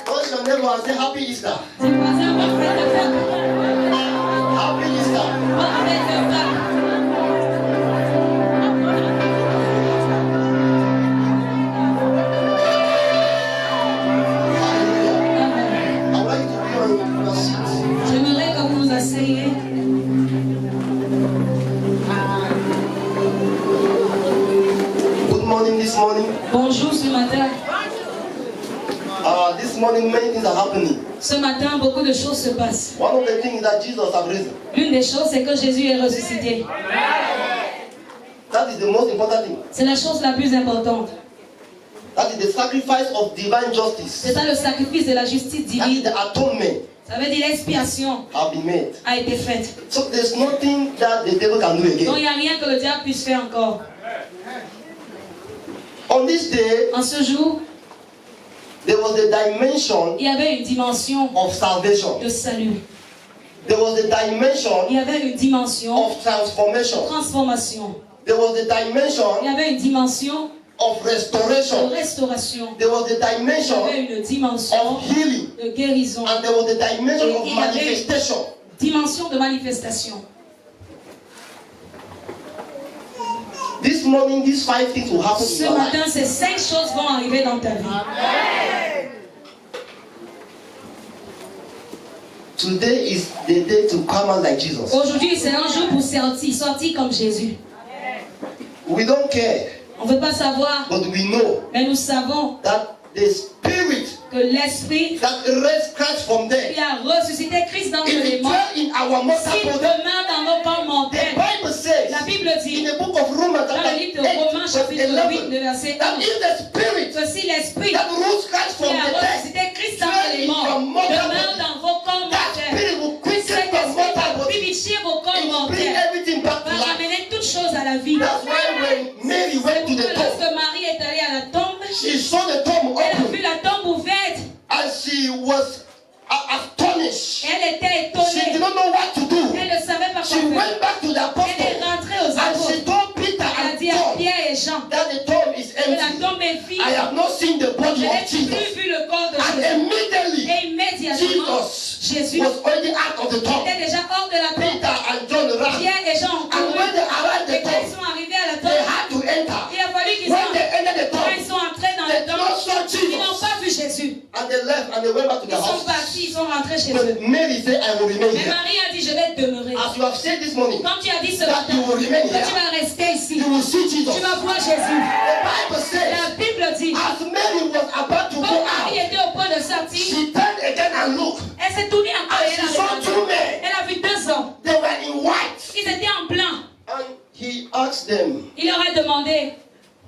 Touch your neighbor and say Happy Easter. Dis voisin, bonne fête de Pâques. Happy Easter. Bonne fête de Pâques. Hallelujah. I would like you to be on your seat. J'aimerais que vous vous asseyez. Good morning this morning. Bonjour ce matin. This morning many things are happening. Ce matin, beaucoup de choses se passent. One of the things is that Jesus has risen. L'une des choses, c'est que Jésus est ressuscité. That is the most important thing. C'est la chose la plus importante. That is the sacrifice of divine justice. C'est ça le sacrifice de la justice That is divine. the atonement Ça veut dire l'expiation have been made. a été faite. So there's nothing that the devil can do Donc again. il n'y a rien que le diable puisse faire encore. On this day, En ce jour, there was the dimension il y avait une dimension of salvation. de salut. There was the Il dimension y avait une dimension of transformation. de transformation. There was the Il y dimension avait une dimension of de restoration. restauration. There was the Il y avait dimension une dimension of healing. de guérison. And there was the dimension of Et il y avait manifestation. dimension de manifestation. This morning, these 5 things will happen in Ce your life. matin, ces 5 choses vont arriver dans ta vie. Today is the day to come out like Jesus. Aujourd'hui, c'est un jour pour sortir comme Jésus. We don't care, On ne veut pas savoir, but we know mais nous savons that the spirit que l'Esprit that raised Christ from qui death, a ressuscité Christ d'entre if les it morts, dwell in our mortal s'il body, demeure dans nos corps the mortels, Bible says la Bible in dit, the book of Romans dans chapter le livre 8, de Romains verse chapitre 8, 11, de verset that 11, if the spirit que si l'Esprit that rose Christ qui from a the dead ressuscité Christ d'entre dwell les in your morts mortal demeure body, dans vos corps that mortels, spirit will quicken cet your esprit mortal va body vivifier vos corps and bring mortels, everything back to va life. ramener toutes choses à la vie. That's why when Mary went to the tomb, Lorsque Marie est allée à la tombe, she saw the tomb elle a open vu la tombe ouverte. and she was astonished. Elle était She did étonnée. not know what to do. Elle ne savait pas quoi She faire. went back to the Elle est apostles rentrée aux and apôtres. she told Peter Elle a and dit à John Pierre et Jean that the tomb is que la empty. tombe est vide. I have not seen the Je body n'ai of Jesus. plus vu le corps de And Jésus. immediately, Et immédiatement, Jésus was already out of the tomb. était déjà hors de la tombe. Peter and John ran. Pierre et Jean ont And couru. when they arrived Et at the quand ils tomb, sont arrivés à la they tombe, had to enter. il a fallu qu'ils When they entrent. entered the Quand ils tomb, sont entrés dans they la did tombe, not saw ils n'ont Jesus. pas vu Jésus. And they left and they went back to Ils their sont house. partis, ils sont rentrés chez eux. But Mary said, I will remain Mais here. Marie a dit, je vais demeurer. As you have said this morning, Quand tu as dit ce that matin, you will remain que tu here, vas rester ici, you will see Jesus. tu vas voir Jésus. The Bible says, La Bible dit, as Mary was about to go quand Marie out, était au point de sortir, she turned again and looked. elle s'est tournée encore And et she elle a saw regardé. two men. Elle a vu 2 hommes. They were in white. Ils étaient en blanc. And he asked them, Il leur a demandé,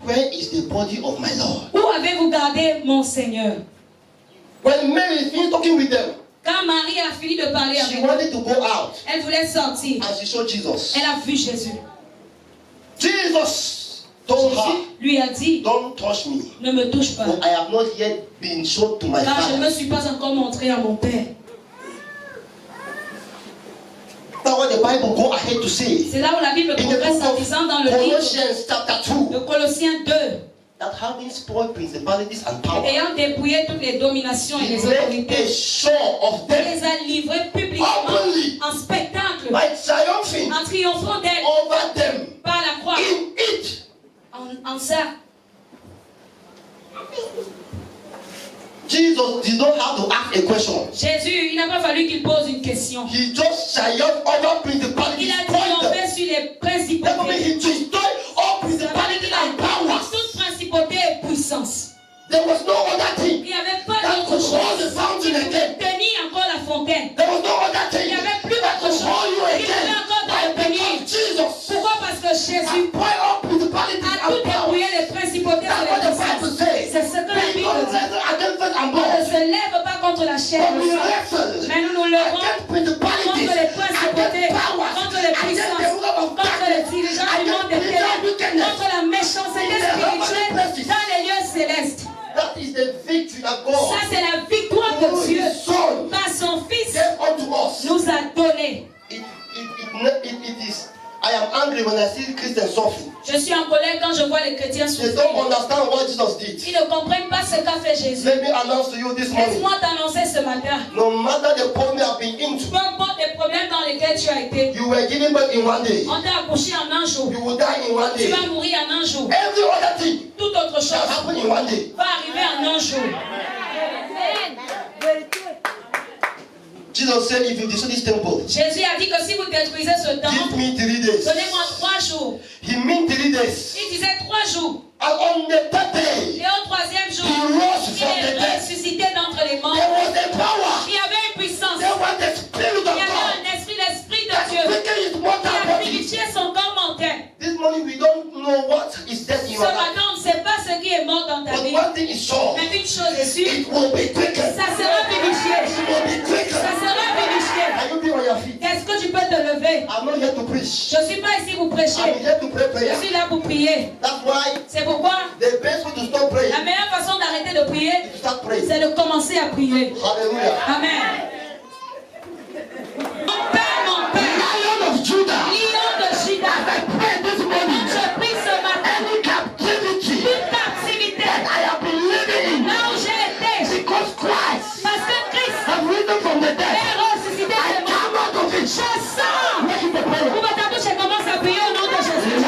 where is the body of my Lord? où avez-vous gardé mon Seigneur? When Mary finished talking with them, Quand Marie a fini de parler she avec eux, wanted to go out. elle voulait sortir. And she saw Jesus. Elle a vu Jésus. Jesus told her, Jésus lui a dit, don't touch me. ne me touche pas, For I have not yet been shown to my car je ne me father. suis pas encore montré à mon Père. That's what the Bible go ahead to say. C'est là où la Bible In the progresse en book disant dans of le livre Colossians chapter 2, de Colossiens 2, that having spoiled principalities and power, ayant dépouillé toutes les dominations et he les made autorités, a show of il them les a livrées publiquement openly en spectacle, by triumphing en triomphant d'elle over them par la croix. in it. En ça, Jesus did not have to ask a question. Jésus, il n'a pas fallu qu'il pose une question. He just triumphed over principalities. Il a Spoiled triomphé them. sur les That means principautés. he destroyed all principalities and powers. Toute principauté et puissance. There was no other thing Il n'y avait pas that d'autre could hold the chose fountain qui pouvait again. tenir encore la fontaine. There was no other Il thing n'y avait plus that d'autre could chose hold you qui again. pouvait encore te But tenir. because Jesus Pourquoi? Parce que Jésus spoiled all principalities a and tout powers. dépouillé les principautés et That's les what the Bible puissances. says. C'est ce que la We Bible don't dit. wrestle against flesh and On ne blood, se lève pas contre la chair but et we le sang. wrestle Mais nous nous levons against contre principalities, les principautés, against powers, contre les against puissances, the ruler of contre les darkness, dirigeants du monde des against ténèbres, wickedness. contre la méchanceté In the heavenly spirituelle places. dans les lieux célestes. That is the victory that Ça, God, c'est la victoire through que Dieu, His Son, par son Fils, gave unto us. nous a donnée. It is, I am angry when I see Christians suffering. Je suis en colère quand je vois les chrétiens They souffrir. don't understand what Jesus did. Ils ne comprennent pas ce qu'a fait Jésus. Let me announce to you this morning. Laisse-moi t'annoncer ce matin. No matter the problem you have been into, Peu importe les problèmes dans lesquels tu as été, you were given birth in one day. on t'a accouché en un jour. You will die in one Tu day. vas mourir en un jour. Every other thing Toute autre shall chose happen in one day. va arriver en un jour. Jesus said, if you destroy this temple, Jésus a dit que si vous détruisez ce give temple, me 3 days. donnez-moi 3 jours. He meant 3 days. Il disait 3 jours. And on the third day, Et au 3e jour, he rose il from the est dead. ressuscité d'entre les morts. There was a power. Il y avait une puissance. There was the Spirit of Il y avait God un esprit, l'esprit de that Dieu, quickened his qui mortal a body. purifié son corps mortel. This morning we don't know what is death in Ce your life. matin, on ne sait pas ce qui est mort dans ta But vie. one thing is sure, Mais une chose est sûre, it will be quickened. ça sera purifié. It will be Ça quickened. sera purifié. Can you be on your feet? Est-ce que tu peux te lever? I'm not here to preach. Je ne suis pas ici pour I'm prêcher. here to pray Je prayer. suis là pour prier. That's why C'est pourquoi the best way to stop praying la meilleure façon d'arrêter de prier, is to start praying. c'est de commencer à prier. Hallelujah. Amen. Mon Père, Lion of Judah, lion de Juda, I pray this morning, je prie ce matin, any captivity toute captivité, that I have been living in, là où j'ai été, because Christ parce que Christ have risen from the dead, est ressuscité I des morts. come out of it. Je sens. Make it a prayer. Ouvre ta bouche et commence à prier au nom de Jésus.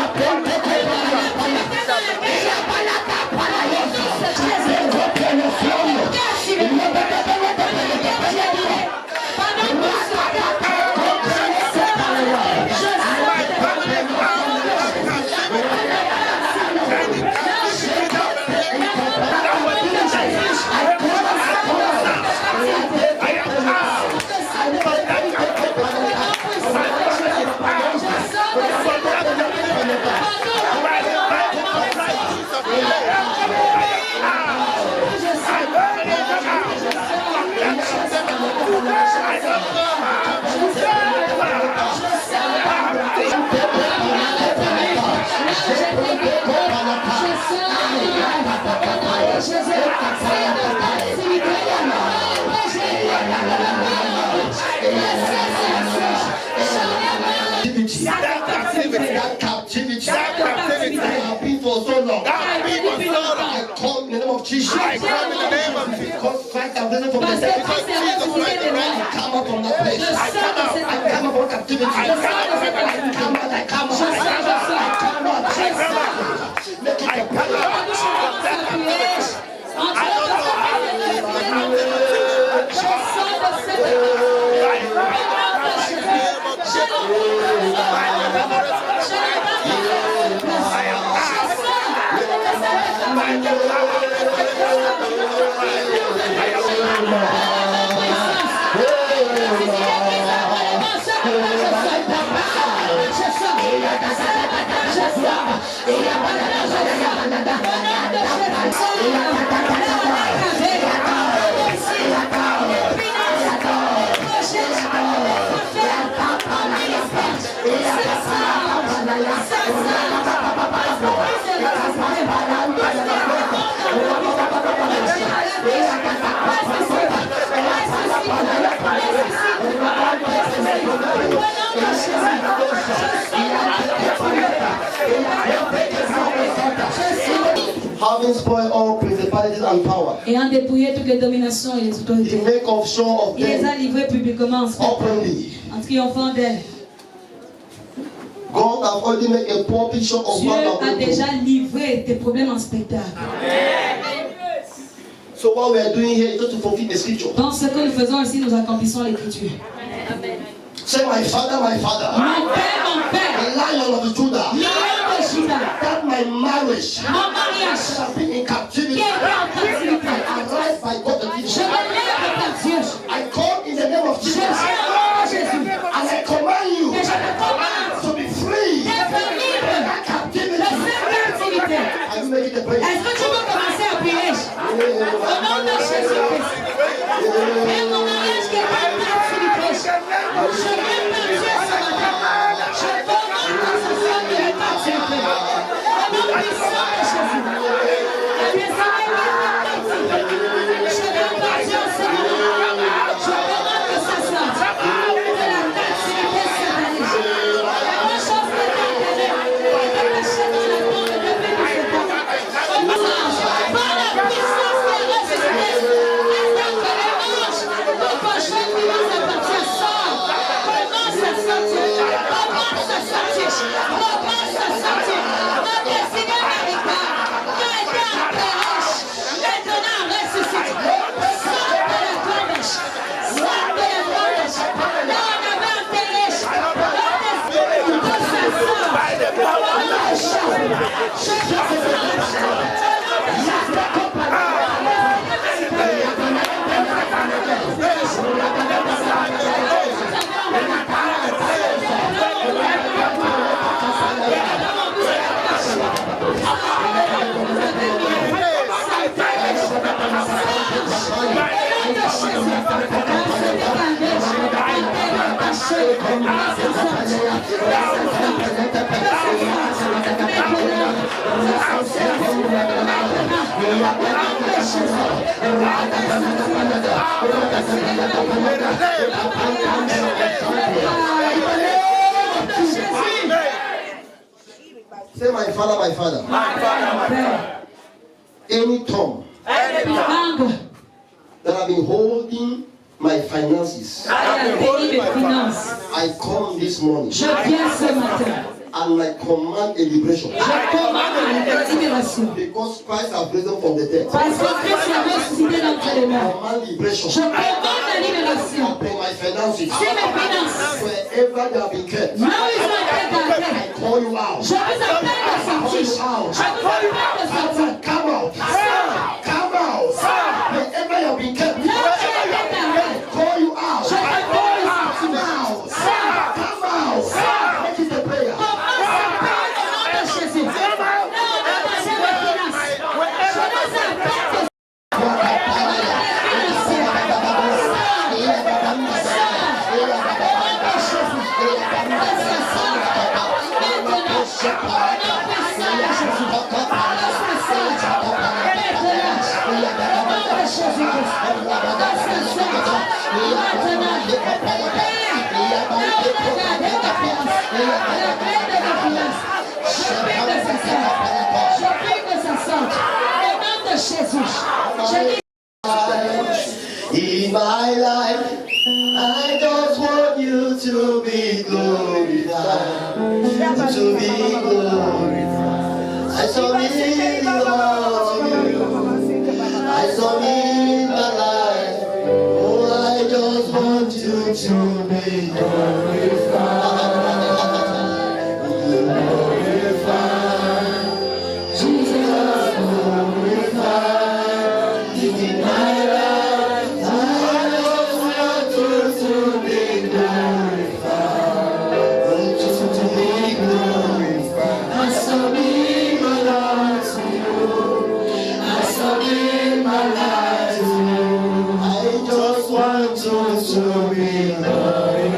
That captivity I have been for so long. I call in the name of Jesus. I come in the name of Jesus. Because Christ has risen from the Parce que dead. Christ est ressuscité des morts. I come out from that place. Je sors de cette I come out from captivity. Je sors de cette I come out. I come out. Je sors, je sors. I come out. I come out. Make it a prayer. Ta bouche commence à prier. Entre autres, je sors de cette Having spoiled all principalities and power, ayant dépouillé toutes les dominations et les he autorités, make of show of il les a them livrées publiquement openly. en triomphant d'elles. God have already made a poor picture of Dieu what a I'm going déjà through. livré tes problèmes en spectacle. So what we are doing here is just to fulfill the scripture. Dans ce que nous faisons ici, nous accomplissons l'écriture. Say, my father, Mon Père, the lion of Judah, lion de Juda, that my marriage mon mariage has been in qui captivity. est en captivité, Arise by God the je teacher. me lève par Dieu. I come in the name of Je Jesus. viens au nom de Jésus. And I command you Et je te commande to be free. d'être libre That captivity. de cette captivité. I will make it a prayer. Est-ce que tu peux commencer à prier au nom de Jésus-Christ? Et mon mariage qui est en captivité, je viens par Dieu ce matin. Je commande que ce soit de la captivité. Au nom puissant de Jésus. Que tes oreilles viennent de captivité. Je viens par Dieu ce matin. Je commande que ce soit de la captivité satanique. La chose que Say, my father, my father. My father, my father. Any tongue that have been holding my finances, I come this morning and I command a liberation. Because Christ has risen from the dead. I command liberation. Upon my finances. Wherever they have been kept, I call you out. Come out. Come out. Wherever you have been kept, I call you out. Come out. Come out. What is the prayer? In my life, I just want you to be glorified, to be glorified. I submit to you. I submit my life. Oh, I just want you to be glorified. Jesus, glorified in my life. I just want you to be glorified. Want you to be glorified. I submit my life to you. I submit my life to you. I just want you to be glorified.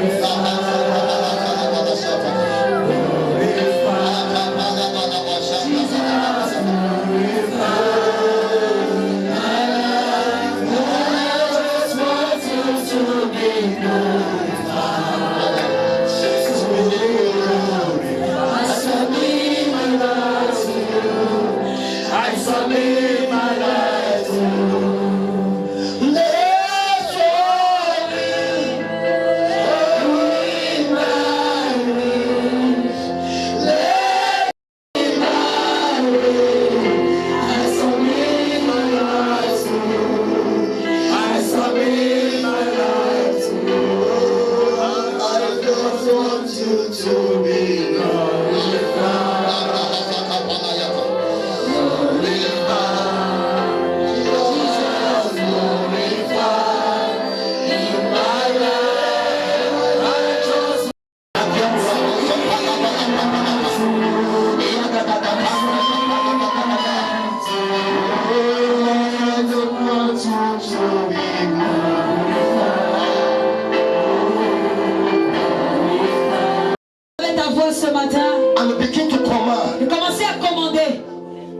Ce matin, and begin to command de commencer à commander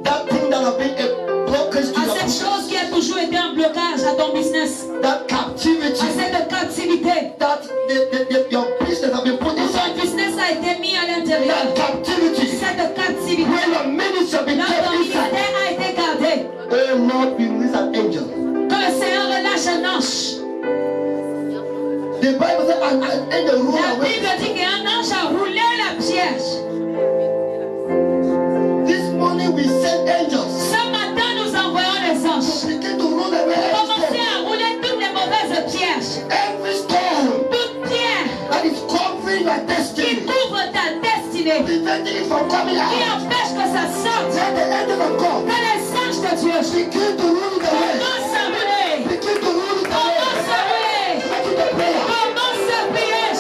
that thing that have been a blockage to à your cette business, chose qui a toujours été un blocage à ton business, that captivity, à cette captivité. that your business have been put Ton inside, business a été mis à l'intérieur. that captivity, Cette captivité, where your ministry have been notre kept ministère inside. a été gardé. Oh Lord, we release an angel. Que le Seigneur relâche un ange. The Bible says an angel rule La away. Bible dit qu'un ange a roulé la piège. This morning we send angels Ce matin, nous envoyons les to anges. begin to rule away every Commencez stone, à rouler toutes les mauvaises pièges. every stone Toute pierre that is covering your qui destiny. couvre ta destinée. d'échapper, preventing it from coming qui out. empêche que ça sorte. Let the angel of God Que les anges de Dieu begin to rule the way. commencent à rouler. Begin to rule the way. Commence à rouler. Make it a prayer. Commence à prier.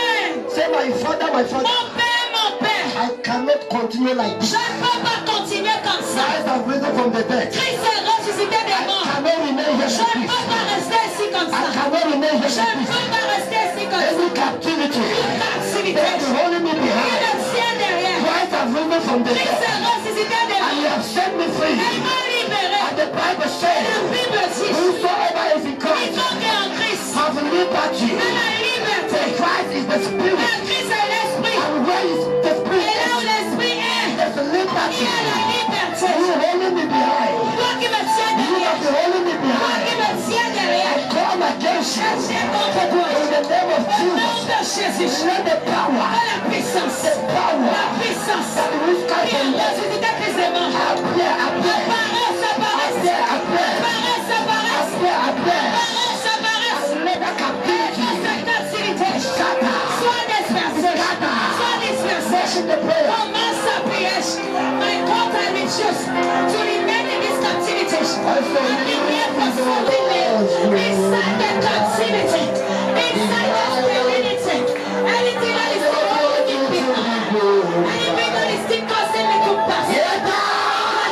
My father, Mon père, I cannot continue like this. je ne peux pas continuer comme ça. Christ has risen from the dead. Christ est ressuscité des I morts. cannot remain here Je with ne this. peux pas rester ici comme I ça. cannot remain here Je ne with this. peux pas rester ici comme ça. Every captivity Captivité. that is holding me Il behind. le tient derrière. Christ has risen from the Christ dead. est ressuscité des And he morts. has set me free. Il m'a libéré. And the Bible La says, Bible dit, whosoever is in Christ quiconque est en Christ has liberty. a la liberté. For Christ is the Et Spirit. Christ est l'esprit. And where is the Et Spirit? là où l'esprit est, There's a il liberty. y a la liberté. You holding me behind. Toi qui me tiens You derrière. have been holding me Toi qui behind. me tiens derrière. I come against Je you. viens contre toi. In the name of Au nom Jesus. de Jésus. Let the power, À la puissance. the power La puissance. that was Qui Christ a from death ressuscité Christ des morts. appear, appear, Apparaisse, apparaisse. appear, appear, Apparaisse, apparaisse. appear, appear. Apparaisse, apparaisse. Let the captivity Cette captivité. scatter. Sois dispersé. Sois dispersé. Worship the prayer. Commence à prier. My God, I refuse to remain in this captivity. I've been here for so long. Inside the captivity. Inside the sterility. Anything that is holding me behind. Anything that is still causing me to pass. In the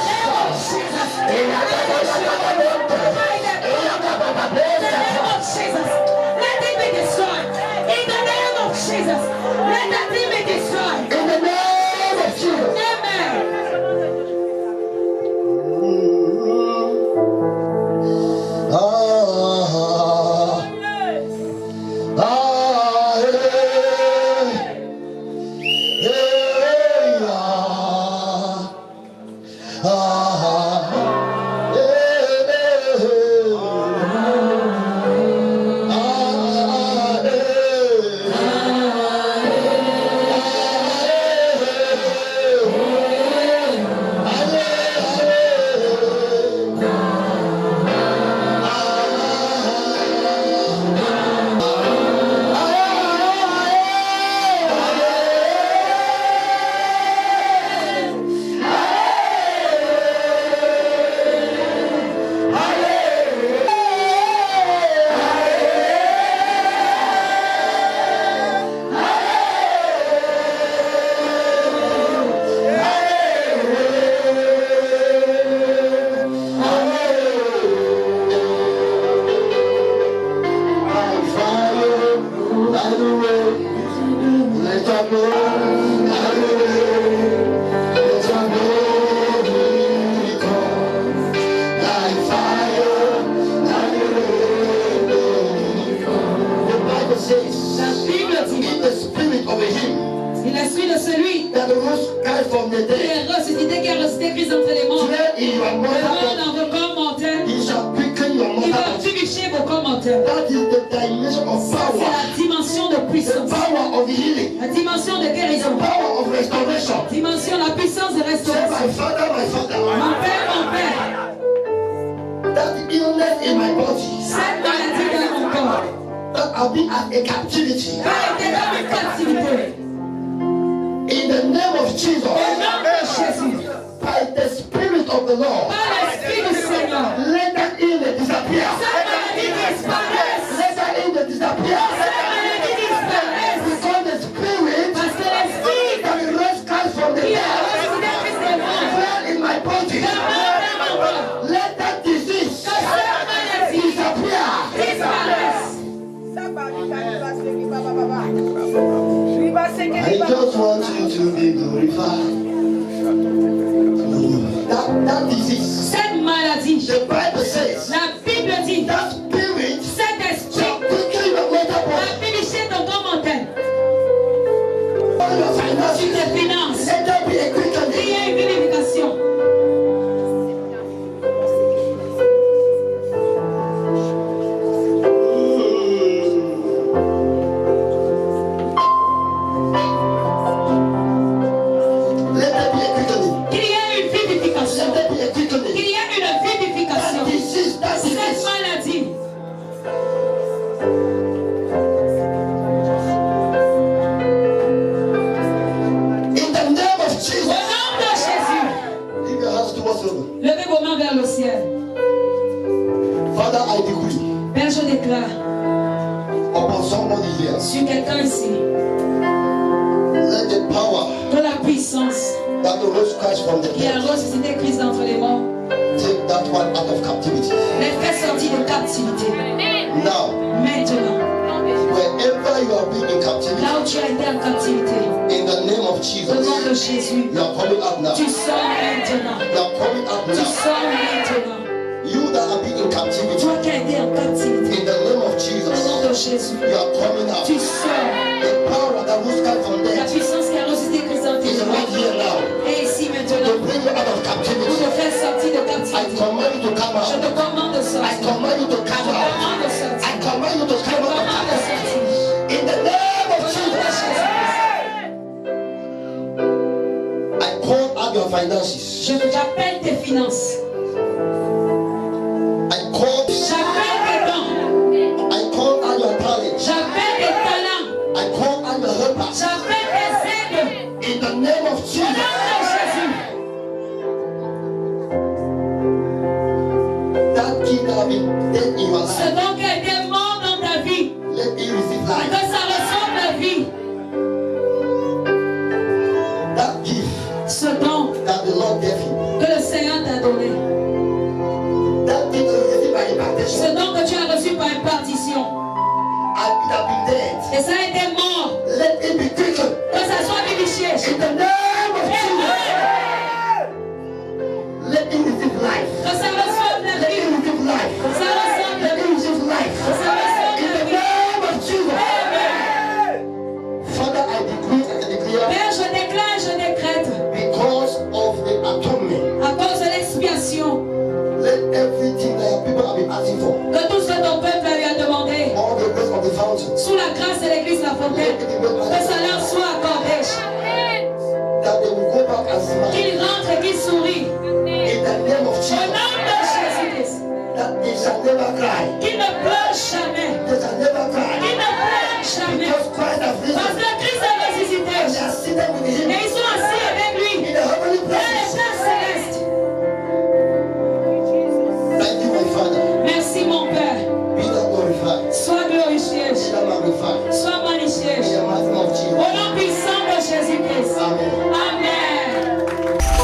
name of Jesus. In the name of Jesus. Let it be destroyed. In the name of Jesus. Let that thing be destroyed. In the name of Jesus. Amen. Et l'esprit de celui That rose Christ from the qui dead. est ressuscité, qui a ressuscité Christ entre les morts. Dwell in your Le mother. monde dans vos corps mortels. He shall quicken your Il va mother. purifier vos corps mortels. That is the dimension of C'est power. la dimension de The puissance. power of healing. La dimension de The guérison. power of restoration. Dimension, la puissance de Say, restauration. my father, my father. Mon père, That illness in my body. cette maladie dans mon corps. That I've been at a captivity. Va été dans une captivité. In the name of Jesus. Au nom de Jésus. By the Spirit of the Lord. Par l'esprit du Seigneur. Let that illness disappear. Cette maladie disparaisse. Let that illness disappear. Cette maladie disparaisse. Because the Spirit Parce que says, La Bible dit, that spirit cet esprit shall quicken your mortal va body. purifier ton corps mortel. All your Sur finances, tes finances. let there be a Il quickening. y a une vivification. Let there be a quickening. Il y a une vivification. Let there be a quickening. Il y a une vivification. That disease, that Cette disease. maladie. In the name of Au Jesus. nom de Jésus. Leave your hands towards heaven. Levez vos mains vers le ciel. Father, I decree Père, je déclare upon somebody here, sur quelqu'un ici let the power que la puissance that rose Christ from the qui a dead ressuscité Christ d'entre les morts take that one out of captivity. les fait sortir de captivité. Now, Maintenant, wherever you are being in captivity, là où tu as été en captivité, in the name of au nom de Jesus, Jésus, you are coming out now. tu sors maintenant. You are coming out Tu now. sors maintenant. You that are being in captivity, Toi qui as été en captivité, in the name of au nom de Jesus, Jésus, you are coming out. tu sors. The power that rose Christ from La dead puissance qui a ressuscité Christ d'entre is les right morts here now est ici to maintenant bring you out of pour captivity. te faire sortir de I captivité. command you to come Je te out. commande de I sortir. command you to Je come te out. commande de I sortir. command you to Je te come out of commande de captivity. sortir. In the name Au of nom de Jesus, Jésus. I call out your finances. J'appelle tes finances. I call J'appelle tes dons. out your talents. J'appelle tes talents. I call out your helpers. J'appelle tes aides. In the name of Au nom Jesus. de Jésus. That kid that have been dead in your Ce life, don qui a été mort dans ta vie, let it receive que life. ça reçoive la vie. That gift Ce don that the Lord gave you, que le Seigneur t'a donné. that gift that you received by Ce impartation, don que tu as reçu par impartition. and it has been dead. Et ça a été mort. Let it be quickened. Que ça soit vivifié. In the name of Jesus, let it receive life. Que ça reçoive la Let vie. it receive life. Que ça reçoive la Let it vie. receive life. Que ça reçoive In la the vie. name of Jesus. Amen. Father, I decree and I declare, Père, je déclare, je décrète, because of the atonement, à cause de l'expiation, let everything that your people have been asking for, que tout ce que ton peuple lui a demandé, all the rest of the fountains, sous la grâce de l'église La Fontaine, que ça leur soit accordé. that they will go back and smile. Qu'ils rentrent et qu'ils sourient. In the name of Au Jesus, nom de Jésus-Christ. that they shall never cry. Qu'ils ne pleurent jamais. They shall never Qu'ils cry. ne pleurent jamais. Because Christ has Parce risen. que Christ a ressuscité. And they are seated with him Et ils sont assis avec lui in the heavenly dans les places. places célestes. Thank you, my Father. Merci mon Père. Be thou glorified. Sois glorifié. Be thou magnified. Sois magnifié. In the mighty name of Au Jesus. nom puissant de Jésus-Christ. Amen. Amen.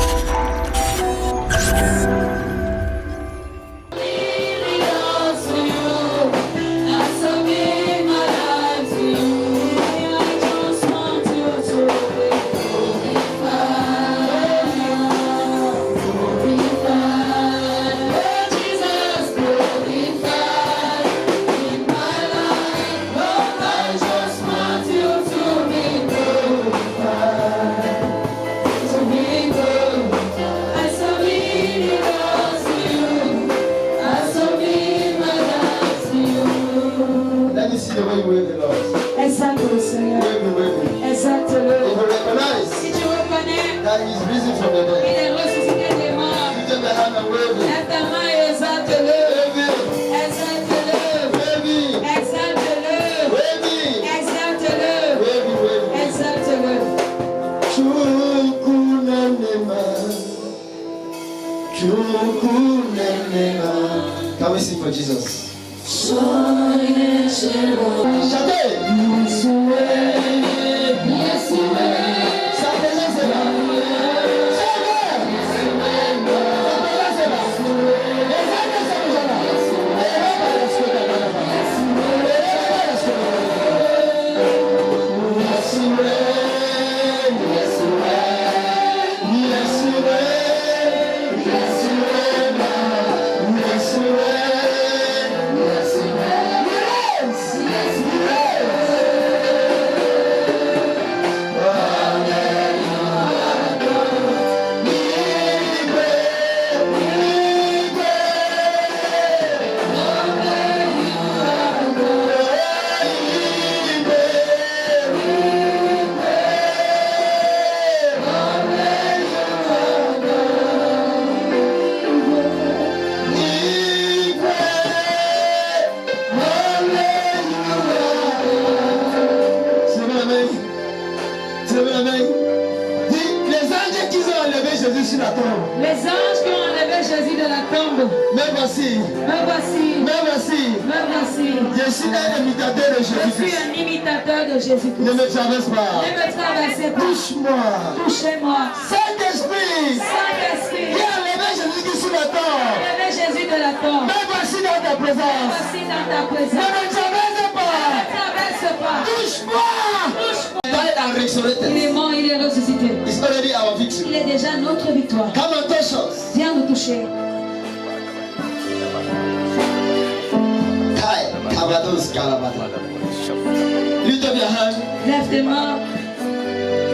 Let me see the way you wave the Lord. Exalte-le, Seigneur. Wave. Exalte-le. If you recognize Si tu reconnais that he is risen from the qu'il dead, est ressuscité des morts, lift up your hand and wave it. lève ta main et exalte-le. Wave it. Exalte-le. Wave it. Exalte-le. Wave it. Exalte-le. Wave it. Wave it. Exalte-le. Can we sing for Jesus? Yes, voici. Me voici. Me voici. Me voici. Je suis un imitateur de Je suis Jésus-Christ. un imitateur de Jésus-Christ. Ne me traverse Ne pas. me traversez pas. Touche-moi. Touchez-moi. Saint-Esprit. Saint-Esprit. Viens enlever Jésus-Christ sur la terre. Levez Jésus de la tombe. Me voici dans ta présence. Voici dans ta Ne présence. me traverse Ne pas. traverse pas. Touche-moi. Touche-moi. Died and resurrected. Il est mort, il est ressuscité. It's already our victory. Il est déjà notre victoire. Come and touch us. Viens nous toucher. Kai, Kavados, Kalabata. Lift up your hand. Lève tes mains.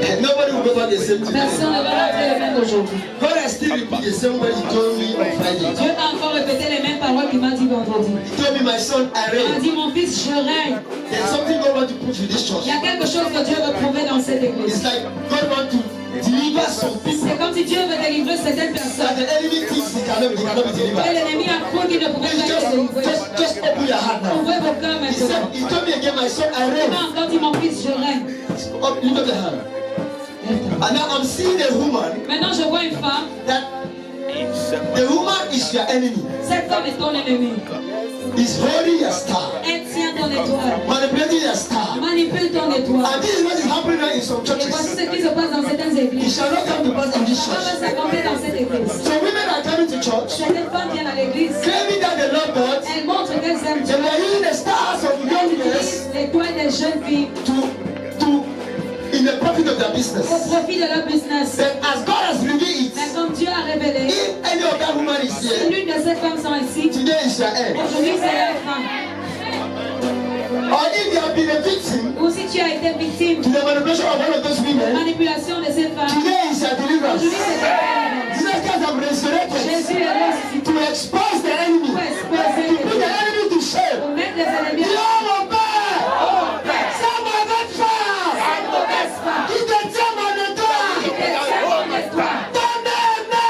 And nobody will go back the same today. Personne ne va rentrer le même aujourd'hui. God has still repeat the same way He told me on Friday. Dieu a encore répété les mêmes paroles qu'il m'a dit vendredi. He told me, my son, I Il m'a reign. dit, mon fils, je règne. There's something God wants to put in this church. Il y a quelque chose que Dieu veut prouver dans cette église. It's like God wants to deliver some people C'est comme si Dieu veut délivrer certaines that personnes. the enemy thinks they cannot be Et delivered. l'ennemi a cru qu'il ne pouvait pas être délivré. Just open your heart now. Ouvrez vos cœurs He said, maintenant. He told me again, my son, I Il reign. m'a encore dit, mon fils, je règne. Oh, lift up your hand. And now I'm seeing a woman Maintenant, je vois une femme. that the woman is your enemy. Cette femme est ton ennemi. Is holding your star, Elle tient ton étoile. manipulating your star. Manipule ton étoile. And this is what is happening now in some Et voici churches. ce qui se passe dans certaines It églises. shall not come to pass in this Ça church. va s'accomplir dans cette église. So women are coming to church, Certaines femmes viennent à l'église. claiming that they love God. Elles montrent qu'elles aiment They Dieu. are using the stars of Elles young girls utilisent l'étoile des jeunes filles in the profit of their business. au profit de leur business. Then as God has revealed Mais it, comme Dieu a révélé, if any of that woman is si here, l'une de ces femmes sont ici, today is your end. aujourd'hui c'est leur fin. Or if you have been a victim Ou si tu as été victime to the manipulation of one of those de women, manipulation de cette femme, today is your deliverance. aujourd'hui c'est ta délivrance. Jesus Christ has resurrected Jésus est ressuscité to expose the enemy, pour exposer to put the enemy to shame. pour mettre les ennemis Dis, à oh mon Père, ça m'avait fait. cette mauvaise femme. Il te tient mon étoile. Qui te tient ton étoile.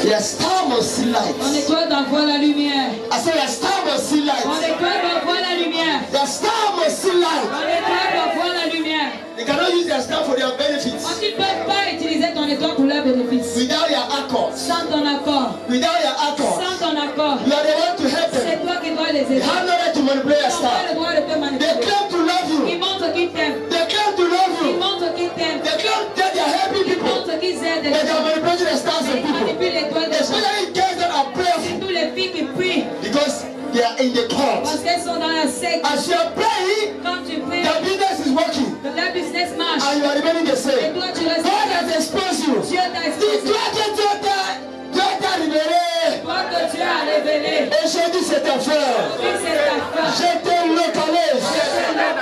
Your star must see light. Ton étoile d'envoie la lumière. I said your star must see Ton light. étoile d'envoie la lumière. Your star must see light. Ton étoile d'envoie la lumière. They cannot use their star for their benefits. Quand ils ne peuvent pas utiliser ton étoile pour leur bénéfice. Without your accord. Sans ton accord. Without your accord. Sans ton accord. You are the one to help them. C'est toi qui dois les They aider. have no right to manipulate your Ils n'ont pas star. le droit de te They manipuler. claim to love Ils you. montrent qu'ils t'aiment. They claim to love Ils you. montrent qu'ils t'aiment. They claim that they are helping Ils people. montrent qu'ils aident les But they are gens. manipulating the stars of Ils people. manipulent l'étoile des gens. Especially in girls that are prayerful. Tous les filles qui prient. Because they are in the court. Parce qu'elles sont dans la secte. As you are praying, Quand tu pries, the business is working. que leur business marche. And you are remaining the Et same. toi, tu restes. God has exposed you. Dieu t'a Dis-toi exposé. que Dieu t'a libéré. Toi que Dieu a révélé. Aujourd'hui, c'est ta frère. Puis c'est ta femme. Je te localise.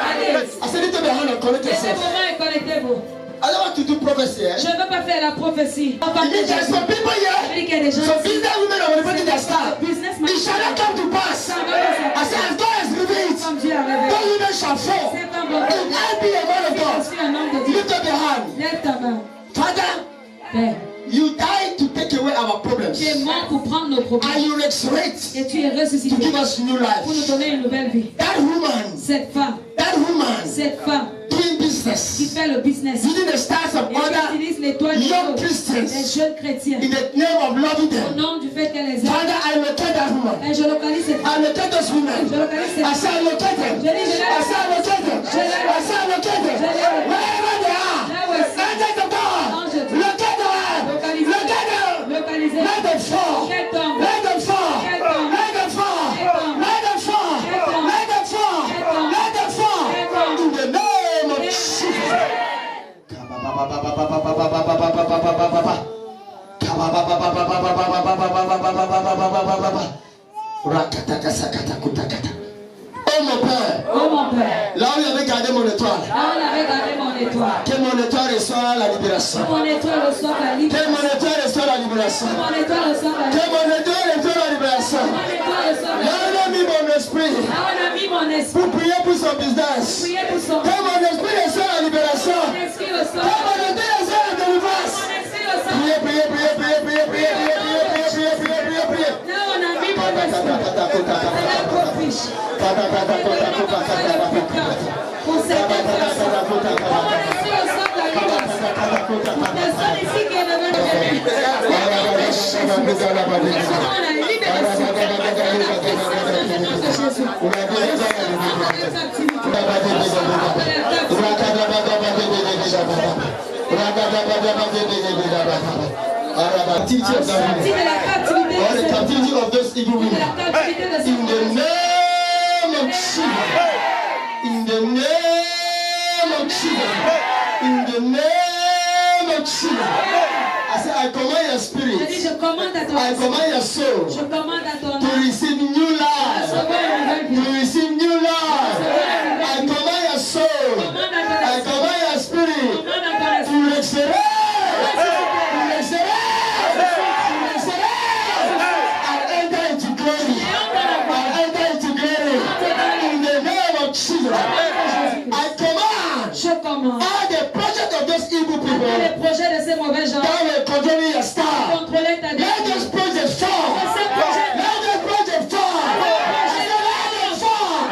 Allez. I said, lift up your hand and connect Laissez yourself. vos mains et connectez-vous. I don't want to do prophecy. Je ne veux pas faire la prophétie. On va It means there's some people Je here. dis qu'il y a des gens Some ici. business women are manipulating their star. Business It shall not come to pass. I said, as God has revealed, Comme Dieu a révélé. those women shall fall. C'est pas bon. If I be a man of Je God, suis un homme de Dieu. lift up your hand. Lève ta main. Father, Père, you died to take away our problems. tu es mort pour prendre nos And problèmes. you resurrect Et tu es to ressuscité give us new pour nous life. donner une nouvelle vie. That woman Cette femme doing qui business, fait le business. using the stars of Et qui other utilise l'étoile des young autres, des Christians jeunes chrétiens. in the name of loving Au them. nom du fait qu'elle les aime. Father, I locate that woman. Et je localise cette femme. I locate those women. Je localise cette I femme. say I locate them. Je dis, je I say I locate them. I say I locate them. Wherever they are, angels of God, locate them. Locate them. Localisez. Let them fall. Quel tombe. Let them fall. Let them fall. Let them fall. Let them fall. Let them fall. In the name of Jesus. Oh mon Père, Oh mon Père, là où il avait gardé mon étoile, là on avait gardé mon étoile. que mon étoile reçoive la libération. Mon étoile reçoit la Que libération. mon étoile reçoive la libération. Mon étoile reçoit la Que libération. mon étoile reçoive la libération. Mon étoile reçoit la Là où il a mis mon esprit Là on a mis mon esprit. pour prier pour son business. Priez pour son Que mon esprit reçoive la libération. Mon esprit reçoit. Que mon esprit reçoive la délivrance. Mon esprit reçoit. Priez, priez, priez, priez, priez, priez, priez, priez, priez, priez, priez, priez. Là on a mis mon esprit. À la profiche. Pour certaines personnes. Personne ici qui est devant the captivity of those evil women. In the name of Jesus. In the name of Jesus. In the name of Jesus. I say, I command your spirit. I command your soul to receive new life. To receive new life. I command your soul. I command your spirit to resurrect. All the project of those evil people les projets de ces mauvais gens that will control your star. contrôler ta Let those projects fall. Let those projects fall. Let them fall.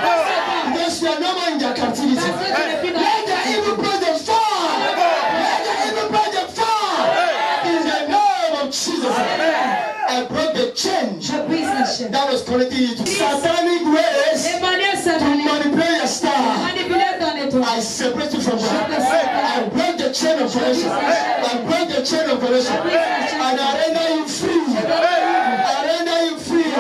Because you are no more in their captivity. Let the evil projects fall. Let the evil projects fall. In the name of Jesus. I broke the chain that was connecting you to satanic ways to manipulate your star. I separate you from that. I break the chain of fellowship. I break the chain of fellowship. And I render you free. I render you free. I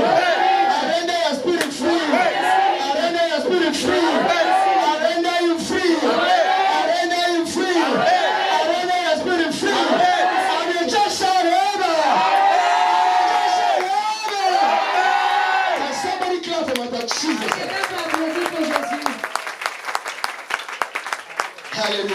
render your spirit free. I render your spirit free. I render you free. I render you free. I render your spirit free. And you just shout over. Can somebody clap for my Jesus?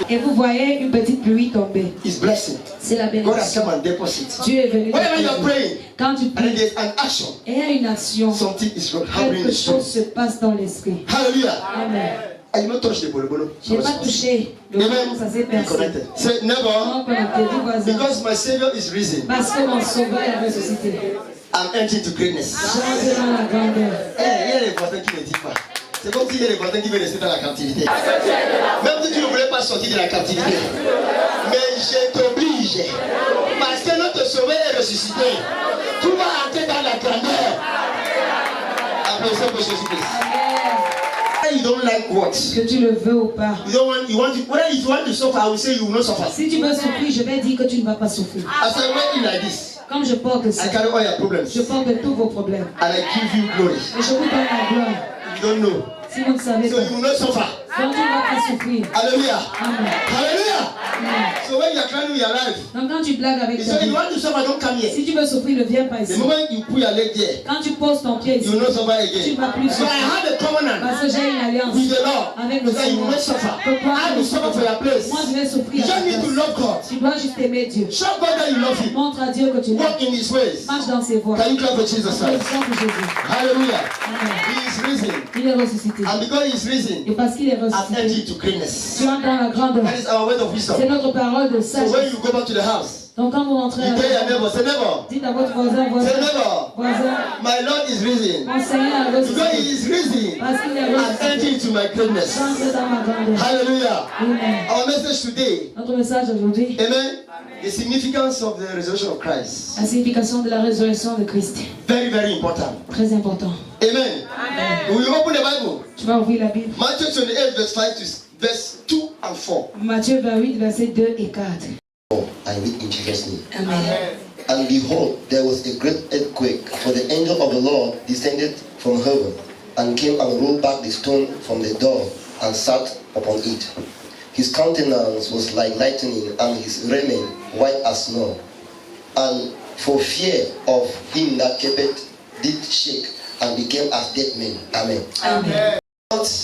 Et vous voyez une petite pluie tomber. His blessing. C'est la God has bénédiction. come and deposit. Dieu est venu. Whenever you are praying, Quand tu and then pries, there's an action, et il y a une action, something is happening in quelque the spirit. chose se passe dans l'esprit. Hallelujah. Amen. I did not touch the bolo. Je n'ai pas touché le moment, ça s'est percé. Connected. Say never, Non, connecté, dis voisin. because my Savior is risen. Parce que mon sauveur est ressuscité. I'm entering to greatness. J'entre dans la grandeur. Il y a les voisins qui ne disent pas. C'est comme s'il y a les voisins qui veulent rester dans la captivité. Même si tu ne voulais pas sortir de la captivité. Mais je t'oblige. Parce que notre Sauveur est ressuscité. Tu vas entrer dans la grandeur. Applaudissez pour Jésus-Christ. You don't like what? Que tu le veux ou pas. Whether you want to suffer, I will say you will not suffer. Si tu veux souffrir, je vais dire que tu ne vas pas souffrir. I say, when you like this, Comme je porte I ça, carry all your problems. je porte tous vos problèmes. And I give you glory. Et je vous donne la gloire. You don't know. Si vous ne savez So pas, you will not suffer. donc tu ne vas pas souffrir. Hallelujah. Amen. Hallelujah. Amen. So when you are crying with your life, Donc quand tu blagues avec you ta say vie, you want to suffer, don't come here. si tu veux souffrir, ne viens pas The ici. moment you put your leg there, Quand tu poses ton pied you ici, will not suffer tu again. ne vas plus So I souffrir. have a covenant Parce que j'ai une alliance with the Lord. avec le So that you will Seigneur. not suffer. Pourquoi I will suffer for your place. Moi, je vais souffrir You à ta just need to place. love God. Tu dois juste aimer Dieu. Show God that you love Him. Montre à Dieu que tu l'aimes. Walk in His ways. Marche dans ses voies. Can you clap for Jesus Christ? Applaudissons pour Jésus. Hallelujah. Amen. He is risen. Il est ressuscité. And because He is risen, Et parce qu'il est I've entered ressuscité, into greatness. tu entres dans la grandeur. That is our word of wisdom. C'est notre parole de So when sagesse. you go back to the house, Donc quand vous rentrez à you tell your la neighbor, say neighbor, dites à votre voisin, say voisin, neighbor, voisin, my Lord is risen. mon Seigneur est Because He ressuscité. is risen, Parce qu'il est I've ressuscité. entered into my greatness. J'entre dans ma grandeur. Hallelujah. Amen. Our message today, Notre message aujourd'hui, amen, the significance of the resurrection of Christ. la signification de la résurrection de Christ. Very, very important. Très important. Amen. We will open the Bible. Tu vas ouvrir la Bible. Matthew 28, verse 5 to verse 2 and 4. Matthieu 28, versets 2 et 4. I read in Jesus' name. Amen. And behold, there was a great earthquake, for the angel of the Lord descended from heaven, and came and rolled back the stone from the door, and sat upon it. His countenance was like lightning, and his raiment white as snow. And for fear of him that kept it, did shake, and became as dead men. Amen. Amen.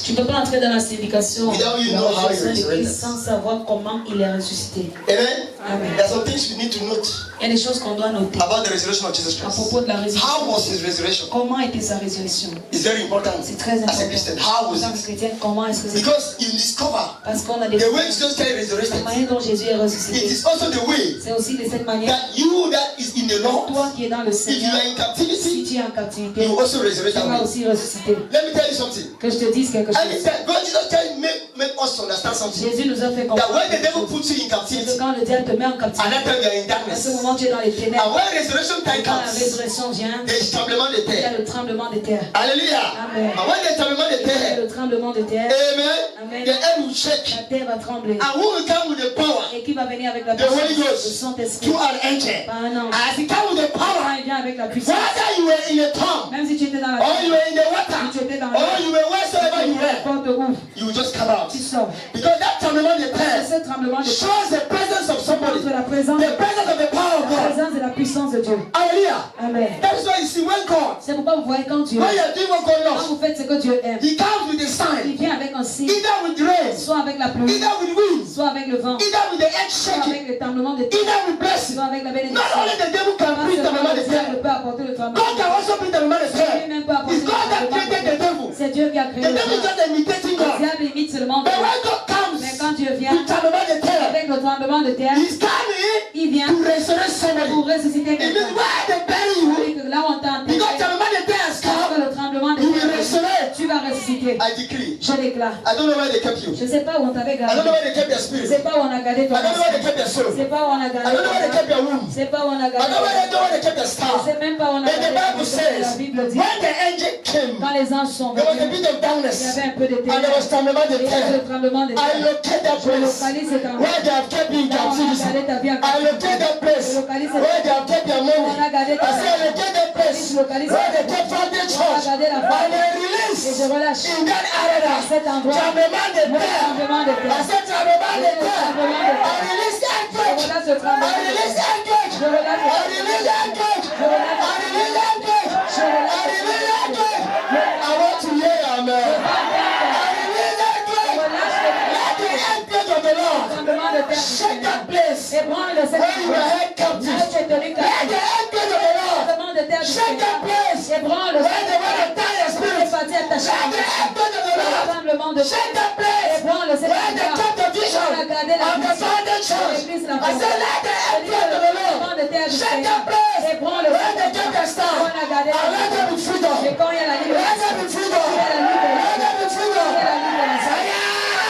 Tu ne peux pas entrer dans la signification de Without you la know how he résurrection de Christ resurrected. sans savoir comment il est ressuscité. Amen. Amen. There are some things you need to note Il y a des choses qu'on doit noter about the resurrection of Jesus à Christ. propos de la How résurrection. was his resurrection? Comment était sa résurrection? It's very important C'est très as a important. Christian. How En was tant que it? chrétien, comment est-ce que c'est? Because you discover Parce qu'on a des the way Jesus Christ la resurrected. manière dont Jésus est It ressuscité. is also the way C'est aussi de cette manière, that you that is in the Lord, toi qui es dans le if you Seigneur, are in si captivity, tu es en captivité, you will also resurrect tu that vas way. aussi ressusciter. Let me tell you something. Que je te dise quelque chose. Anytime God Jesus Christ make us understand something. Jésus nous a fait That comprendre when the quelque devil chose. puts you in C'est que captivity, quand le diable te te met en At captivité. that time you are in À ce darkness. moment, tu es dans les ténèbres. And when resurrection time Et quand la comes, résurrection vient, there is tremblement de il y a terre. le tremblement de terre. Hallelujah. Amen. And when there is tremblement de Il y a terre, le tremblement de terre. amen, Amen. the earth will shake. La terre va trembler. And who will come with the power? Et qui va venir avec la The Holy puissance? Le Ghost. Saint-Esprit. Through an angel. Par un ange. As he comes with the Quand power, il vient avec la puissance, whether you were in a tomb, même si tu étais dans la or you terre, were in the water, si tu étais dans or you were wheresoever you la were, porte ouvre, you will just come out. tu sors. Because that tremblement de Et terre ce tremblement de terre shows the presence of somebody, montre la présence, the presence of the power of la God. présence et la puissance de Dieu. Hallelujah. Amen. That's why you see when God, C'est pourquoi vous voyez quand Dieu, when you're doing what God quand loves, vous faites ce que Dieu aime, He comes with a il sign, vient avec un signe, either with rain, soit avec la pluie, either with winds, soit avec le vent, either with the earth soit shaking, avec le tremblement de terre, either with blessing. soit avec la Not bénédiction. only the devil can Pas bring the seulement tremblement le de diable terre, peut apporter le tremblement God de can terre. also bring the tremblement de terre. Lui-même peut apporter It's le God that tremblement de created the terre. devil. C'est Dieu qui a créé The le devil is diable. just imitating Le God. diable imite seulement But Dieu. when God comes Mais quand Dieu vient with tremblement de terre, avec le tremblement de terre, He's coming il vient to resurrect somebody. pour ressusciter It means quelqu'un. where they bury you, Et que là où on t'a enterré, because tremblement de terre has parce que come, le tremblement de you will terre, resurrect. tu vas ressusciter. I decree. Je déclare. I don't know where they kept you. Je ne sais pas où on t'avait I don't know gardé. where they kept your Je spirit. ne sais pas où on a gardé ton I don't know where they esprit. kept your Je soul. ne sais pas où on a I gardé don't know ton where they âme. kept your womb. Je ne sais pas où on a I gardé don't know ton where they kept your Je star. ne sais même pas où on a But the gardé Bible ton esprit. La says, Bible dit, when the angel came, quand les anges sont there was a venus, bit of il y darkness, avait un peu de and there was ténèbres. tremblement de Et il y avait le terre. tremblement de I terre. locate that Je place localise cet endroit. where they have kept you in Là, on a captivity. gardé ta vie en I locate that place Je localise cet where they have kept your money. On a gardé ta I say I locate that place Je localise where they cet kept founding On a church. gardé la foi. And they Et release je relâche in that area cet endroit. tremblement de Le terre. tremblement de I terre. said tremblement de terre. Tremblement de I terre. release Je earthquake. relâche le I tremblement de release terre. earthquake. Je relâche I release earthquake. Je relâche I release earthquake. I release earthquake. I want to hear amen. I release earthquake. Let the earthquake of the Lord tremblement de terre. shake that place Ébranle cet where you were endroit. held captive. Là où tu es tenu Let the captif. earthquake of the Lord Tremblement de terre. shake that place Ébranle where they want to tie your C'est spirit. parti à ta Let chambre. the earthquake of the Lord Tremblement de shake terre. that place Ébranle cet where they endroit. kept the vision On a gardé la of the vision. founding church. L'église la I said, let the earthquake of the Lord Tremblement de terre du shake Seigneur. that place Ébranle where they cet kept endroit. the star. On a gardé And let there be freedom. Et quand il y a la Let libération, there be freedom. il y a la Let libération. there be freedom. Il y a la libération. Fire!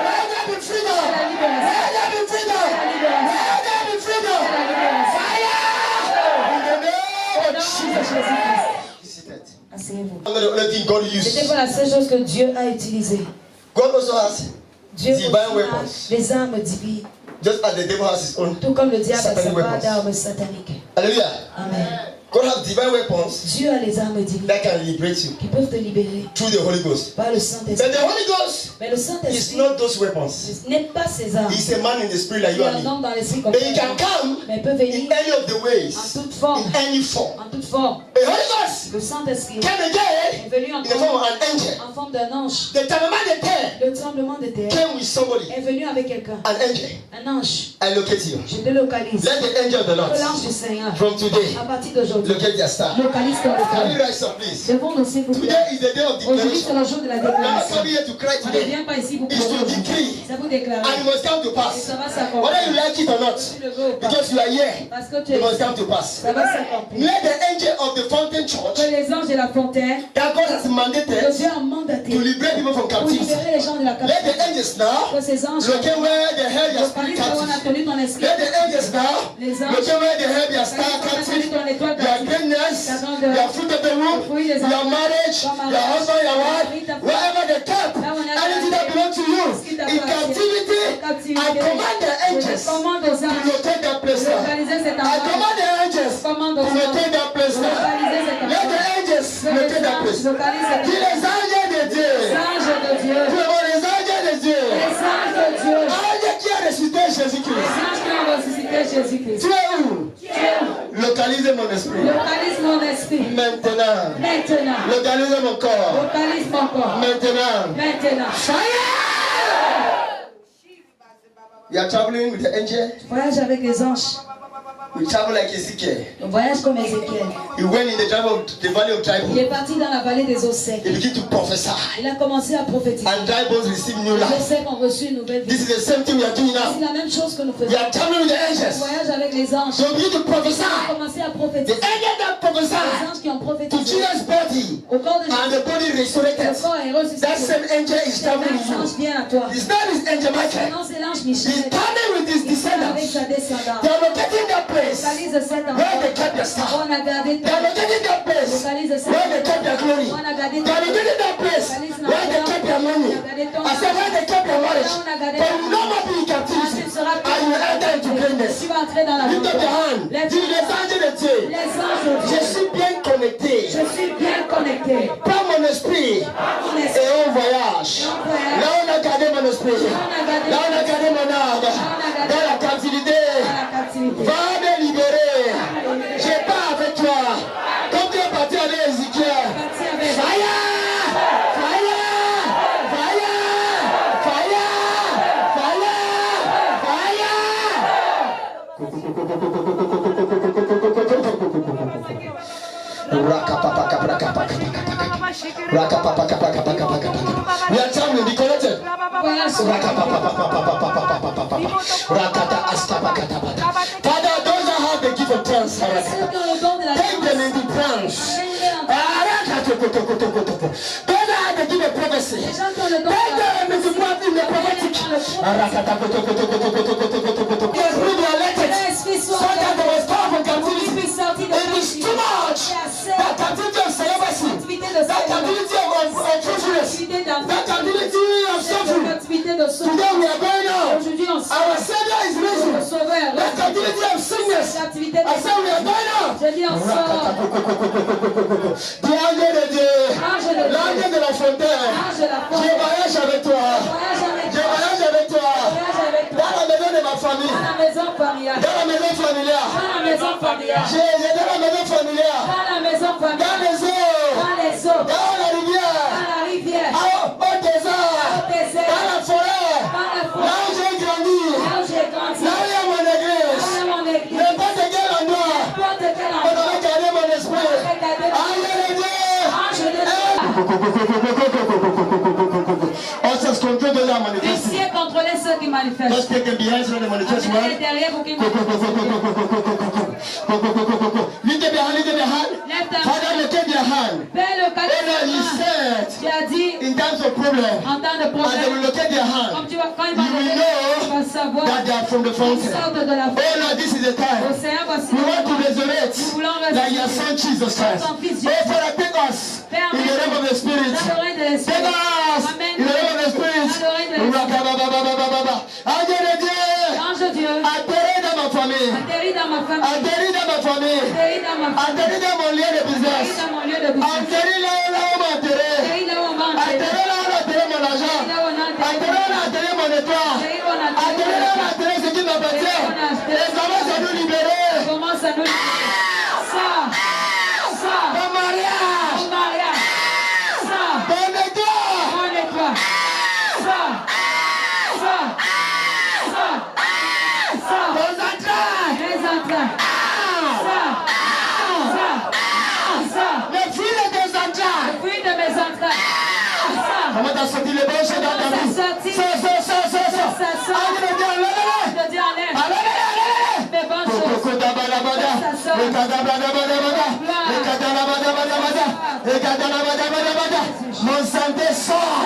Let there be freedom. La libération. Let there be freedom. La libération. Let there be freedom. La libération. Fire! In the name of Dans Jesus. Jésus-Christ. Be seated. Asseyez-vous. The only thing God C'était used. pas la seule chose que Dieu a utilisée. God also has, Dieu aussi Divine a weapons. les armes divines, just as the devil has his own. tout comme le diable a sa Satanic part weapons. d'armes sataniques. Hallelujah. Amen. God has divine weapons Dieu a les armes divines that can liberate you qui peuvent te libérer through the Holy Ghost. par le But Saint-Esprit. the Holy Ghost Mais le is Saint-Esprit not those weapons. n'est pas ses armes. He's a man in the spirit like Il you est and un me. homme dans l'esprit comme But he toi. can come Mais il peut in venir any of the en ways, toute forme. in any form. En toute forme. The Holy Ghost Le Saint-Esprit came est again venu in the form encore of an angel. en forme d'un ange. The tremblement de terre Le tremblement de terre came with somebody, est venu avec quelqu'un. an angel. Un ange. I locate you. Je te localise. Let the angel of the Lord Que l'ange du Seigneur, from today à partir d'aujourd'hui, locate their star. localise ton Can étoile. you rise up, please? Devons-nous, s'il vous plaît. Today is the day of Aujourd'hui, c'est declaration. le jour de la We are not déclaration. coming here to cry On ne today. vient pas ici pour It's to pleurer. decree. C'est pour déclarer. And it must come to Et pass. ça va Whether s'accomplir. you like it or not, Tu le veux ou pas. because you are here, Parce que tu it es must ici. come to pass. Ça va s'accomplir. Let the angel of the fountain Que church les anges de la fontaine, that God has que mandated Dieu a mandaté to liberate people from pour captivity. libérer les gens de la Let the captivité. angels now Que ces anges locate where they held your spirit localisent là où on a captive. tenu ton esprit. Let the angels now Les anges locate where they held your star localisent là où on a tenu captive. ton étoile Your captive. greatness, Ta grandeur, your fruit of the womb, le fruit des your enfants, marriage, ton mariage, your husband, your wife, ta femme, wherever they kept, là où on a anything that belongs to you ce qui in t'appartient. captivity, En captivité. I command the Je angels commande aux to anges locate that place de now. localiser cet I endroit. command the angels Je commande to aux anges locate that place de now. localiser cet Let the endroit. angels Que locate les that anges place. localisent cet Dis endroit. les anges de Dieu. Les anges de Dieu. Dis les anges de Dieu. Les anges de Dieu. Ange qui a ressuscité Les Jésus-Christ. anges qui ont ressuscité Jésus-Christ. Tu es où? Localisez mon esprit. Localise mon esprit. Maintenant. Maintenant. Localisez mon corps. Localise mon corps. Maintenant. Maintenant. Fire! You are traveling with the angel. Je voyage avec les anges. We travel like Ezekiel. On voyage comme Ézéchiel. He went in the valley of dry Il bones. est parti dans la vallée des eaux secs. He began to prophesy. Il a commencé à prophétiser. And dry bones receive new Les life. secs ont reçu une nouvelle This vie. is the same thing we are doing C'est now. la même chose que nous We faisons. are traveling with the On angels. voyage avec les anges. So we begin to On a prophesy. commencé à The prophétiser. angel that Les prophesied anges qui ont to prophétisé Jesus' body au corps de and Jésus. the body Le resurrected. corps est That ressuscité. same angel is Cet traveling with ange you. vient à toi. His name is Angel Son Michael. nom c'est l'ange He's Michel. coming with with his descendants. They are locating that place where they kept their star. They are locating that place where they kept their glory. They are locating that place where they kept their money. I said where they kept their marriage. But you will not more be in captivity. And you will enter into greatness. Lift up your hand. Dis les anges de Dieu. Je suis bien connecté. Par mon esprit. Et on voyage. Là on a gardé mon esprit. Là on a gardé mon âme. Dans la captivité. Va me libérer. Je pars avec toi. Comme tu es parti avec Ézéchiel. Fire! We are time to be connected. Father, those that have the gift of tongues, take them into trance. Those that have the gift of prophecy, take them into the prophetic. So that they will start from captivity. It is too much. That captivity of celibacy, that captivity of fruitfulness, that captivity of suffering. Today we are going out. Our Savior is risen. That captivity of sickness. I said we are going out. L'ange de Dieu, l'ange de la fontaine, je voyage avec toi. Je voyage avec toi. Dans la maison de ma famille. Dans la maison familiale. J'ai dans la maison familiale. Dans les eaux. Dans la rivière. Au désert. Dans la forêt. Là où j'ai grandi. Là où il y a mon église. N'importe quel endroit. On aurait gardé mon esprit. Ange de Dieu. On se contrôle de la manifestation. Puissiez contrôler ceux qui manifestent. Let's take them behind the manifestation. Derrière vous qui Lift up your hand, lift up your hand. Father, lift up your hand. Père, le And you said, tu as dit, in times of problem, en temps de as they will problème, look at their hand, comme tu vas, quand il you va will lever, tu vas know savoir, that they are from the ils fountain. sortent de la Oh Lord, this is the time. Océan, voici We want to resurrect Nous voulons like your son Jesus Christ. Ton fils Oh Jésus. Father, take us in the realm of the Spirit. Dans l'oreille de l'esprit. Take us Amen. in the realm of the Spirit. Dans l'oreille de l'esprit. Ange de Dieu, Ange de Dieu, atterris dans ma famille. atterris dans ma famille, Atterris dans ma famille. atterris dans ma famille, Atterris dans mon lieu de atterris business. dans mon lieu de business, Atterris là où m'a atterri. atterris là où on m'a enterré, Atterris là où m'a atterri mon argent. là où on a enterré, Atterris là où m'a atterri mon étoile. atterris où on a enterré, Atterris là où m'a atterri ce qui m'appartient. Et ça va nous libérer. commence à nous libérer. Ça, Mon mariage. mon mariage, ça, Mon étoile. mon étoile, ça, Mon entrailles. mes entrailles, ça, Le fruit de tes entrailles. le fruit de mes entrailles, ça, Comment t'as sorti les bonnes choses dans ta vie? Ça. Ange de Dieu, allez. je dis en l'air, Allez. mes bonnes choses. Mon santé sort.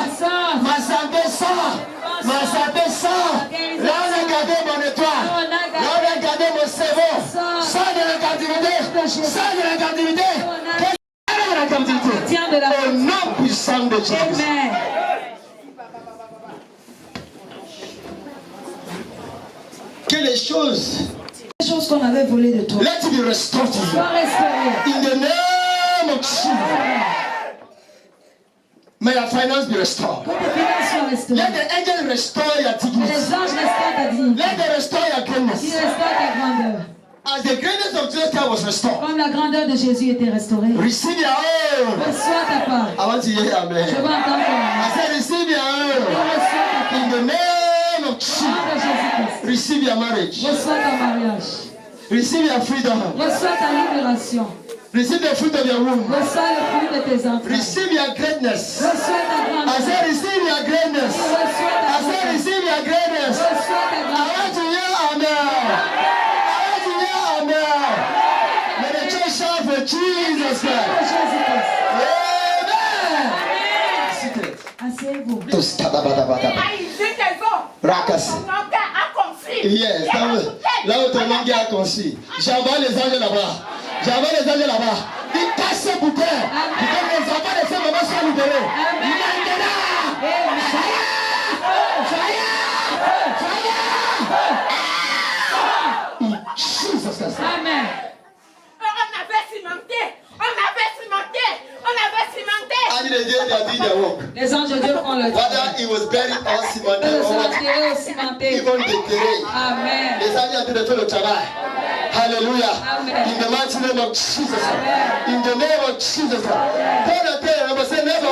Ma santé sort. Ma santé sort. Là on a gardé mon étoile. Là on a gardé mon cerveau. Sors de la captivité. Sors de la captivité. Sors de la captivité. Tiens de la Au nom puissant de Jésus. Amen. Que les choses, Les choses qu'on avait volées de toi let it be restored to you. soient restaurées. In the name of Jesus. May your finance be restored. Que tes finances soient restaurées. Let the angels restore your Que dignity. les anges restaurent ta dignité. Let them restore your Qu'ils greatness. restaurent ta grandeur. As the greatness of Jesus Christ was restored, Comme la grandeur de Jésus était restaurée. receive your own. Reçois ta part. I want to hear Je amen. veux entendre ton nom. I said, receive your own. Reçois ta part. In the name of Au nom Jesus, de Jésus-Christ. receive your marriage. Reçois ton mariage. Receive your freedom. Reçois ta libération. Receive the fruit of your womb. Reçois le fruit de tes enfants. Receive your greatness. Reçois ta I grandeur. said, receive your greatness. Reçois ta I said, grandeur. receive your greatness. Reçois ta I grandeur. want to hear amen. I want to hear amen. May the church shout for Jesus Christ. Au Jésus-Christ. Amen. Amen. Sit it. Asseyez-vous. Rakas. Yes, là où ton langue a conçu. J'envoie les anges là-bas. J'envoie les anges là-bas. Ils cassent ce bouquin. Pour que les enfants de ce moment soient libérés. Amen. Les anges de Dieu font le travail. Whether he was buried or cemented Que or soit what, enterré ou cimenté. even déterré. Amen. Les anges ont fait le travail. Hallelujah. Amen. In the mighty name of Jesus. In the name of Jesus. Paul était, c'est même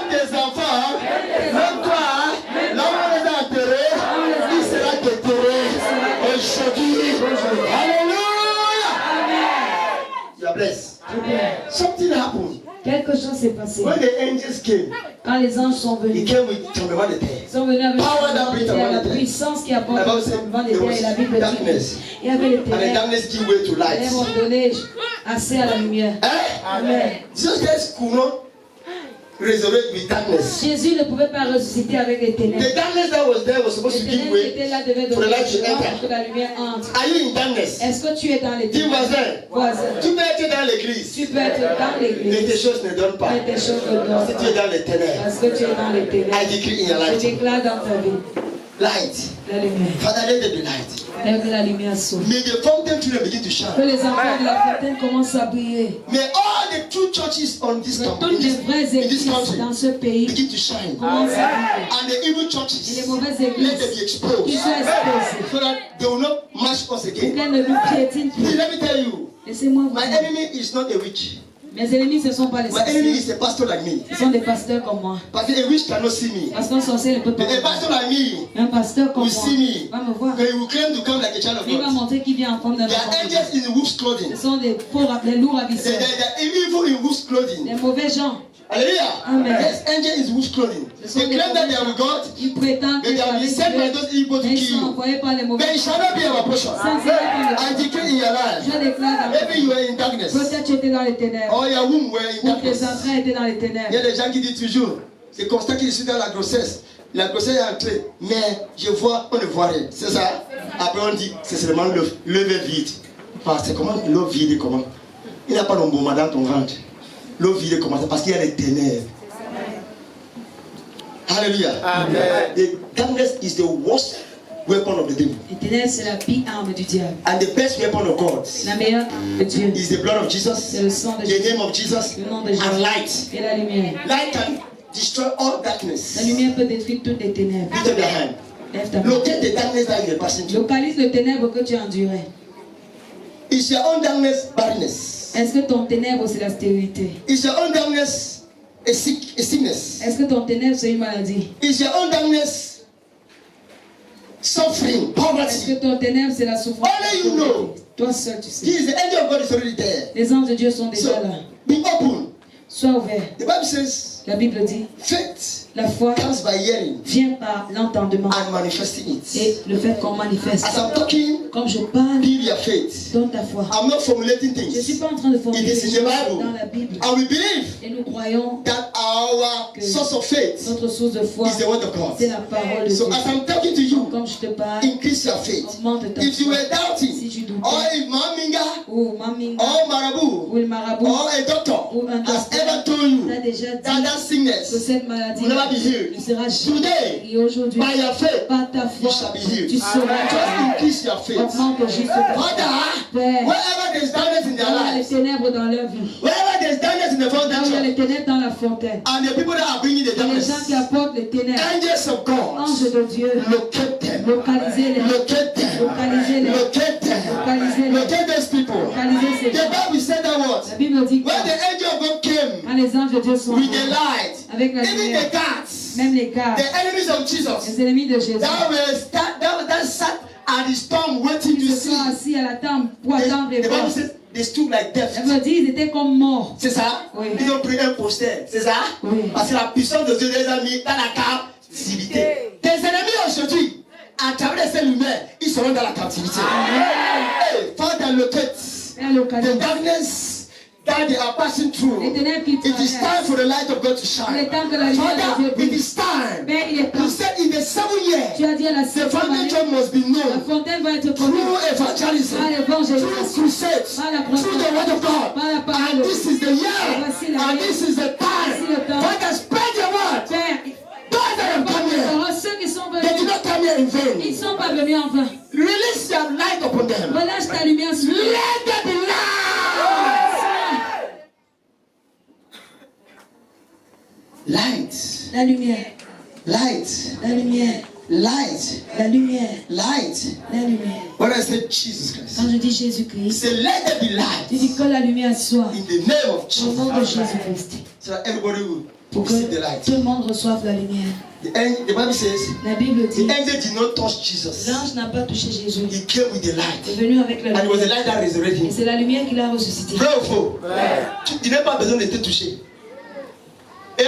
des enfants, même toi, là où on les a enterrés, il sera déterré aujourd'hui. Hallelujah. You are blessed. Something happened. Quelque chose s'est passé. When the angels came, Quand les anges sont he venus, came with tremblement de terre. ils sont venus avec Power that brings la about puissance qui apporte The Bible le said tremblement des there terres. Et la Bible was darkness. dit il y avait les And the ténèbres. darkness gave way to Les light. ténèbres ont donné assez à la lumière. Amen. Jesus Christ could not resurrect with darkness. Jésus ne pouvait pas ressusciter avec les ténèbres. The darkness that was there was supposed Les to give ténèbres qui way étaient là devaient for the donner light to pour enter. que la lumière entre. Are you in darkness? Est-ce que tu es dans les Dis ténèbres? voisin, Voisin. tu peux être dans l'église, Tu peux être dans mais tes l'église. choses ne donnent pas. Mais tes choses ne donnent Si tu es pas. dans les ténèbres, Parce que tu es dans les ténèbres. I decree in your Je life, déclare dans ta vie light. la lumière. Father, let there be light. Lève la lumière saute. May the fountain children begin to Que shine. les enfants de la fontaine commencent à briller. May all the true churches on this Que country, toutes les vraies in this églises country, dans ce pays begin to shine. commencent à briller. And the evil Et churches, les mauvaises let them be églises exposed. qui soient exposées. So that they will not mash us Pour again. qu'elles ne nous piétinent See, plus. let me tell you, Laissez-moi vous my dire. enemy is not a witch. Mes ennemis, ce ne sont pas les My enemy sorciers. is a pastor like me. Ce sont des pasteurs comme moi. But a witch cannot see me. Parce qu'un sorcier ne peut pas But a me voir. pastor like me Un pasteur comme will moi see me. va me voir. But he will claim to come like a child of Il va God. montrer qu'il vient en forme d'un There enfant are de Dieu. angels in wolf's clothing. Ce sont des lourds They ravisseurs. are evil in wolf's clothing. Des mauvais gens. Hallelujah. Amen. Yes, angel is wolf's clothing. They claim that they are with God, Ils prétendent but they are being sent by those evil to mais ils kill sont you. envoyés par les mauvais. But it shall not be our portion. Ça, c'est pas I decree in your life. Je déclare dans Maybe you are in darkness. peut-être tu étais dans les ténèbres. Or your womb were in Ou tes darkness. entrailles étaient dans les Il y a ténèbres. des gens qui disent toujours, c'est constant qu'ils sont dans la grossesse. La grossesse est entrée, mais je vois, on ne voit rien. C'est ça. Après on dit, c'est seulement le vide. Enfin, c'est comment l'eau vide, comment? Il n'y a pas d'embaumement dans ton ventre. L'eau vide, comment? Parce qu'il y a des ténèbres. Hallelujah. Amen. The darkness is the worst weapon of the devil. Les ténèbres, c'est la pire arme du diable. And the best weapon of God La meilleure de Dieu. is the blood of Jesus, C'est le sang de the Jésus. name of Jesus, Le nom de Jésus. and light. Et la lumière. Light can destroy all darkness. La lumière peut détruire toutes les ténèbres. Lift up your hand. Lève ta main. Locate the darkness that you are passing through. Localise le ténèbre que tu as enduré. Is your own darkness barrenness? Est-ce que ton ténèbre, c'est la stérilité? Is your own darkness a sickness? Est-ce que ton ténèbre, c'est une maladie? Is your own darkness suffering, Est-ce poverty? que ton ténèbre, c'est la souffrance? Only you know. Toi seul, tu He sais. is the angel of God is already there. Les anges de Dieu sont déjà So là. be open. Sois ouvert. The Bible says La Bible dit, faith la foi comes by hearing vient par l'entendement and manifesting et it. le fait qu'on manifeste. As I'm talking, Comme je parle, build your faith. donne ta foi. I'm not formulating Je ne suis things. pas en train de formuler It is les in the choses Bible. dans la Bible. And we believe Et nous croyons that our que source of faith notre source de foi, is the word of God. c'est la parole de So Dieu. as I'm talking to you, Comme je te parle, increase your faith. augmente ta If you foi. were doubting, Si tu doutais, or if Maminga, ou Maminga, or Marabu, ou le marabout, or a doctor ou un has docteur ever told you t'a déjà dit that that que sickness cette maladie will never be healed, ne sera jamais. today, Et aujourd'hui, by your faith, par ta foi, you shall be healed. tu seras Just increase your faith. augmente juste ta foi. Father, Père, wherever there's darkness in their il y a les lives, ténèbres dans leur vie. wherever there's darkness in the Là où il y a foundation, les ténèbres dans la fontaine. and the people that are bringing the Et les gens darkness, qui apportent les ténèbres. angels of God, Anges de Dieu, locate them. localisez-les. Locate them. Localisez-les. Locate them. Localisez-les. Locate those people. Localisez ces The gens. Bible said that La what? Bible dit que When the angel of God came quand les anges de Dieu sont with the venus, light, avec la even lumière, the guards, même les gars, the enemies of Jesus, les ennemis de Jésus, that sat at the storm waiting to ils se sont see. assis à la table pour attendre et The voir. Bible says they stood like death. Elle me dit, ils étaient comme morts. C'est ça? Oui. Ils ont pris un poster. C'est ça? Oui. Parce que la puissance de Dieu les a mis dans la captivité. Tes ennemis aujourd'hui, à travers ces lumières, ils seront dans la captivité. Hey, Father, locate Elle the localise darkness that dark they are passing through, les ténèbres qu'ils it is time traversent, for the light of God to il shine. est temps que la lumière de Dieu Father, it brille. is time. Père, il est temps. You said in the 7th year, Tu as dit à la the 7e foundation année, church must be la known fontaine va être connue through evangelism, par through l'évangélisme, crusades, par la through the word of God. par la parole. And this is the year, Voici la and année. this is the Voici le time. temps. Father, spread your word. Père, Those that have come here, alors ceux qui sont they did venus, not come here in ils vain. ne sont pas venus en vain. Release your light upon them. Relâche ta lumière sur eux. Let there be light. Light, La lumière, light, la lumière, light, la lumière, light. la lumière. When I say Jesus Christ, Quand je dis Jésus-Christ, say let there be tu light dis que la lumière soit in the name of au nom de Jesus, Jésus-Christ. so that everybody will Pour que receive the light. tout le monde reçoive la lumière. The Bible says La Bible dit, the angel did not touch Jesus. l'ange n'a pas touché Jésus. He came with the Il est light, venu avec la and it was the lumière. light that resurrected Et him. c'est la lumière qui l'a ressuscité. Vrai ou faux? Tu n'as pas besoin de te toucher. Et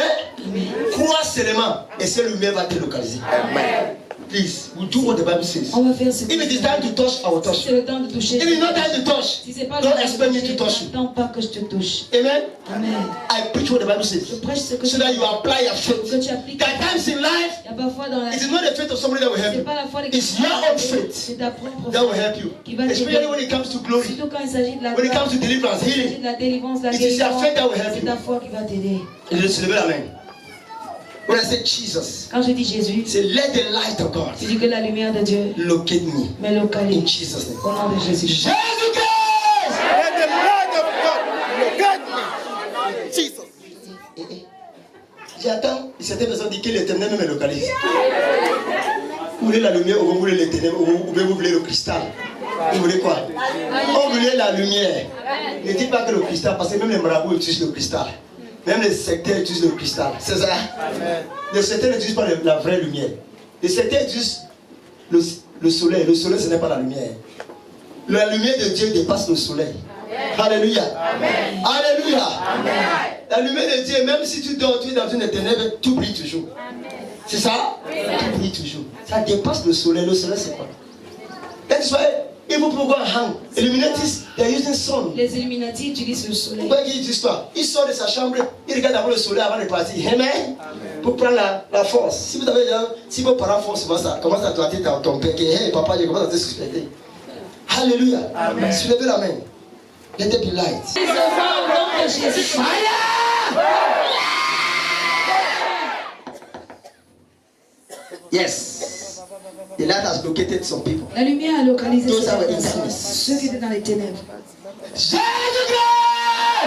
crois seulement, et cette lumière va te localiser. Amen. Please, we do what the Bible says. On va faire ce If it is que time to touch, I will touch c'est you. le temps de toucher. If it is not time to touch, Si c'est pas le don't temps de expect me to toucher, touch you. n'attends pas que je te touche. Amen. Amen. I preach what the Bible Je says, prêche ce que so that you apply your que faith. tu appliques. There are times in life, Il y a parfois dans la it is not the faith of somebody that will help c'est you. pas la foi de It's your own faith c'est ta propre that will foi help you. qui va Especially t'aider. when it comes to glory, Surtout quand il s'agit de la when it gloire, comes to deliverance, il s'agit healing. de la délivrance, la It is your guérison, faith that will help c'est you. ta foi qui va t'aider. Je se lever la main. When I say Jesus, Quand je dis Jésus, say let the light of God je dis que la lumière de Dieu locate me me in localise Jesus' name. au nom de Jésus. Jesus Christ! Let the light of God locate me. Jesus. J'attends, certaines personnes disent que l'éternel me localise. Vous voulez la lumière ou vous voulez l'éternel ou vous voulez le cristal? Vous voulez quoi? On voulait la lumière. Ne dites pas que le cristal, parce que même les marabouts utilisent le cristal. Même les sectaires utilisent le cristal. C'est ça? Les sectaires n'utilisent pas la vraie lumière. Les sectaires utilisent le soleil. Le soleil, ce n'est pas la lumière. La lumière de Dieu dépasse le soleil. Alléluia. Amen. Alléluia. Amen. La lumière de Dieu, même si tu dors, tu es dans une ténèbre, tu brilles toujours. C'est ça? Tu brilles toujours. Ça dépasse le soleil. Le soleil, c'est quoi? That's why even people go and hang. Illuminatis, they are using sun. Les Illuminati utilisent le soleil. Pourquoi ils disent pas? Il sort de sa chambre, il regarde d'abord le soleil avant de partir. Amen. Pour prendre la force. Si vous avez si vos parents font souvent ça, commence à traiter ton père, que hey papa, je commence à te suspecter. Alléluia. Amen. Soulevez la main. Let there be light. Ils se voient au nom de Jésus. Fire! Yes. The light has located some people. La lumière a localisé Those ces are the personnes, darkness. ceux qui étaient dans les ténèbres. Jésus La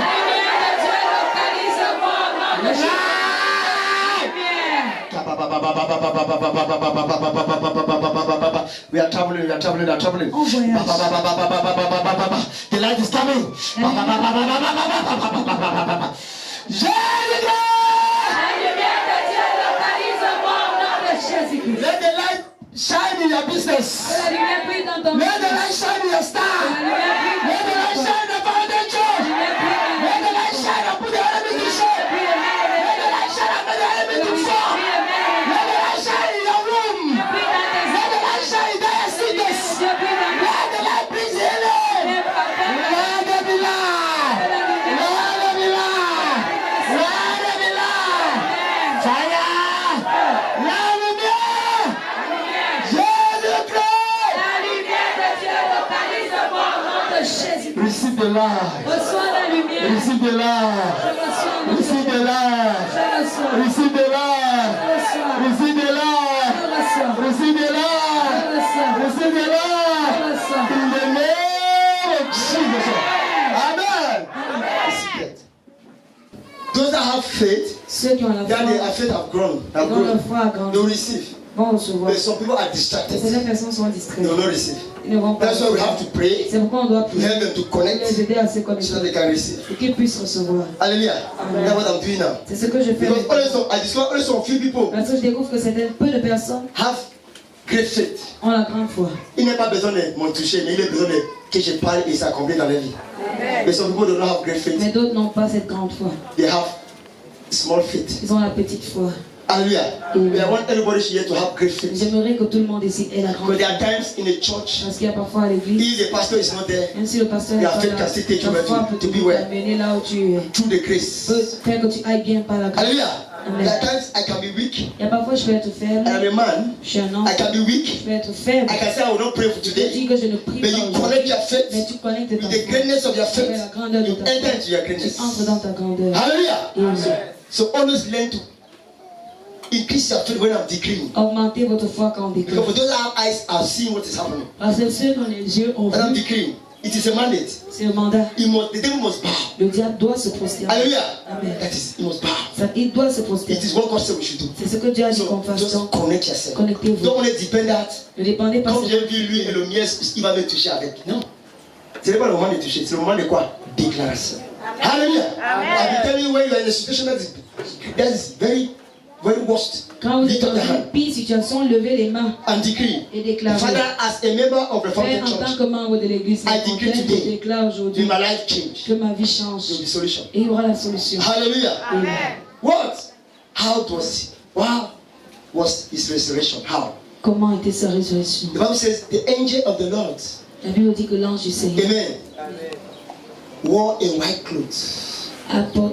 lumière de Dieu localise-moi au nom de Jésus. We are traveling, we are traveling, we are traveling. On voyage. The light is coming. Jésus! La lumière de Dieu localise-moi au nom de Jésus-Christ. Let the light shine in your business. Que la lumière brille dans ton Let the business. light shine in your Que star. la lumière brille Let the light shine upon the church. Let the light shine upon the enemy to shine. Let the light shine upon the enemy to fall. Let the light shine in your room. Let the light shine in their cities. Let the light bring healing. Let there be light. Let there be light. Let there be light. Fire. La lumière. Jésus-Christ. La lumière de Dieu localise-moi au nom de Jésus-Christ. Receive the light. Reçois la lumière. Receive the Je light. reçois mon Receive the light. Je reçois. Receive the light. Je reçois. Receive the Je light. reçois. Receive the light. Je reçois. Receive the light. Je reçois. In the name of Jesus. Amen. Receive it. Those that have faith, Ceux qui ont la that their foi, faith have grown, dont leur foi a they grandi, will receive. vont recevoir. But some people are Et distracted. certaines personnes sont They distraites. will not receive. Ils ne vont pas That's why we have to recevoir. pray C'est pourquoi on doit to prier help them to pour les connect aider à se so that connecter they can receive. et qu'ils puissent recevoir. Hallelujah. Amen. That's what I'm doing now. C'est ce que je fais. Because only some, I discover only some few people Parce que je découvre que certaines peu de personnes have great faith. ont la grande foi. Il n'a pas besoin de m'en toucher, mais il a besoin de que je parle et s'accomplit dans la vie. Mais some people do not have great faith. Mais d'autres n'ont pas cette grande foi. They have small faith. Ils ont la petite foi. Hallelujah. Amen. I want everybody here to have great faith. J'aimerais que tout le monde ici ait la grande Because there are foi. times in the church, Parce qu'il y a parfois à l'église, if the pastor is not there, même si le pasteur n'est Your pas faith là, can still take you ta where foi to- peut to te be where? amener là où tu es. through the grace. Peut faire que tu ailles bien par la grâce. Hallelujah. Amen. There are times I can be weak. Il y a parfois je peux être faible. I am a man. Je suis un homme. I can be Je weak. peux être faible. I can say I will not pray for Je te today. dis que je ne prie But pas you aujourd'hui. connect your faith Mais tu connectes ta with the foi. greatness of your Avec faith. la grandeur de You ta enter foi. into your Tu greatness. entres dans ta grandeur. Hallelujah. Amen. So always learn to increase your faith when I'm decreeing. Augmentez votre foi quand on déclare. Because for those that have eyes are seeing what is happening. Parce que ceux qui ont les yeux ont When I'm vu, decreeing, it is a mandate. c'est le mandat. The devil must bow. Le diable doit se prosterner. Hallelujah. Amen. That is, he must bow. Il doit se It prosterner. is what God said we should do. C'est ce que Dieu a dit qu'on So fasse. just Donc, connect yourself. connectez-vous. Don't want to depend that. Ne dépendez pas Comme de j'ai vu lui et le mien, il va me toucher avec. Non. Ce n'est pas le moment de toucher, c'est le moment de quoi? Déclaration. Hallelujah. I've been telling you when you are in a situation that is very, very worst. Quand vous êtes Lift up dans your une hand pire situation, levez les mains and decree. et déclarez. Father, as a member of the Père, Fountain en tant Church, que membre de l'église, I decree je today, déclare aujourd'hui may my life change. que ma vie change. There will be solution. Et il y aura la solution. Hallelujah. Amen. What? How was his resurrection? How? Comment était sa résurrection? The Bible says the angel of the Lord, La Bible dit que l'ange du Seigneur amen, wore a white cloth.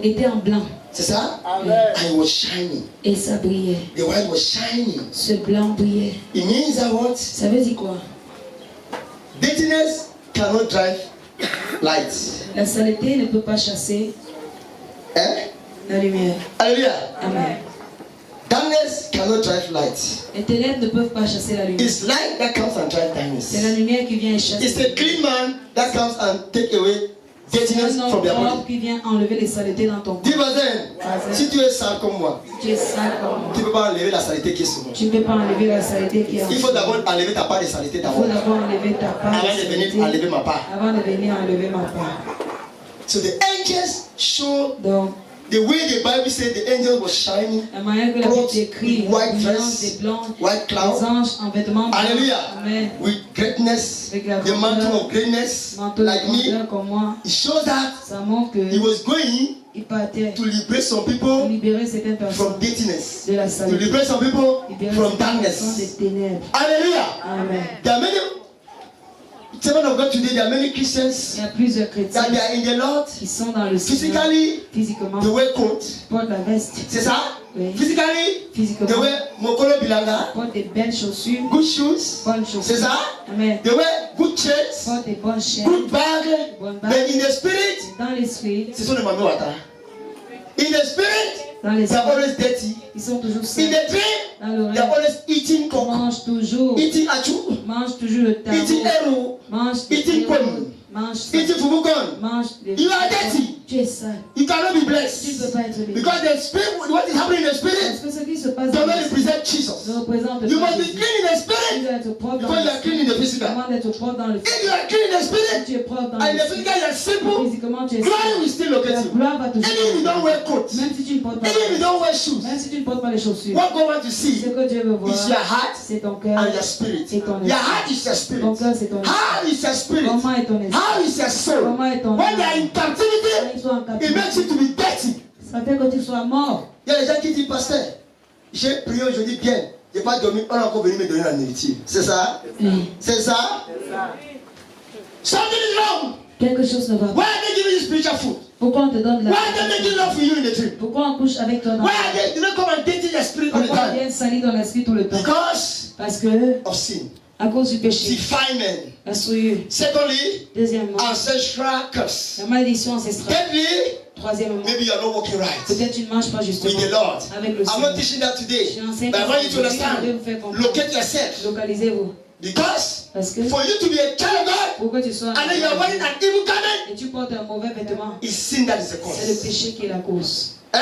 était en blanc C'est ça? Amen. And it was shining. et ça brillait. The white was shining. Ce blanc brillait. It means that what? Ça veut dire quoi? Dirtiness cannot drive light. La saleté ne peut pas chasser Eh? la lumière. Hallelujah. Amen. Darkness cannot drive light. Les ténèbres ne peuvent pas chasser la lumière. It's light that comes and drives C'est la darkness. lumière qui vient et chasse. It's a clean man that comes and take away dirtiness C'est un from homme their propre body. qui vient enlever les saletés dans ton corps. Dis voisin, si tu es sale comme moi, Tu es sale comme moi. tu ne peux pas enlever la saleté qui est sur moi. Tu ne peux pas enlever la saleté qui est en Il faut d'abord enlever ta part de saleté Il faut d'abord, d'abord enlever ta part avant de de venir saleté enlever ma part. avant de venir enlever ma part. So the angels show Donc, the way the Bible said the angel was shining, la manière que la Bible clothed décrit, with white blanc, dress, des blancs, white les cloud. anges en vêtements blancs. Hallelujah. Amen. With greatness, Avec la the mantle grandeur, of greatness, manteau de like me. grandeur comme moi. It shows that Ça montre he qu'il was going partait to liberate some pour people libérer certaines from personnes dirtiness, de la to saleté. liberate some people Libérer from certaines personnes des darkness. ténèbres. Hallelujah. Amen. There are many servants of God today. There are many Il Christians y a plusieurs chrétiens that they are in the Lord. qui sont dans le Seigneur Physically, physiquement, they wear coat. portent la veste. C'est ça? Oui. Physically, Physiquement, they wear mokolo bilanga, portent des belles chaussures, good shoes. bonnes C'est chaussures. ça? Amen. They wear good chains, Portent des bonnes chaînes, good bag. bonnes But bagues. in the spirit, Dans l'esprit, ce sont les mamans wata. In the spirit, dans they are l'esprit, always dirty. ils sont toujours In sales. the dream, Dans le they are rêve, always eating ils cock, mangent toujours, eating achu, mangent toujours le eating tarot, eru, mangent des eating héros, kwem, mangent ça, eating fubukon. mangent des You are dirty. Tu es sale. You cannot be Tu ne peux blessed. pas être béni. Because the spirit, what is happening in the spirit, Parce que ce qui se passe does dans not l'esprit represent Jesus. ne représente You pas must be Jésus. clean in the Tu spirit dois être propre dans before you are l'esprit clean in the physical. avant d'être propre dans le If you are clean in the Si spirit tu es propre dans and in the l'esprit, physical you are simple, physiquement tu es glory sale. will still locate La you. gloire va Even if you toujours don't wear coat, même si tu ne portes pas even if you don't wear même shoes, si tu ne portes pas les chaussures. what God wants to Ce see que Dieu veut voir, is your heart c'est ton cœur and your spirit. et ton Your esprit. heart is your spirit. Ton cœur, c'est ton esprit. How is your spirit? Comment est ton esprit? How is your soul? Comment est ton When they are âme? in Quand captivity, ils sont en it captivité, makes you to be dirty. ça fait que tu sois mort. Il y a des gens qui disent, pasteur, j'ai prié aujourd'hui bien, je n'ai pas dormi, on a encore venu me donner la nourriture. C'est ça? Oui. C'est ça? Something is wrong. Quelque chose ne va pas. Why are they giving you spiritual food? Pourquoi on te donne de la Why are they making love for you in the dream? Pourquoi on couche avec toi dans Why are they, do they come and dating your spirit all the Pourquoi on time? vient salir dans l'esprit tout le temps? Because Parce que, of sin. à cause du péché, Defilement. la souillure. Secondly, Deuxièmement, ancestral curse. la malédiction ancestrale. Thirdly, Troisièmement, maybe you are not walking right peut-être tu ne marches pas with justement the Lord. avec le I'm not Seigneur. teaching that today. J'enseigne But I want you to aujourd'hui, je vais vous understand. faire comprendre. Locate yourself. Localisez-vous. Because Parce que for you to be a child of God pour que tu sois and then you are wearing an evil garment, et tu portes un mauvais vêtement, it's sin that is the c'est le cause. péché qui est la cause. Eh?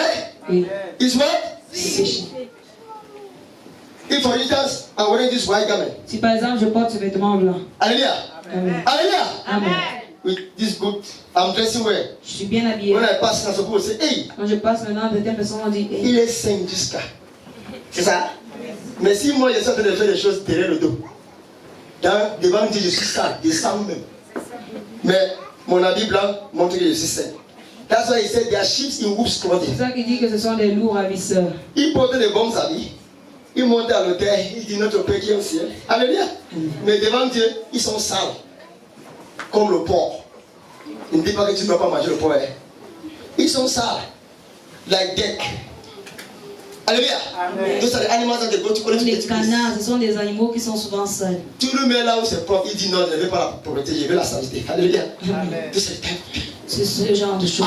Oui, It's what? c'est le péché. If for instance, I'm wearing this white garment. Si par exemple je porte ce vêtement blanc, Hallelujah. Amen. Hallelujah. Amen. With this good, I'm dressing well. Je suis bien habillé. When I pass, some people say, hey, Quand je passe maintenant, certaines personnes vont dire, hey, il est saint jusqu'à. C'est ça? Mais si moi je suis en train de faire des choses derrière le dos, devant me dire je suis sale, je sens même. Mais mon habit blanc montre que je suis saint. That's why he said there are sheep in wolf's clothing. C'est ça qu'il dit que ce sont des loups ravisseurs. Il portait des bons habits. Il montait à l'autel. Il dit notre Père qui est au ciel. Alléluia. Mais devant Dieu, ils sont sales. Comme le porc. Il ne dit pas que tu ne dois pas manger le porc. Ils sont sales. Like deck. Alléluia. Those are the animals that they go to collect. Les canards, ce sont des animaux qui sont souvent sales. Tu le mets là où c'est propre. Il dit non, je ne vais pas la propriété, je veux la saleté. Alléluia. Those are the type of people. C'est ce genre de choses.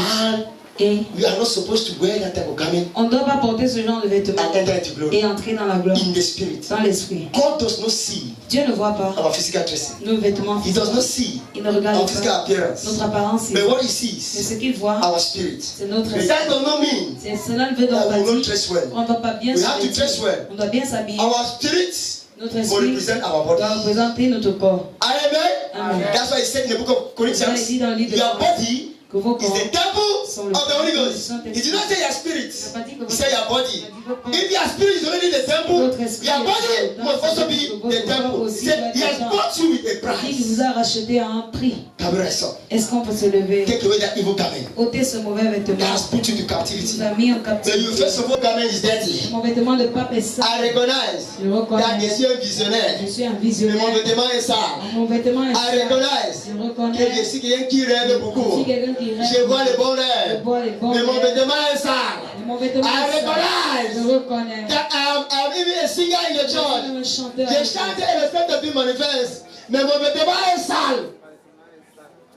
Et We are not supposed to wear that type of garment on ne doit pas porter ce genre de vêtements and enter into glory. et entrer dans la gloire, In the spirit. dans l'esprit. God does not see Dieu ne voit pas our physical dressing. nos vêtements He does not see il ne regarde our physical pas appearance. notre apparence. But what he Mais sees, ce qu'il voit, our spirit. c'est notre But esprit. that does not mean Cela ne veut donc that pas we will not dire dress well. qu'on ne va pas bien We have to dress s'habiller. well. On doit bien s'habiller. Our spirit Notre will esprit represent our doit body. représenter notre corps. Amen. Amen. That's why he said in the book of Il Corinthians, dit dans le livre de your Corinthiens body que vos is corps the temple sont le of the Holy temple du Ghost. Saint-Esprit. He did not say your spirit. Il n'a pas dit que He votre said your body. Il a dit votre corps. If your spirit is already the temple, Votre esprit your est body dans must also be votre the corps temple. He aussi said doit he être has dans- bought you with a Il price. vous a racheté à un prix. Can we rise up? Est-ce qu'on peut se lever? Take away that evil garment Ôter ce mauvais that vêtement has put you to qui captivity. vous a mis en But you captivité. first of all, garment is dirty. Mon vêtement de pape est sale. I recognize Je reconnais. that je suis un visionnaire. Je suis un Mais mon visionnaire. vêtement est sale. Mon vêtement est I sale. recognize Je que reconnais. je suis quelqu'un qui rêve Je beaucoup. suis quelqu'un qui rêve. Je vois les bons Je rêves. vois les bons Mais mon rêves. vêtement est sale. Mon vêtement I est sale. recognize Je reconnais. that I'm even a singer in the Je suis church. un chanteur. Je chante et le fait de be manifeste. Mais mon vêtement est sale.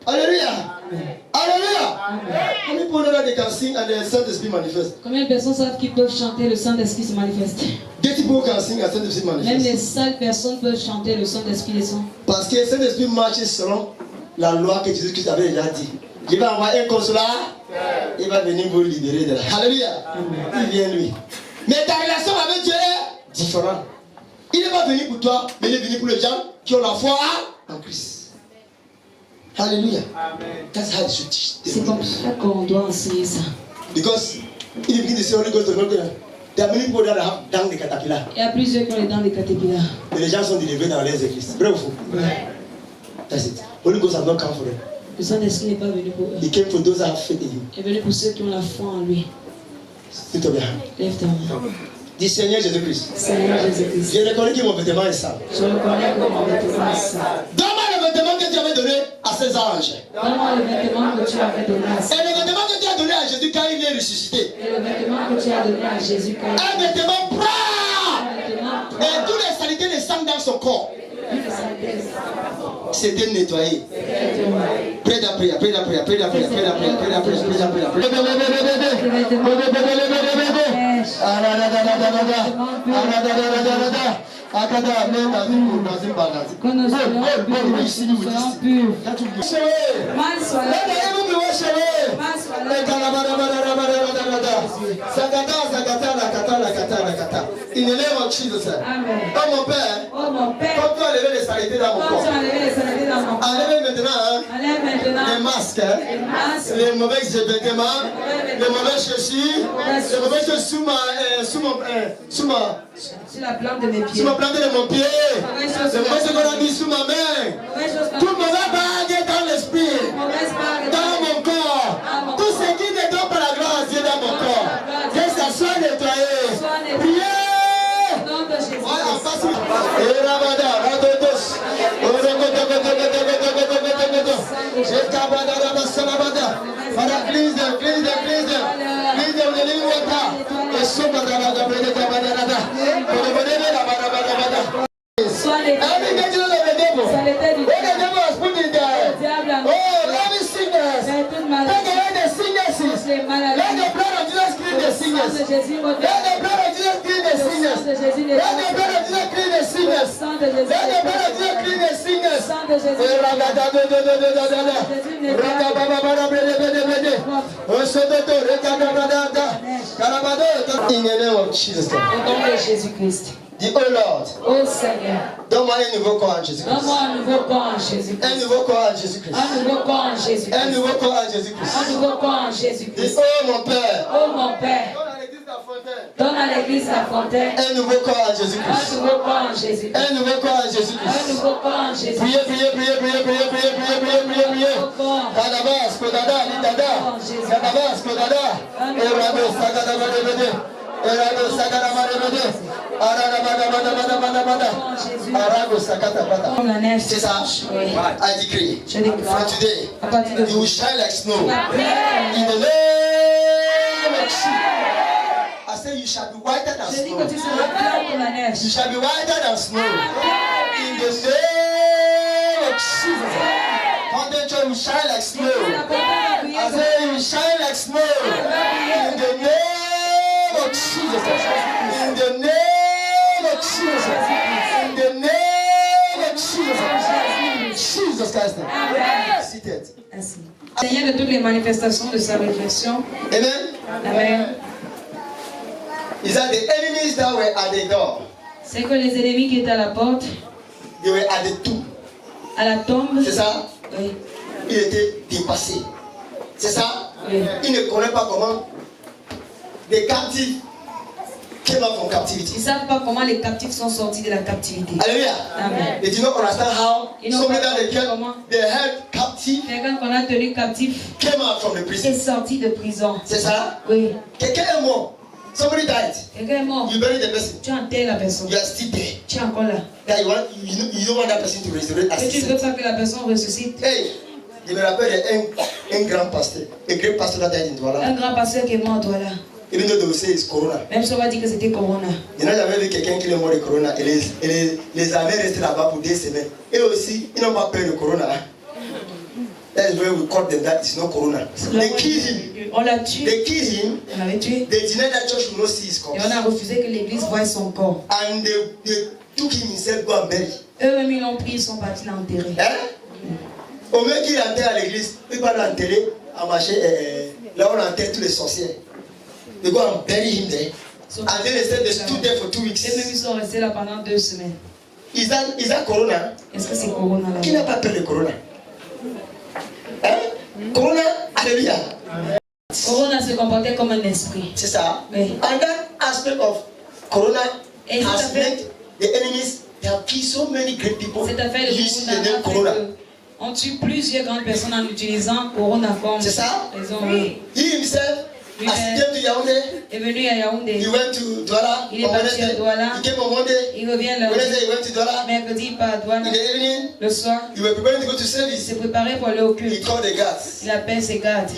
Alléluia. Alléluia. How many people know that they can sing and the Saint-Esprit manifest? Combien de personnes savent qu'ils peuvent chanter, le Saint-Esprit se manifeste? Dirty people can sing and Saint-Esprit Même manifest. les sales personnes peuvent chanter, le Saint-Esprit descend. Parce que Saint-Esprit marche selon la loi que Jésus-Christ avait déjà dit. Je vais envoyer un consolateur, il va venir vous libérer de la. Alléluia. Il vient lui. Mais ta relation avec Dieu est différente. Il n'est pas venu pour toi, mais il est venu pour les gens qui ont la foi en Christ. Alléluia. That's how you should teach. C'est comme ça qu'on doit enseigner ça. Because if you begin to say Holy Ghost, there are many people that have down the caterpillar. Il y a plusieurs qui ont les dents de caterpillar. Mais les gens sont délivrés dans les églises. Vrai ou faux? That's it. Holy Ghost has not come for them. Le Saint-Esprit n'est pas venu pour eux. He came for those that have faith in him. Il est venu pour ceux qui ont la foi en lui. Lift up your hand. Lève ta main. Dis Seigneur Jésus-Christ. Seigneur Jésus-Christ. Je reconnais que mon vêtement est sale. Je reconnais que mon vêtement est sale. Donne-moi le vêtement que tu avais donné à ces anges. Donne-moi le vêtement que tu avais donné à Et Satan. le vêtement que tu as donné à Jésus quand il est ressuscité. Et le vêtement que tu as donné à Jésus quand Un vêtement un propre. vêtement Et toutes les saletés descendent dans son corps. C'était nettoyé. Pray that prayer, pray that prayer, pray that prayer, pray that prayer, pray that prayer, pray that prayer, pray que nous soyons purs. Mal soit In the name of Jesus. Amen. Oh mon Père, Oh mon Père, comme tu as levé les saletés dans mon quand corps, tu as enlevé les saletés dans mon corps, enlève maintenant enlève maintenant les masques, les masques, les mauvais vêtements, les mauvaises chaussures, les mauvaises chaussures sous sur la plante de mes pieds. ma plante de mon pied, les mauvaises qu'on a mis sous ma main, Mauvaise chose tout comme mauvais bague dans l'esprit, mauvaise bague dans mon corps, tout ce qui ne donne pas la grâce à Dieu dans mon corps, que ça soit nettoyé. Priez! au nom de Jésus. Voilà, passe. Et Ramada, Radotos. Father, cleanse them, cleanse them, cleanse them. Cleanse them with the living water. Sois les Every day of the devil. saletés du What the devil has put in there. diable a mis. Oh, every sickness. C'est toute Take maladie. away the sicknesses. Les Let maladies. the blood of Jesus clean the Le sang de sickness. Jésus Let retire. the blood of Jesus clean the Le sang sickness. de Jésus Let the nettoie. blood of Jesus clean the Le sickness. sang de Jésus Let the blood of nettoie. Jesus clean the Le sickness. sang de Jésus In the name of Jesus. Au nom de Jésus-Christ. The oh Lord, Ô Seigneur, donne-moi un nouveau corps en Jésus-Christ. donne-moi un nouveau corps en Jésus-Christ. Un nouveau corps en Jésus-Christ. Un nouveau corps en Un Jésus-Christ. nouveau corps en Jésus-Christ. Un nouveau corps en Dis Jésus-Christ. oh mon Père, Oh mon Père, donne à l'église la fontaine un nouveau corps en un Jésus-Christ. nouveau corps en Jésus-Christ. Un nouveau corps en Un Jésus-Christ. nouveau corps en Jésus-Christ. Priez, priez, priez, priez, priez, priez, priez, priez, priez, priez. Un nouveau corps. Kadabas, Kodada, Lidada, Kadabas, Kodada, Erado, Sagadabade, Erado, Sagadabade, Arabada, Arabo, Sakatabada. C'est ça? I decree. From today, you will shine like snow. In the name of Jesus. I say you shall be whiter than snow. You shall be whiter than snow. In the name of Jesus. Foundation will shine like snow. I say you shine like snow. In the name of Jesus. In the name of Jesus. In the name of Jesus. Jesus Christ. Seated. Seigneur de toutes les manifestations de sa réflexion. Amen. Amen. Is that the enemies that were at the door? C'est que les ennemis qui étaient à la porte, They were at the tomb. à la tombe, C'est ça? oui. Il était dépassé. C'est ça? Oui. Il ne connaît pas comment des captifs came out from captivity. Ils ne savent pas comment les captifs sont sortis de la captivité. Hallelujah. Amen. They do not understand how Ils n'ont somebody pas that they compris kept, comment they held captive quelqu'un qu'on a tenu captif came out from the est prison. sorti de prison. C'est ça? Oui. Quelqu'un est mort. Somebody died. Quelqu'un est mort. You bury the person. Tu enterres la personne. You are still there. Tu es encore là. That you don't want that person to resurrect as Et he tu ne veux said. pas que la personne ressuscite. Hey, je me rappelle un grand pasteur, a great pastor that died in Douala. Un grand pasteur qui est mort, toi là. Even though they will say it's corona. Même si on va dire que c'était Corona. Je n'ai jamais vu quelqu'un qui est mort de corona et les armées restent là-bas pour des semaines. Et aussi, ils n'ont pas peur de corona. That is where we call them that it's not corona. They killed him. On l'a tué. They killed him. On l'avait tué. They denied that church would not see his Et corpse. on a refusé que l'église voie son corps. And they took him himself, go and bury. Eux-mêmes, ils l'ont pris, ils sont partis l'enterrer. Hein? Au mieux qu'il enterre à l'église, il va l'enterrer à marcher là où on enterre tous les sorciers. They go and bury him there. And then they said they stood there for 2 weeks. Eux-mêmes, ils sont restés là pendant 2 semaines. Is that corona? Est-ce que c'est Corona là? Qui n'a pas peur de corona? Hein? Corona, alléluia. Corona se comportait comme un esprit. C'est ça. Oui. And that aspect of corona Et cette has affaire, made the enemies, they have killed so many great people cette affaire de using the Corona name a fait corona. que on tue plusieurs grandes personnes en utilisant Corona comme C'est ça? raison. Oui. He himself, Oui, as he came to Yaoundé, est venu à Yaoundé. he went to Douala Il est on parti Wednesday. à Douala. He came on Monday. Il revient là. Wednesday he went to Douala. Mercredi, il part à Douala. In the evening, Le soir, he was preparing to go to il service. s'est préparé pour aller au He culte. called the guards. Il appelle ses gardes.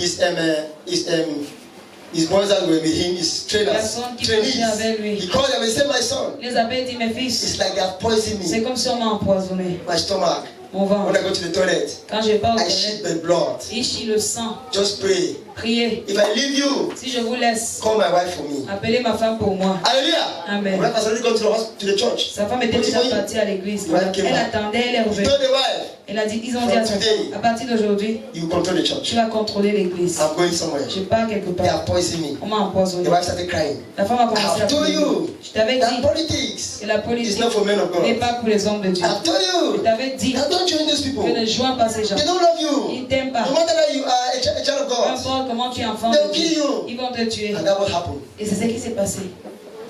His boys that were with him, his trainers, Personne qui trainees. marchait avec lui. He called them and said, "My son, Il les appelle et dit, mes fils, it's like they have poisoned c'est me. comme si on m'a empoisonné. My stomach. Mon ventre. When I go to the toilet, Quand je pars au I shit toilette, the blood. il chie le sang. Just pray. Priez. If I leave you, Si je vous laisse, call my wife for me." appelez ma femme pour moi. Hallelujah. Amen. My wife has already gone to the church. Sa femme était déjà partie à l'église. Elle attendait, elle est He revenue. told the wife, Elle a dit, ils ont dit à sa femme, à partir d'aujourd'hui, "You control the church. tu vas contrôler l'église. I'm going somewhere." Je pars quelque They have part. poisoned me. On m'a empoisonné. The wife started crying. La femme a I commencé à have told pleurer. you Je t'avais that dit politics que la is politique not for men of n'est God. pas pour les hommes de Dieu. I have told Je you t'avais dit that don't join those people. que ne joins pas ces gens. They don't love you. Ils t'aiment pas. No matter that you are a child of Peu God. importe comment tu es enfant They'll de kill Dieu, you. ils vont te tuer. And that will happen. Et c'est ce qui s'est passé.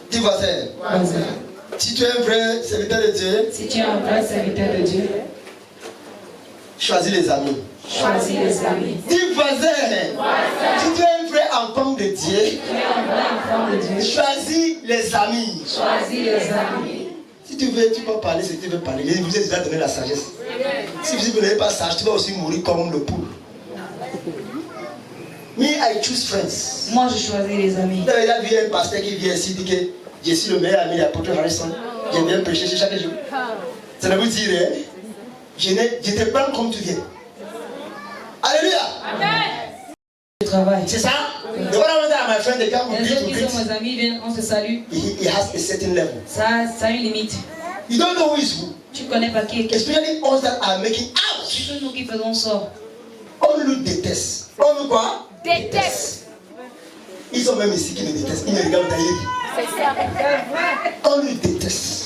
Dis voisin, si tu es un vrai serviteur de Dieu, Si tu es un vrai serviteur de Dieu, choisis les amis. choisis les amis. Dis voisin, si tu es un vrai enfant de Dieu, Tu es un vrai enfant de Dieu, choisis les amis. choisis les amis. Si tu veux, tu peux parler ce que tu veux parler. Je vous ai déjà donné la sagesse. Si vous n'êtes pas sage, tu vas aussi mourir comme le poule. Me, I choose friends. Moi, je choisis les amis. Vous avez déjà vu un pasteur qui vient ici, dit que je suis le meilleur ami de l'apôtre Harrison. Je viens prêcher chaque jour. Ça ne vous dit rien. Je te prends comme tu viens. Alléluia. Je travaille. C'est ça? The one I want my friend, they come Les with autres qui greet. sont mes amis viennent, on se salue. He has a certain level. Ça a une limite. You don't know who is who. Tu ne connais pas qui est qui. Especially us that are making out. Surtout nous qui faisons sort. On nous déteste. On nous quoi? Déteste. Ils sont même ici qui nous détestent. Ils me regardent d'ailleurs. C'est ça. On nous déteste.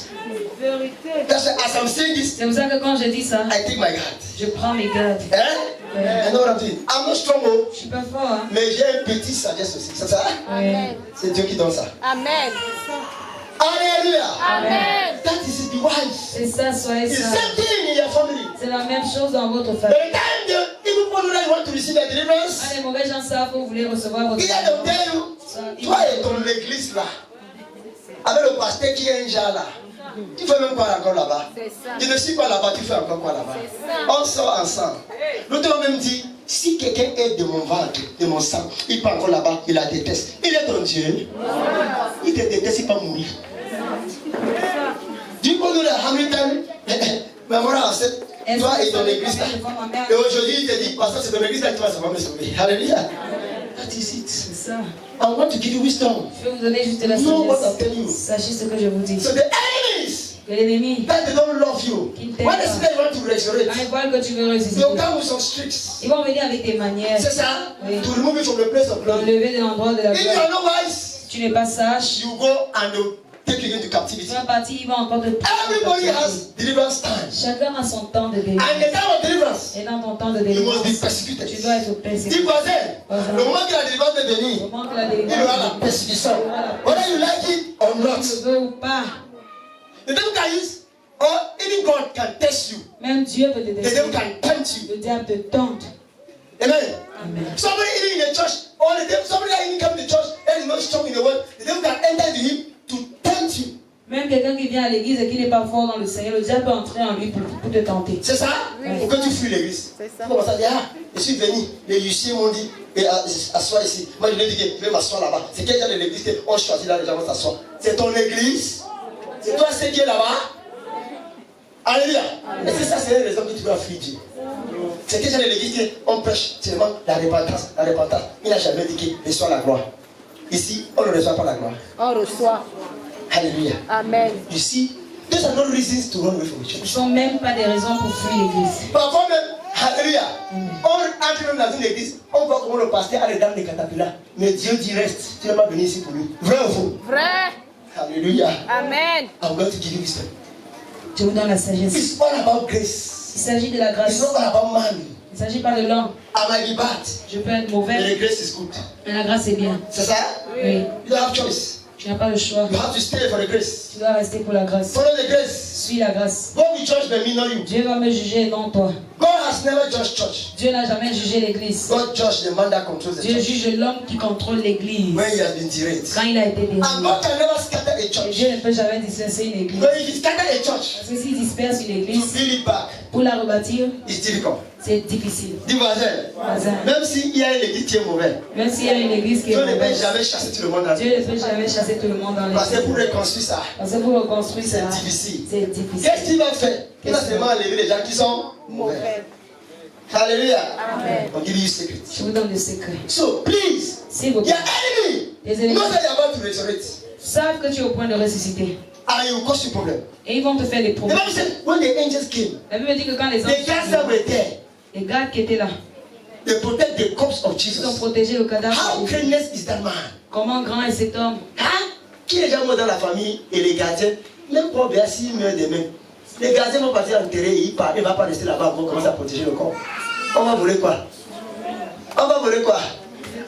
That's why as I'm saying this, C'est pour ça que quand je dis ça, I take my guard. je prends mes gardes. Hein? I know what I'm doing. I'm not strong, oh, Je suis pas fort, hein. mais j'ai un petit sagesse aussi. C'est ça? Oui. C'est Dieu qui donne ça. Amen. Alléluia. Amen. That is the wise. C'est ça, soyez It's the ça. same thing in your family. C'est la même chose dans votre By famille. the time the evil one that you want to to receive a deliverance, Quand les mauvais gens savent que vous voulez recevoir votre il y a de tels, toi et ton église là, avec le pasteur qui est un genre là, tu fais même quoi encore là-bas? Je ne suis pas là-bas, tu fais encore quoi là-bas? On sort ensemble. L'autre m'a même dit, si quelqu'un est de mon ventre, de mon sang, il part encore là-bas, il la déteste. Il est ton Dieu. Il te déteste, il va mourir. Du coup, nous, how many times, maman a fait, toi et ton église là. Et aujourd'hui, il te dit, pasteur, c'est ton église là qui va me sauver. Alléluia. That is it. C'est ça. I want to give you wisdom. Je vais vous donner juste la Know what I'm telling you. sagesse. Sachez ce que je vous dis. So the enemies Que l'ennemi, that they don't love you, Qui ne t'aime when they pas. say they want to resurrect, quand ils voient que tu veux ressusciter, they'll come with some tricks. ils vont venir avec des manières C'est ça? Oui. To remove you from the place of pour glory. enlever de l'endroit de la If you gloire. are not wise, Tu n'es pas sage, you go and they'll take you into tu captivity. vas partir, il va encore te Everybody has deliverance time. Chacun a son temps de And délivrance. the time of deliverance, Et dans ton temps de you must délivrance, be persecuted. tu dois être persécuté. Dis voisin, le moment que la délivrance est venue, Au moment que la il y aura la délivrance, persécution. Whether you like it or tu not. le veux ou pas, The devil can use, or even God can test you. même Dieu peut te The devil tester. can tempt you. Le diable te tente. Amen. Amen. Somebody even in the church, or the devil, somebody that even come to church and is not strong in the word, the devil can enter into him to tempt you. Même quelqu'un qui vient à l'église et qui n'est pas fort dans le Seigneur, le diable peut entrer en lui pour te tenter. C'est ça? Pour que tu fuis l'église. C'est ça. Comment ça dit, ah, je suis venu, les huissiers m'ont dit, et assois ici. Moi je lui ai dit que je vais m'asseoir là-bas. C'est quel genre de l'église qu'on choisit là, les gens vont s'asseoir. C'est ton église. C'est toi ce qui est là-bas. Alléluia. Et c'est ça, c'est la raison que tu dois fuir Dieu. C'est quel genre de l'église qu'on prêche seulement la repentance. La repentance. Il n'a jamais dit qu'il reçoit la gloire. Ici, on ne reçoit pas la gloire. On reçoit. Alléluia. Amen. You see, those are not reasons to run away from the Ce ne church. sont même pas des raisons pour fuir l'église. Parfois même, alléluia, on entre même dans une église, on voit comment le pasteur a les dents des catapillars. Mais Dieu dit reste, tu n'es pas venu ici pour lui. Vrai ou faux? Vrai. Alléluia. Amen. I'm going to give you wisdom. Je vous donne la sagesse. It's all about grace. Il s'agit de la It's grâce. not all about man. Il ne s'agit pas de l'homme. I might be bad, Je peux être but mauvais, the grace is good. mais la grâce est bien. C'est ça? Oui. You don't have choice. Tu n'as pas le choix. You have to stay for the grace. Tu dois rester pour la grâce. Follow the grace. Suis la grâce. God will judge me, not you. Dieu va me juger, non toi. God has never judged church. Dieu n'a jamais jugé l'église. God judged the man that controls the Dieu church juge l'homme qui contrôle l'église when he has been derailed. quand il a été And détruit. God can never scatter a Et church. Dieu ne peut jamais disperser une église. But if he scatter a church, Parce que s'il disperse une to église, build it back, pour la rebâtir, it's difficult. c'est difficile. Dis voisin, Voisin. même s'il y a une église qui est mauvaise, Même s'il y a une église qui est Dieu ne peut mauvaise, jamais chasser tout le monde dans Dieu ne peut jamais chasser tout le monde dans Parce que pour l'église. reconstruire ça, Parce que pour reconstruire ça, c'est difficile. c'est difficile. Qu'est-ce qu'il va faire? Il va seulement enlever les gens qui sont mauvais. Alléluia. Amen. On give you secret. Je vous donne le secret. So please, S'il vous your plaît, enemy les ennemis knows that you're about to resurrect. savent que tu es au point de ressusciter. And it will cause you problem. Et ils vont te faire des The problèmes. Bible said when the angels came, La Bible dit que quand les the anges, guards that were there, les gardes qui étaient là, they protect the corpse of ils ont Jesus. protégé le cadavre. How greatness is that man? Comment grand est cet homme? Hein? Qui est déjà mort dans la famille et les gardiens, même pas bien s'il meurt demain. Les gardiens vont partir enterrer et il part, il ne va pas rester là-bas pour commencer à protéger le corps. On va voler quoi? On va voler quoi?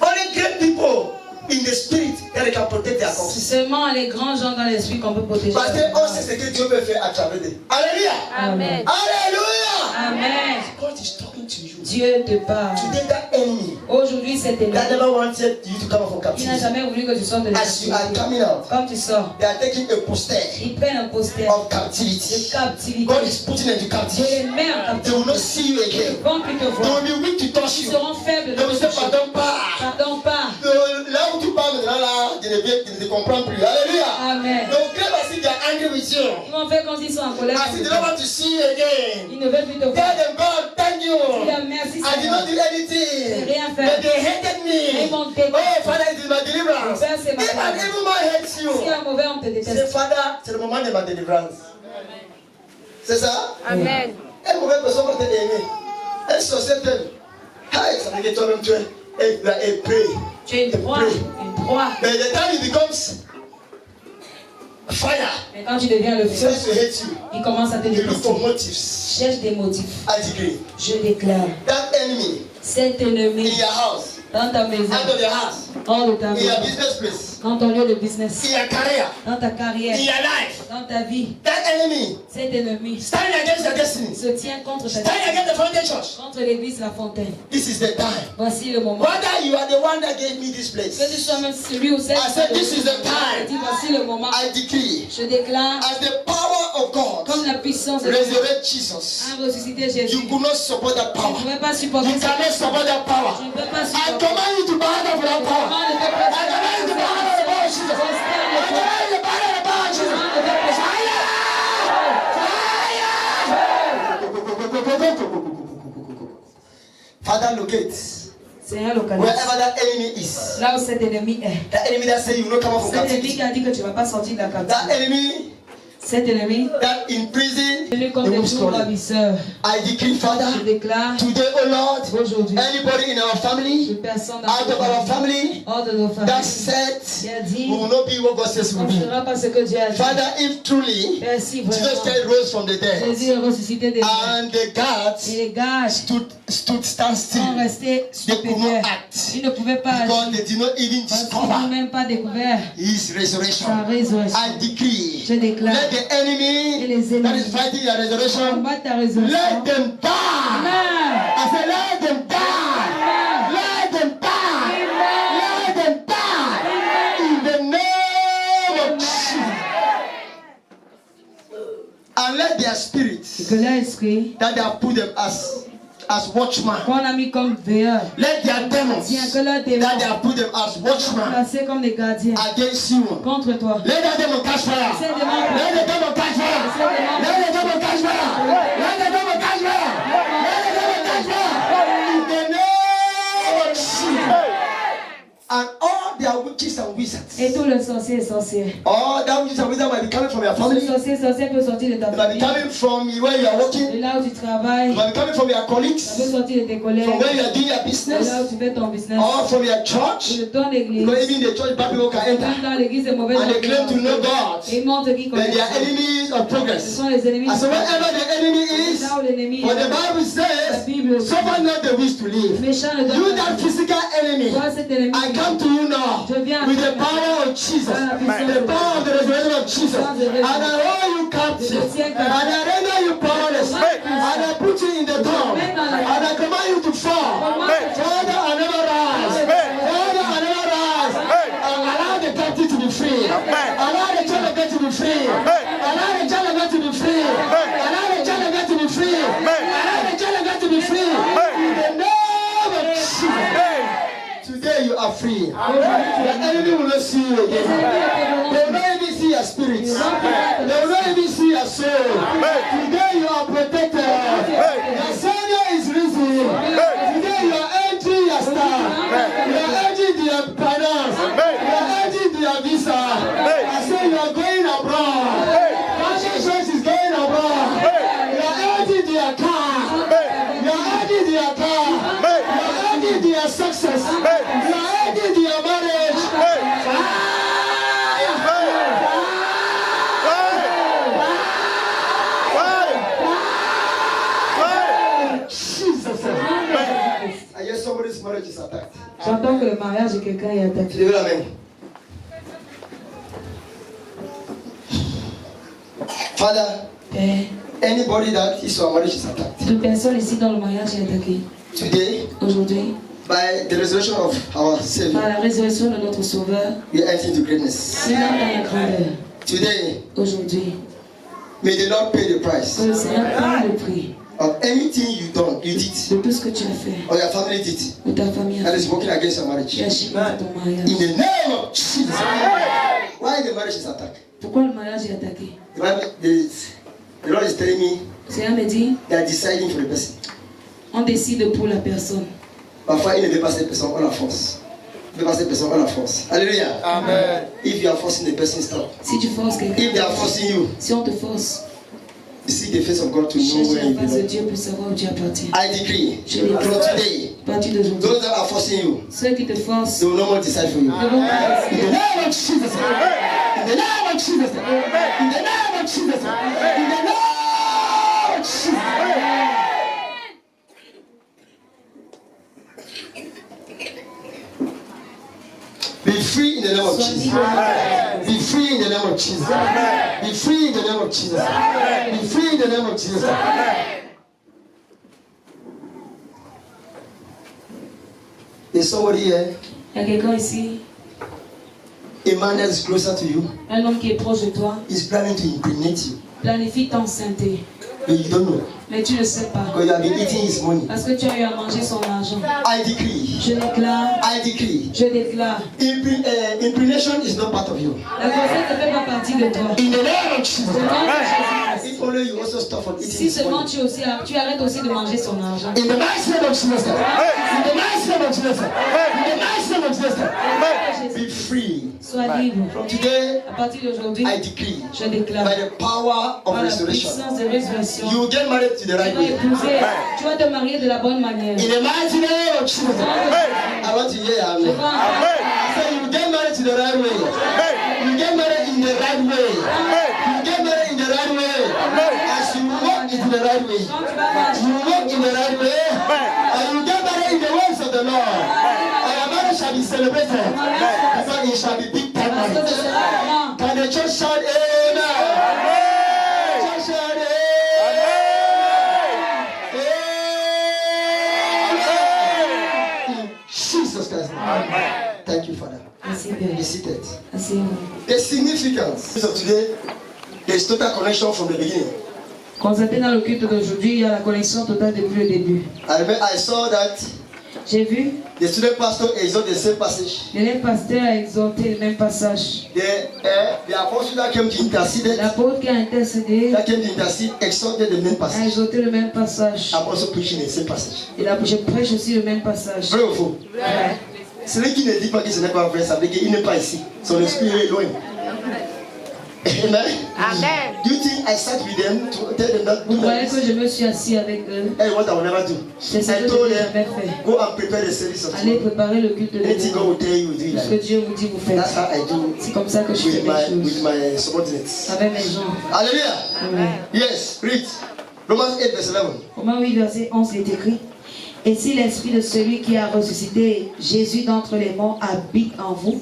Only great people in the spirit that they can protect their C'est corpse. seulement les grands gens dans l'esprit qu'on peut protéger. Parce qu'on sait ce que Dieu peut faire à travers eux. Alléluia! Amen. Alléluia! Amen. God is talking to you. Dieu te parle. Today that enemy Aujourd'hui, cet that ennemi never wanted you to come out from qui n'a captivity. jamais voulu que tu sortes de la As you are captivité. coming out, Comme tu sors, they are taking a poster ils prennent un poster of de captivity. captivité. God is putting them into Dieu captivity. les met en They will captivité. not see you Ils again. ne vont plus te They voir. will be weak to touch Ils you. seront faibles de They will te say, toucher. pardon pas. Pardon pas. Là où tu parles maintenant, là, je ne comprends plus. Alléluia. Amen. Donc, Dieu va si they are angry with you. Ils vont faire quand ils sont en colère. As if they don't want to see you again. Ils ne veulent plus te voir. Tell them, God, thank you. Dis-leur merci, I did Seigneur. not do anything. J'ai rien fait. But they hated Ils me. vont te détester. Oh, Father, it is my deliverance. Père, c'est ma If an délivrance. evil man hates Si you, un mauvais homme te say, déteste, Father, c'est le moment de ma délivrance. C'est ça? Amen. Une mauvaise personne va t'aimer. Un sorcier t'aime. Hey, ça veut dire que toi-même tu es et pray. tu es une proie. Une proie. But the time it becomes fire, Mais quand tu deviens le he feu, starts to hate you. il commence à te You look for détester. motives. Cherche des motifs. I decree. Je déclare, That enemy cet in ennemi your house, Dans ta maison. out of your house, Hors de ta in your maison. business place, Dans ton lieu de business. in your career, Dans ta in carrière. your life. Dans ta vie. That enemy Cet ennemi standing against your destiny, se tient contre ta standing against the foundation church. contre l'église La Fontaine. This is the time. Voici le moment. Whether you are the one that gave me this Que tu place, sois même celui ou celle I said, qui this is the time. dit voici le moment. I decree, Je déclare as the power of God comme la puissance de Dieu resurrect Jesus, a ressuscité Jésus. you could not support that Je ne power. pouvais pas supporter You ça. cannot support that power. Je ne peux pas I supporter. command you to bow down for that power. Comment ne te I command you to bow down for the power of Jesus. I command you to bow down for the power of Jesus. Father, locate Seigneur, localise. wherever that enemy is. Là où cet ennemi est. That enemy that say you will not come out from Cet ennemi captivity. qui a dit que tu ne vas pas sortir de la That captivité. enemy Cet ennemi, that in prison, celui comme the des womb jours stolen. ravisseurs. I decree, Je Father, déclare today, oh Lord, aujourd'hui, anybody in our une family, personne dans out of our notre family, hors de nos that familles said qui a we dit will not be what God says we on will ne be. fera pas ce que Dieu a dit. Father, if truly Père, si Jesus vraiment Christ rose from the dead Jésus est ressuscité des morts and the guards et les gages stand sont still, restés they could stupéfaits. not act Ils ne pouvaient pas because agir they did not even parce qu'ils n'ont discover même pas découvert his resurrection. sa résurrection. I decree, Je déclare let the enemy et les that ennemis is fighting your resurrection, combattent ta résurrection. let them die. Amen. I said, let them die. Let them die. Let them die. In the name of Jesus. And let their Et spirits que leur esprit, that they have put them as watchmen, qu'on a mis comme veilleur, let their demons tiens que leur that they démon have put them as watchmen placés comme des gardiens against you, contre toi. let that demon catch fire. Ces démons, Let the demon catch fire. Let the demon catch fire. Let the demon catch fire. Let the demon catch fire. In the name of Jesus. And all their witches and wizards, et tout le sorcier et sorcière. all that witches and wizards might be coming from your Le family. sorcier et sorcière peut sortir de ta It might be famille, coming from where you are de working. là où tu travailles, It might be coming from your ça peut colleagues, sortir de tes collègues, from where you are doing your de business, là où tu fais ton business, or from your ou church. de ton église. Because even the church bad people can enter. Même dans l'église, des mauvais And they claim to know God. Et ils montrent qu'ils Then connaissent. they are enemies of Ce progress. sont les ennemis. And so wherever the enemy is, Là où l'ennemi what the est, Bible says, suffer not the wish to le live. méchant ne You donne that pas. physical enemy, Toi, cet ennemi, I come to you now je viens à with toi the power of Jesus, Amen. the power of the resurrection of Jesus, and I hold you captive, and I render you powerless, and I put you in the tomb, and I command you to fall. Father, I never rise. Father, I never rise. And allow the captive to be free. Allow the child of God to be free. Allow the child of God to be free. Allow the child of God to be free. Allow the child of God to be free. In the name of Jesus. Today you are free. The enemy will not see you again. They will not even see your spirit. They will not even see your soul. Today you are protected. Your Savior is risen. Today you are entering your star. You are entering your finance. You are entering your visa. I say you are going abroad. Conscience is going abroad. You are entering your car. You are entering your car. You are entering your success. You are entering your marriage. Jesus. I hear somebody's marriage is attacked. J'entends que le mariage de quelqu'un est attaqué. Levez la main. Father, Père, anybody that is our marriage is attacked. toute personne ici dans le mariage est attaquée. Today, Aujourd'hui, by the resurrection of our par Savior, la résurrection de notre Sauveur, we enter into greatness. nous sommes dans la grandeur. Today, Aujourd'hui, may the Lord pay the que price le Seigneur prenne le prix of anything you did, de tout ce que tu as fait, or your family did, ou ta famille a that is fait, working against your marriage. qui a chimé ton In mariage. the name of Jesus. Why the marriage is attacked? Pourquoi le mariage est attaqué? The Lord is telling me Le Seigneur me dit, they are deciding for the person. on décide pour la personne. Parfois, il ne veut pas cette personne, on la force. Il ne veut pas cette personne, on la force. Alléluia. Amen. If you are forcing the person, stop. Si tu forces quelqu'un, If they are forcing you, si on te force, seek the face of God to know cherche where you la face de belong. Dieu pour savoir où tu appartiens. I decree Je déclare, from today, à partir d'aujourd'hui, those that are forcing you, ceux qui te forcent they will no more decide for you. ne vont pas In the décider. name of Jesus. In the name of Jesus. In the name of Jesus. In the name of Jesus. Be free in the name of Sois Jesus. libre. Be free in the name of Jesus. Be free in the name of Jesus. Be free in the name of Jesus. Is somebody here? Il y a quelqu'un ici, A man that is closer to you un homme qui est proche de toi, is planning to impregnate you, planifie t'enceinte. but you don't know Mais tu ne sais pas. because you have been eating his money. Parce que tu as eu à manger son argent. I decree. Je déclare, I decree. je déclare. Impregnation is not part of you. La grossesse ne fait pas partie de toi. In the name of Jesus. Au nom de Jésus-Christ. If only you also stop from eating Si his seulement money. tu arrêtes aussi de manger son argent. In the mighty name of Jesus. In the mighty name of Jesus. In the mighty name of Jesus. Be free. Sois libre. From today, À partir d'aujourd'hui, I decree je déclare by the power of par la restoration, puissance de résurrection, you will get married to the tu right vas way. épouser, tu vas te marier de la bonne manière. In the mighty name of Jesus. I want to hear Je amen. veux entendre. So you get married to the right way. You get married in the right way. You get married in the right way. As you walk into the right way. Quand tu vas marcher, You walk in the right way. And you get married in the ways of the Lord. And your marriage shall be celebrated. Because it shall be big time parce que marriage. ce sera vraiment. Can the church shout amen? Church shout amen. In Jesus Christ's name. Thank you, Father. Merci, Be Père. seated. Asseyez-vous. The significance of today, there is total connection from the beginning. Constaté dans le culte d'aujourd'hui, il y a la connexion totale depuis le début. I saw that J'ai vu, the student pastor exhorted the same passage. l'élève pasteur a exhorté le même passage. The apostle that came to intercede, L'apôtre qui a intercédé exhorted the main a passage. exhorté le même passage. I'm also preaching the same passage. Et là, je prêche aussi le même passage. Vrai ou faux? Ouais. Celui qui ne dit pas que ce n'est pas vrai, ça veut dire qu'il n'est pas ici. Son esprit est loin. Amen. Amen. Do you think I sat with them to tell them that? Vous croyez que je me suis assis avec eux? Hey, what I will never do. C'est ce que I je told n'ai them, jamais fait. go and prepare the service of Allez tomorrow. préparer le culte de Anything God demain. will tell you, do it Ce like que that. Dieu vous dit, vous faites. That's how I do C'est comme ça que je fais with les choses. my subordinates. Avec mes gens. Hallelujah. Amen. Yes, read. Romans 8 verse 11. Romains 8, verset 11, il est écrit: Et si l'esprit de celui qui a ressuscité Jésus d'entre les morts habite en vous,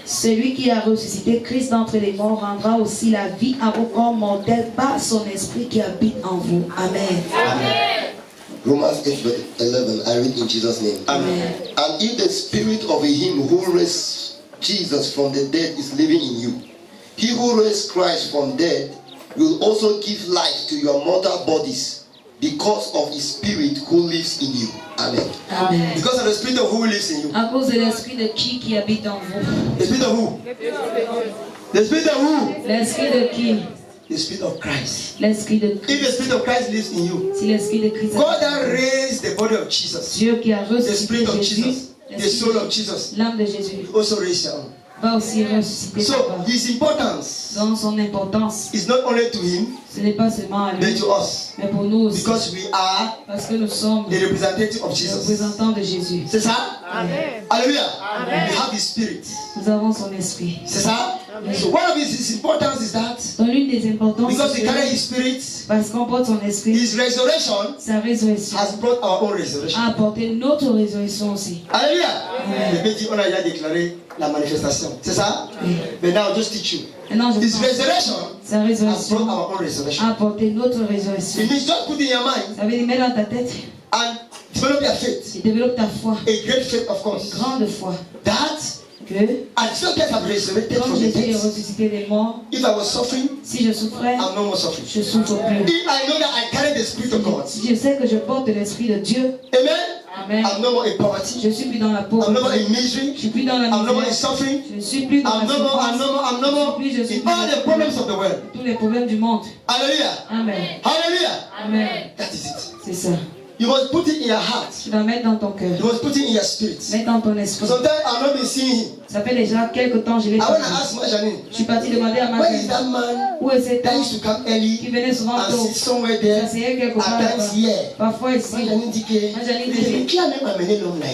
celui qui a ressuscité Christ d'entre les morts rendra aussi la vie à vos corps mortels par son esprit qui habite en vous. Amen. Romans 8 verse 11, I read in Jesus' name. Amen. And if the spirit of him who raised Jesus from the dead is living in you, he who raised Christ from dead will also give life to your mortal bodies because of his spirit who lives in you. Amen. Amen. Because of the spirit of who lives in you. À cause de l'esprit de qui habite en vous? The spirit of who? The spirit of who? L'esprit de qui? The spirit of Christ. L'esprit de If the Christ. spirit of Christ lives in you, Si l'esprit de Christ God habite that en vous, raised the body of Jesus, Dieu qui a the ressuscité spirit of Jésus, Jesus, the soul of Jesus, l'âme de Jésus, also raised your own. va aussi ressusciter So papa. his importance Dans son importance, is not only to him, ce n'est pas seulement à but lui, to us. mais pour nous aussi. Because we are Parce que nous sommes the representative of les Jesus. représentants de Jésus. C'est ça? Amen. Hallelujah. Amen. We have his spirit. Nous avons son esprit. C'est ça? So one of his importance is that Dans l'une des importances, because we c'est carry que his spirit, parce qu'on porte son esprit, his resurrection sa résurrection has brought our own resurrection. a apporté notre résurrection aussi. Alléluia. Amen. Le dit, on a déjà déclaré la manifestation. C'est ça? Oui. Mais now I'll just teach you. Maintenant, je His pense resurrection sa has résurrection brought our own resurrection. a apporté notre résurrection. It means just put in your mind Ça veut dire, mets dans ta tête and develop your faith. et développe ta foi, A great faith, of course. grande foi, That que as Jesus Christ have resurrected quand from the Jésus est dead, ressuscité des morts, if I was suffering, si je souffrais, I'm no more suffering. je souffre plus. If I know that I carry the spirit of God, Si je sais que je porte l'esprit de Dieu, amen. Amen. I'm no more in poverty. Je suis plus dans la I'm no more pauvreté. in misery. Je suis plus dans la I'm no more in misère. suffering. Je suis plus dans I'm la no more. souffrance. In all the problems of the world. Tous les problèmes du monde. Hallelujah. Amen. Hallelujah. Amen. That is it. C'est ça. You must put it in your heart. Tu vas mettre dans ton cœur. You must put it in your spirit. Mettre dans ton esprit. Sometimes I've not been seeing him. Ça fait déjà quelque temps que je l'ai I pas want vu. to ask my Janine, Je suis partie demander à ma where is femme, that man où est cet that homme used to come qui early venait souvent and tôt, sit somewhere there? s'asseyait quelque part At times là-bas. here. Parfois ici. My Janine dit que Ma Janine il était dit- clair même amené l'homme là.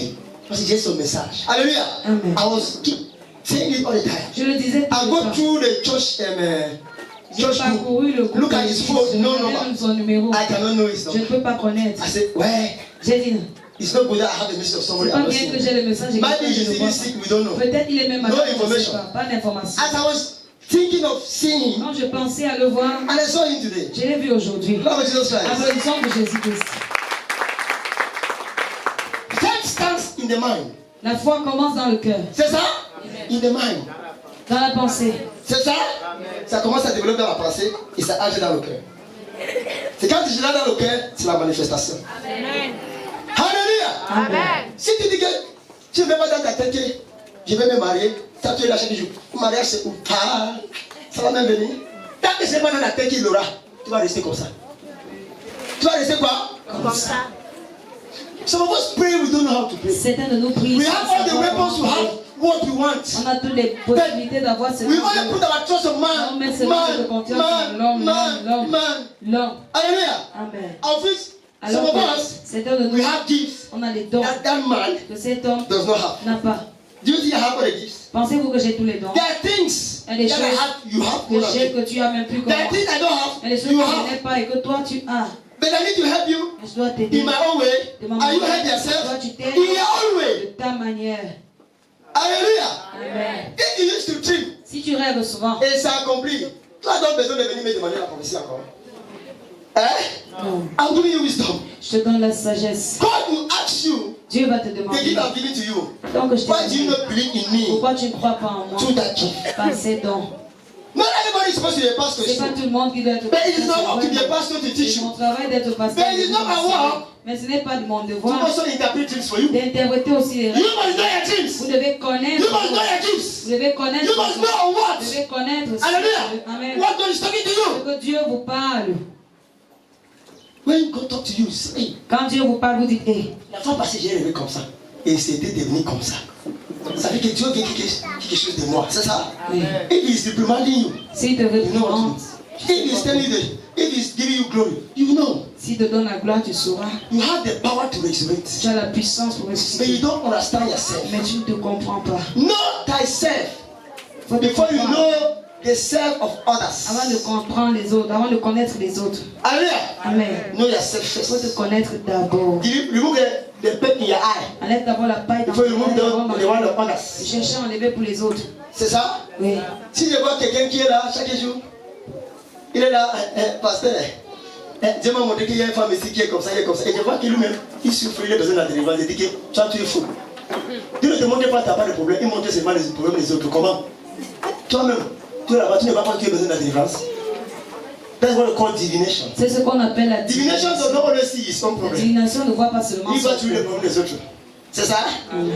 Parce que j'ai son message. Hallelujah. Amen. I was keep saying it all the time. Je le disais tout I le go temps. through the church J'ai church group. parcouru le groupe. Look at his phone. Je No regardais number. même son numéro. I cannot know his Je ne number. peux pas connaître. I said, where? J'ai dit, It's not good that I have a message of somebody. C'est pas bien que j'ai le message. Maybe he's even sick, we don't know. Peut-être il est même malade. No information. Pas d'information. As I was thinking of seeing him, Quand je pensais à le voir, and I saw him today. je l'ai vu aujourd'hui. Love of Jesus Christ. Applaudissons de Jésus-Christ. Faith starts in the mind. La foi commence dans le cœur, C'est ça? In the mind. dans la pensée. C'est ça? Ça commence à développer dans la pensée et ça agit dans le cœur. C'est quand tu l'as dans le cœur, c'est la manifestation. Amen. Alléluia! Amen. Si tu dis que tu ne veux pas dans ta tête que je vais me marier, ça tu es là chaque jour. Le mariage c'est ou pas, ça va même venir. Tant que ce n'est pas dans la tête qu'il l'aura, tu vas rester comme ça. Tu vas rester quoi? Comme ça. Some of us pray, we don't know how to pray. Certains de nos prières. We have all the weapons to have what we want. On a toutes les possibilités d'avoir ce We only put our trust on man. On met seulement notre confiance dans l'homme. L'homme. Hallelujah. Amen. Of which some Alors of que us, certains de nous, we have gifts on a les dons that man que cet homme does not have. n'a pas. Do you think I have all the gifts? Pensez-vous que j'ai tous les dons? There are things Il y a des that I choses have, you have que more than j'ai me. que tu as même plus que There are moi. things I don't have, Il y a des choses you que je have. n'ai pas et que toi tu as. But I need to help you Je dois t'aider in my own way. de ma And you manière. help yourself Toi tu t'aides in your own de way. ta manière. Hallelujah. Amen. If you used to dream Si tu rêves souvent, et ça accomplit, tu as donc besoin de venir me demander la prophétie encore. Hein? non. I'm giving you wisdom. Je te donne la sagesse. God will ask you Dieu va te the demander. gift I'm giving to you. Donc je Why do you te not believe in me pourquoi tu ne crois pas en moi through that gift? par ces dons? Not everybody is supposed to be a pastor. C'est pas tout le monde qui doit être But it is not up to the pastor to teach C'est mon you. travail d'être pasteur. But it is not my work Mais ce n'est pas de mon to devoir also interpret things for you. d'interpréter aussi les You règles. must know your Vous dreams. devez connaître. You must know your gifts. Vous devez connaître. You must know Vous what. devez connaître. Hallelujah. Amen. What God is talking to Ce you. que Dieu vous parle. When God talk to you, say, Quand Dieu vous parle, vous dites, hey, la fois passée, j'ai rêvé comme ça. Et c'était devenu comme ça. Ça veut dire que Dieu veut quelque chose de moi. C'est ça? oui. If he is reprimanding you, S'il te you know what reprend, it means. If he is telling you that, if he is giving you glory, you know. s'il te donne la gloire, tu sauras. You have the power to resurrect. Tu as la puissance pour But you ressusciter. don't understand yourself. Mais tu ne te comprends pas. Know thyself Faut te before you comprendre. know the self of others. Avant de comprendre les autres, avant de connaître les autres. Hallelujah. Amen. Know yourself Il faut te first. connaître d'abord. Remove the peck in your eye Enlève d'abord la paille dans before you ton remove œil, the one of avant others. de chercher à enlever pour les autres. C'est ça? Oui. Si je vois quelqu'un qui est là chaque jour, il est là, pasteur. Dieu m'a montré qu'il y a une femme ici qui est comme ça, qui est comme ça. Et je vois qu'il lui-même, il souffre, il a besoin de la délivrance. Il dit que toi, tu es fou. Dieu ne te montre pas que tu n'as pas de problème, il montre seulement les problèmes des autres. Comment? Toi-même, tu es là-bas, tu ne vois pas que tu as besoin de la délivrance. That's what we call divination. C'est ce qu'on appelle la Divination does not always see his own La problem. divination ne voit pas seulement Il va son tuer les problèmes des autres. C'est ça?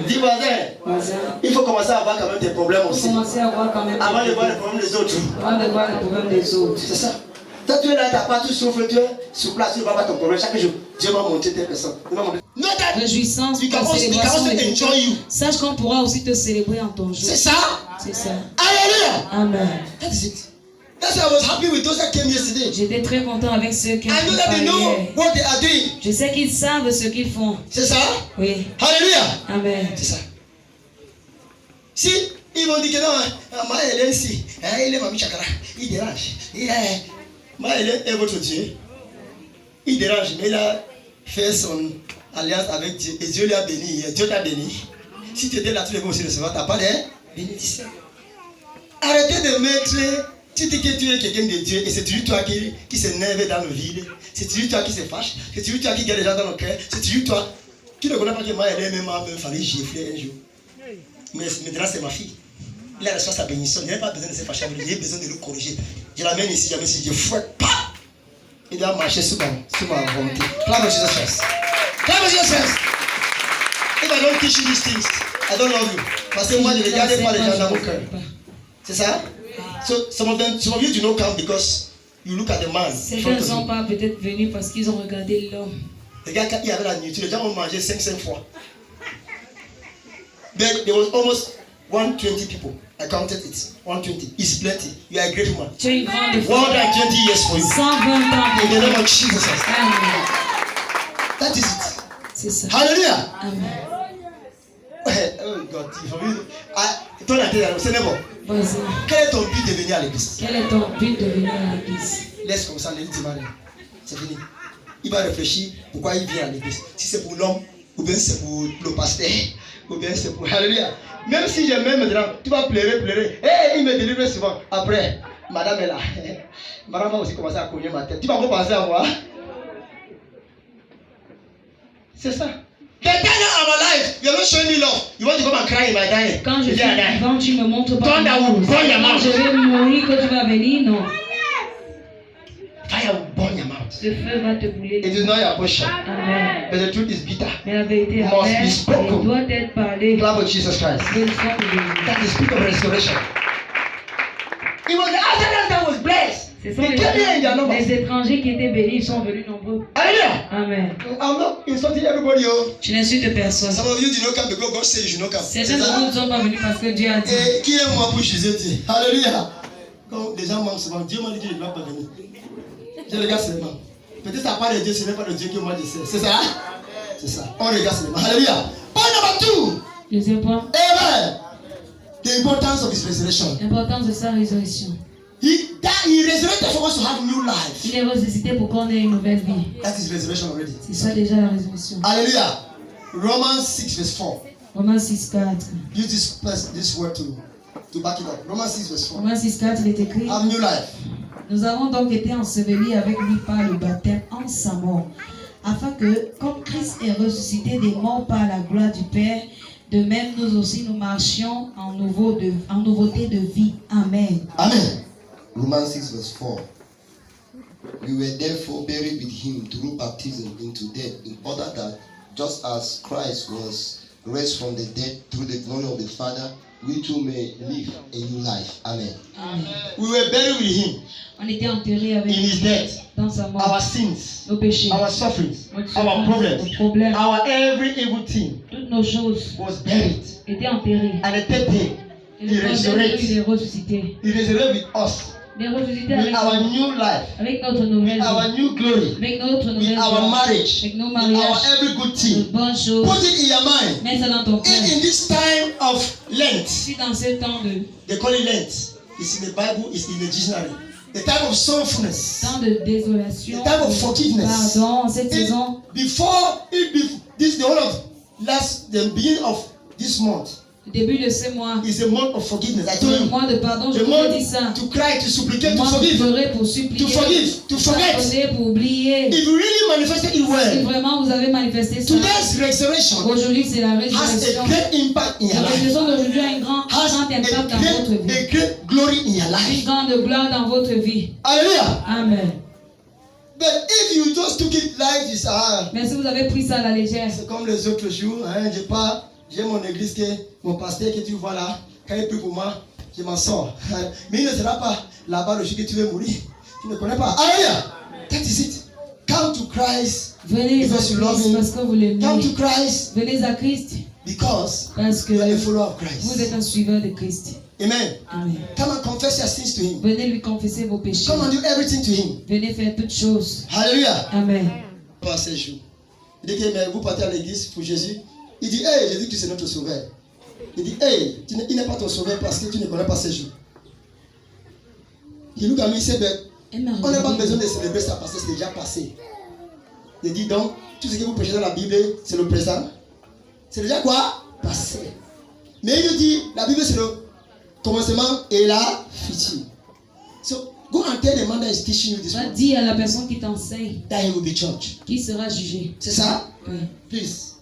Dis voisin, voisin. il faut commencer à avoir quand même tes problèmes Il faut aussi. commencer à voir quand même Avant de voir les problèmes des autres. avant de voir les problèmes des autres. C'est ça. Toi, tu es là, tu n'as pas, tu souffres, tu es sur place, tu ne vois pas ton problème. Chaque jour, Dieu m'a montré telle personne. Il m'a montré. Not that Réjouissance, we can also célébration et enjoy you. sache qu'on pourra aussi te célébrer en ton jour. C'est ça? C'est ça. Hallelujah. Amen. That is it. That's why I was happy with those that came yesterday. J'étais très content avec ceux qui ont I know that they know parlé. what they are doing. Je sais qu'ils savent ce qu'ils font. C'est ça? Oui. Hallelujah. Amen. C'est ça. Si ils vont dire que non, ma Hélène ici, il est Mamie Chakra, il dérange. Ma Hélène est votre Dieu. Il dérange, mais il a fait son alliance avec Dieu et Dieu l'a béni. Dieu t'a béni. Si tu étais là, tous les jours aussi recevoir, tu n'as pas de bénédiction. Arrêtez de mettre. Tu dis que tu es quelqu'un de Dieu et c'est toujours toi qui s'énerve dans le vide. C'est toujours toi qui se fâche. C'est toujours toi qui garde les gens dans le cœur. C'est toujours toi. Tu ne connais pas que moi, elle même fallu gifler un jour. Mais maintenant, c'est ma fille. Il a reçu sa bénédiction. Il n'a pas besoin de se fâcher avec lui. Il a besoin de le corriger. Je l'amène ici, jamais si je fouette pas. Il doit marcher sous ma volonté. Clap Jesus Christ. Clap Jesus Christ. If I don't teach you these things, I don't love you. Parce que moi, je ne regarde pas les gens dans mon cœur. C'est ça? So some of you do not come because you look at the man. Certains ne sont pas peut-être venus parce qu'ils ont regardé l'homme. Les gars, quand il y avait la nourriture, les gens ont mangé 5 fois. But there was almost 120 people. I counted it. 120. It's plenty. You are a great woman. Tu es une grande femme. 120 years for you. 120 ans In pour the name toi. of Jesus. Amen. That is it. C'est ça. Hallelujah. Amen. Oh God. Toi, la tête, c'est bon. Vas-y. Quel est ton but de venir à l'église? Quel est ton but de venir à l'église? Laisse comme ça, l'église va. C'est fini. Il va réfléchir pourquoi il vient à l'église. Si c'est pour l'homme, ou bien c'est pour le pasteur, ou bien c'est pour... Alléluia. Même si je m'aime maintenant, tu vas pleurer. Il me délivre souvent. Après, madame est là. Madame va aussi commencer à cogner ma tête. Tu vas encore penser à moi. C'est ça. The time of my life, you're not showing me love. You want to come and cry in my dying. Quand je suis vivant, tu me montres pas. Thunder will burn your Quand mouth. je vais mourir, que tu vas venir, non. Fire will burn your mouth. Ce feu va te brûler. It is not your portion. Amen. But the truth is bitter. Mais la vérité est Must be amère. spoken. Elle doit être parlée. Clap of Jesus Christ. Le sang de Jésus. That is speak of restoration. It was the Africans that was blessed. Ce sont They came here in their numbers. les étrangers qui étaient bénis, ils sont venus nombreux. Hallelujah. Amen. I'm not insulting everybody. Tu n'insultes personne. Some of you did not come because God said you should not come. Certains de vous ne sont pas venus parce que Dieu a dit. Et qui est moi pour Jésus? Alléluia. Quand les gens mentent souvent, Dieu m'a dit qu'il ne doit pas venir. Je regarde seulement. Peut-être ça part de Dieu, ce n'est pas de Dieu que moi je sais. C'est ça? C'est ça. On regarde seulement. Alléluia. Point number 2. Deuxième point. Amen. The importance of his resurrection. L'importance de sa résurrection. He resurrected for us to have new life. Il est ressuscité pour qu'on ait une nouvelle vie. That is resurrection already. C'est ça déjà la résurrection. Hallelujah. Romans 6 verse 4. Romains 6, 4. Use this word to back it up. Romans 6 verse 4. Romains 6, 4, il est écrit. Have new life. Nous avons donc été ensevelis avec lui par le baptême en sa mort, afin que, comme Christ est ressuscité des morts par la gloire du Père, de même nous aussi nous marchions en nouveauté de vie. Amen. Amen. Romans 6 verse 4. We were therefore buried with him through baptism into death, in order that just as Christ was raised from the dead through the glory of the Father, we too may live a new life. Amen. Amen. We were buried with him On était enterrés avec in his death. dans sa mort, Our sins, nos péchés, our sufferings, notre our souffrance, nos problèmes, our every evil thing toutes nos choses was buried. étaient enterrées. And the third day, Et he le troisième jour, il est resurrected. ressuscité. He resurrected with us, Il est ressuscité with our new life, avec notre nouvelle with our vie, new glory, avec notre with nouvelle our vie, marriage, avec nos with our mariages, every good nos thing. bonnes choses. Put it in your mind. Mets ça dans ton cœur. In this time of Lent, Si dans ce temps de they call it Lent. It's in the Bible, it's in the dictionary. The time of sorrowfulness. temps de désolation, The time of forgiveness. pardon, cette saison, This the whole of the beginning of this month le début de ce mois, is a month of forgiveness. I c'est told le you. mois de pardon, je The vous ai dit month ça. to cry, to supplicate, Le to mois pour forgive, pleurer, pour supplier, to forgive, to forget. pardonner, pour oublier. If you really manifested it Si well, vraiment vous avez manifesté ça, today's resurrection aujourd'hui c'est la has résurrection. a great impact in your La life. résurrection d'aujourd'hui a un grand Has impact dans votre a vie. great glory in your Une life. grande gloire dans votre vie. Hallelujah. Amen. But if you just took it like this, Mais si vous avez pris ça à la légère, c'est comme les autres jours, hein, j'ai mon église, mon pasteur que tu vois là, quand il prie pour moi, je m'en sors. Mais il ne sera pas là-bas le jour que tu veux mourir. Tu ne connais pas. Alléluia. That is it. Come to Christ venez à because you love Christ him. parce que vous l'aimez. Come to Christ Venez à Christ because parce que you are a follower of vous Christ. êtes un suiveur de Christ. Amen. Amen. Come and confess your sins to him. Venez lui confesser vos péchés. Come and do everything to him. Venez faire toutes choses. Hallelujah. Amen. Pas ces jours. Il dit que mais vous partez à l'église pour Jésus. Il dit, hey, Jésus, tu es notre sauveur. Il dit, hey, il n'est pas ton sauveur parce que tu ne connais pas ces jours. Il nous a mis ces bêtes. On n'a pas besoin de célébrer ça parce que c'est déjà passé. Il dit donc, tout ce que vous prêchez dans la Bible, c'est le présent. C'est déjà quoi? Passé. Mais il nous dit, la Bible c'est le commencement et la future. So, go and tell the man that is teaching you this Va one dire à la personne qui t'enseigne that he will be judged. qui sera jugé. C'est ça? Oui. Please,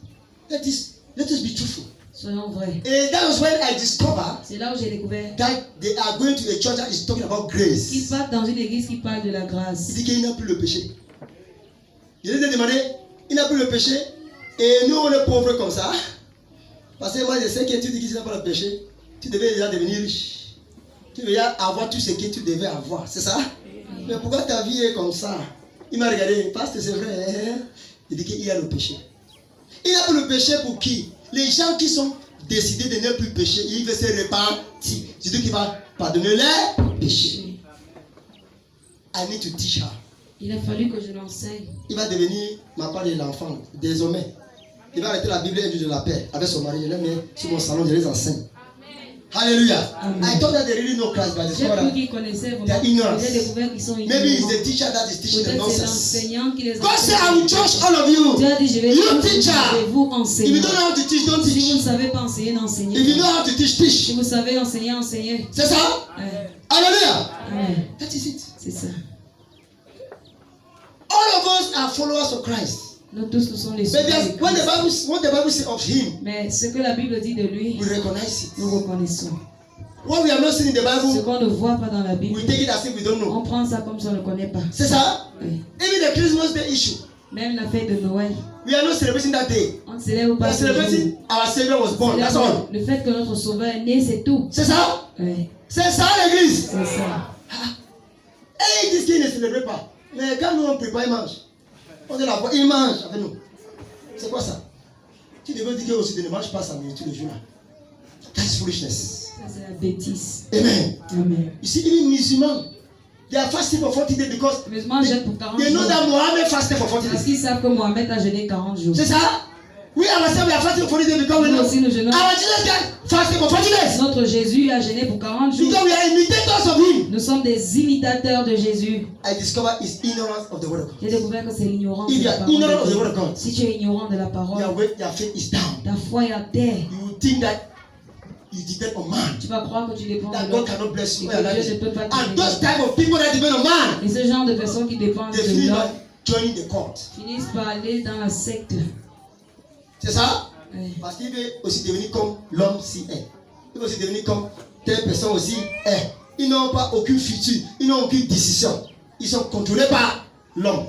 let us be truthful. Soyons vrais. And that was when I discovered C'est là où j'ai découvert that they are going to a church that is talking about qu'ils grace. partent dans une église qui parle de la grâce. Il dit qu'il n'a plus le péché. Je lui ai demandé, il n'a plus le péché. Et nous, on est pauvres comme ça. Parce que moi, je sais que tu dis qu'il n'a pas le péché. Tu devais déjà devenir riche. Tu devais avoir tout ce que tu devais avoir. C'est ça? Mais pourquoi ta vie est comme ça? Il m'a regardé, parce que c'est vrai. Hein? Il dit qu'il y a le péché. Il n'a plus le péché pour qui? Les gens qui sont décidés de ne plus pécher, il veut se repentir. C'est Dieu qui va pardonner les péchés. I need to teach her. Il a fallu que je l'enseigne. Il va devenir ma part de l'enfant, désormais. Il va arrêter la Bible et Dieu de la paix avec son mari. Je l'ai mis sur mon salon, je les enseigne. Hallelujah. Amen. I thought that they really know Christ, but J'ai cru qu'ils connaissaient vraiment. J'ai découvert qu'ils sont maybe it's ignorants. the teacher that is teaching the Peut-être c'est nonsense. l'enseignant qui les God said, I will enseigne. judge all of you. Dieu a dit, je vais You teacher. vous If you enseigner. don't know how to teach, don't Si vous ne teach. savez pas enseigner, If you n'enseignez know pas. how to teach, Si teach. vous savez enseigner, enseignez. C'est ça? Ouais. Hallelujah. Amen. That is it. C'est ça. All of us are followers of Christ. Nous tous, nous sommes les But suivants de there's- when Christ. what the Bible says of him, Mais ce que la Bible dit de lui, we recognize it. nous reconnaissons. What we have not seen in the Ce Bible, qu'on ne voit pas dans la Bible, we take it as if we don't know. on prend ça comme si on ne le connaît pas. C'est ça? Oui. Even the Christmas Day issue, Même la fête de Noël, we are not celebrating that day. on ne célèbre We pas are ce jour. celebrating our Savior was born. That's all. Le fait que notre Sauveur est né, c'est tout. C'est ça? Oui, C'est ça l'église. c'est ça. Et ils disent qu'ils ne célèbrent pas. Mais quand nous on prépare, ils mangent. On est là, ils mangent avec nous. C'est quoi ça? Tu devais dire que aussi tu ne manges pas sa nourriture le jour là. That's foolishness. Ça, c'est la bêtise. Amen. Amen. You see, even musulmans, they are fasting for 40 days because Les musulmans jeûnent pour 40 they know jours. that Muhammad fasted for 40 Parce days. qu'ils savent que Mohamed a jeûné 40 jours. C'est ça? We ourselves we are fasting for 40 days because we Nous know aussi, nous jeûnons. our Jesus Christ fasted for 40 days. Notre Jésus a jeûné pour 40 jours. Because we are imitators of him. Nous sommes des imitateurs de Jésus. I discover his ignorance of the word of God. J'ai découvert que c'est l'ignorance If de you la are parole ignorant of de the word Dieu. of God, Si tu es ignorant de la parole, your faith is down. ta foi est à terre. You will think that you depend on man. Tu vas croire que tu dépends That de God l'homme. cannot bless you. Et que Dieu ne peut pas te And those bénir. type of people that depend on man, Et ce genre de personnes qui dépendent they de finish l'homme by joining the court. finissent par aller dans la secte. C'est ça? Ouais. Parce qu'il veut aussi devenir comme l'homme si est. Il veut aussi devenir comme telle personne aussi est. Ils n'ont pas aucune futur. Ils n'ont aucune décision. Ils sont contrôlés par l'homme.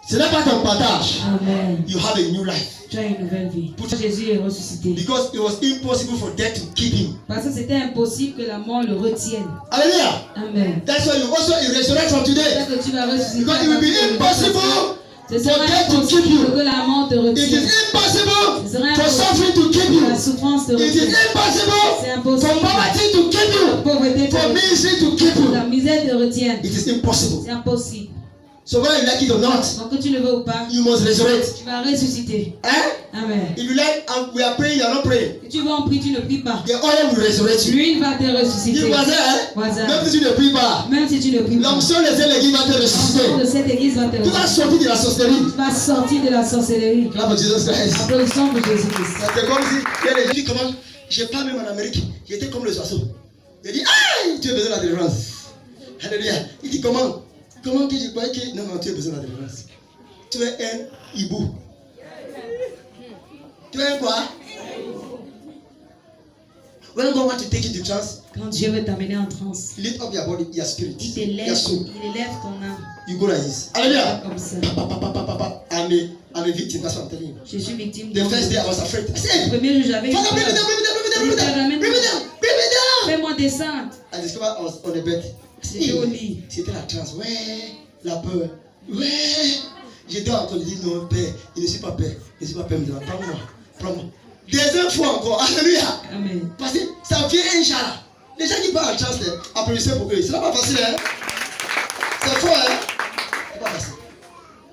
Ce n'est pas ton partage. Amen. You have a new life. Tu as une nouvelle vie. Jésus est ressuscité. Because it was impossible for death to keep him. Parce que c'était impossible que la mort le retienne. Hallelujah. Amen. That's why you also resurrect from C'est today. que tu vas ressusciter. Because it will be impossible Ce sera for death to keep impossible you. que la mort te It retienne. is impossible Ce sera for impossible suffering to keep que you. la souffrance te It is retienne. C'est impossible impossible. for poverty to keep La you. pauvreté te For retienne. ministry to keep La you. misère te retienne. It is impossible. C'est impossible. So whether you like it or not, Donc que tu le veux ou pas, you must resurrect. tu vas ressusciter. Eh? Amen. If you like, we are praying, you are not praying. Si tu veux en prier, tu ne pries pas. The oil will resurrect you. L'huile va te Dis ressusciter. voisin, Voisin. même si tu ne pries pas, Même si tu ne pries pas. l'onction des églises va te L'onction de ressusciter. cette église va te Tu vas ressusciter. sortir de la sorcellerie. Tu vas sortir de la sorcellerie. Clap for Jesus Christ. Applaudissons pour Jésus-Christ. C'est comme si il y a des gens qui commencent. J'ai pas même en Amérique. J'étais comme les oiseaux. Il dit, aïe, tu as besoin de la délivrance. Alléluia. Il dit, comment que je croyais que. Non, tu as besoin de la délivrance. Tu es un hibou. Tu es un quoi? When God wants to take you to trance, Quand Dieu veut t'amener en transe, lift up your body, your spirit, il your t'élève, soul. il élève ton âme. You go like this. Hallelujah. Comme ça. I'm a victim, that's what I'm telling you. Je suis victime. The first day I was afraid. I Le said, premier jour, j'avais Father, bring me peur. down, bring me down, bring me down, bring me down, bring me down, bring me down. Fais-moi descendre. I discovered I was on the bed. J'étais au lit. C'était la transe. Ouais, la peur. Ouais. J'étais encore, je dis non, Père, je ne suis pas père. Je ne suis pas père, mais prends-moi. Prends-moi. Deuxième fois encore. Alléluia. Amen. Parce que ça vient Inch'Allah. Les gens qui parlent en transe, applaudissez pour eux. Ce n'est pas facile, hein. C'est fort, hein. C'est pas facile.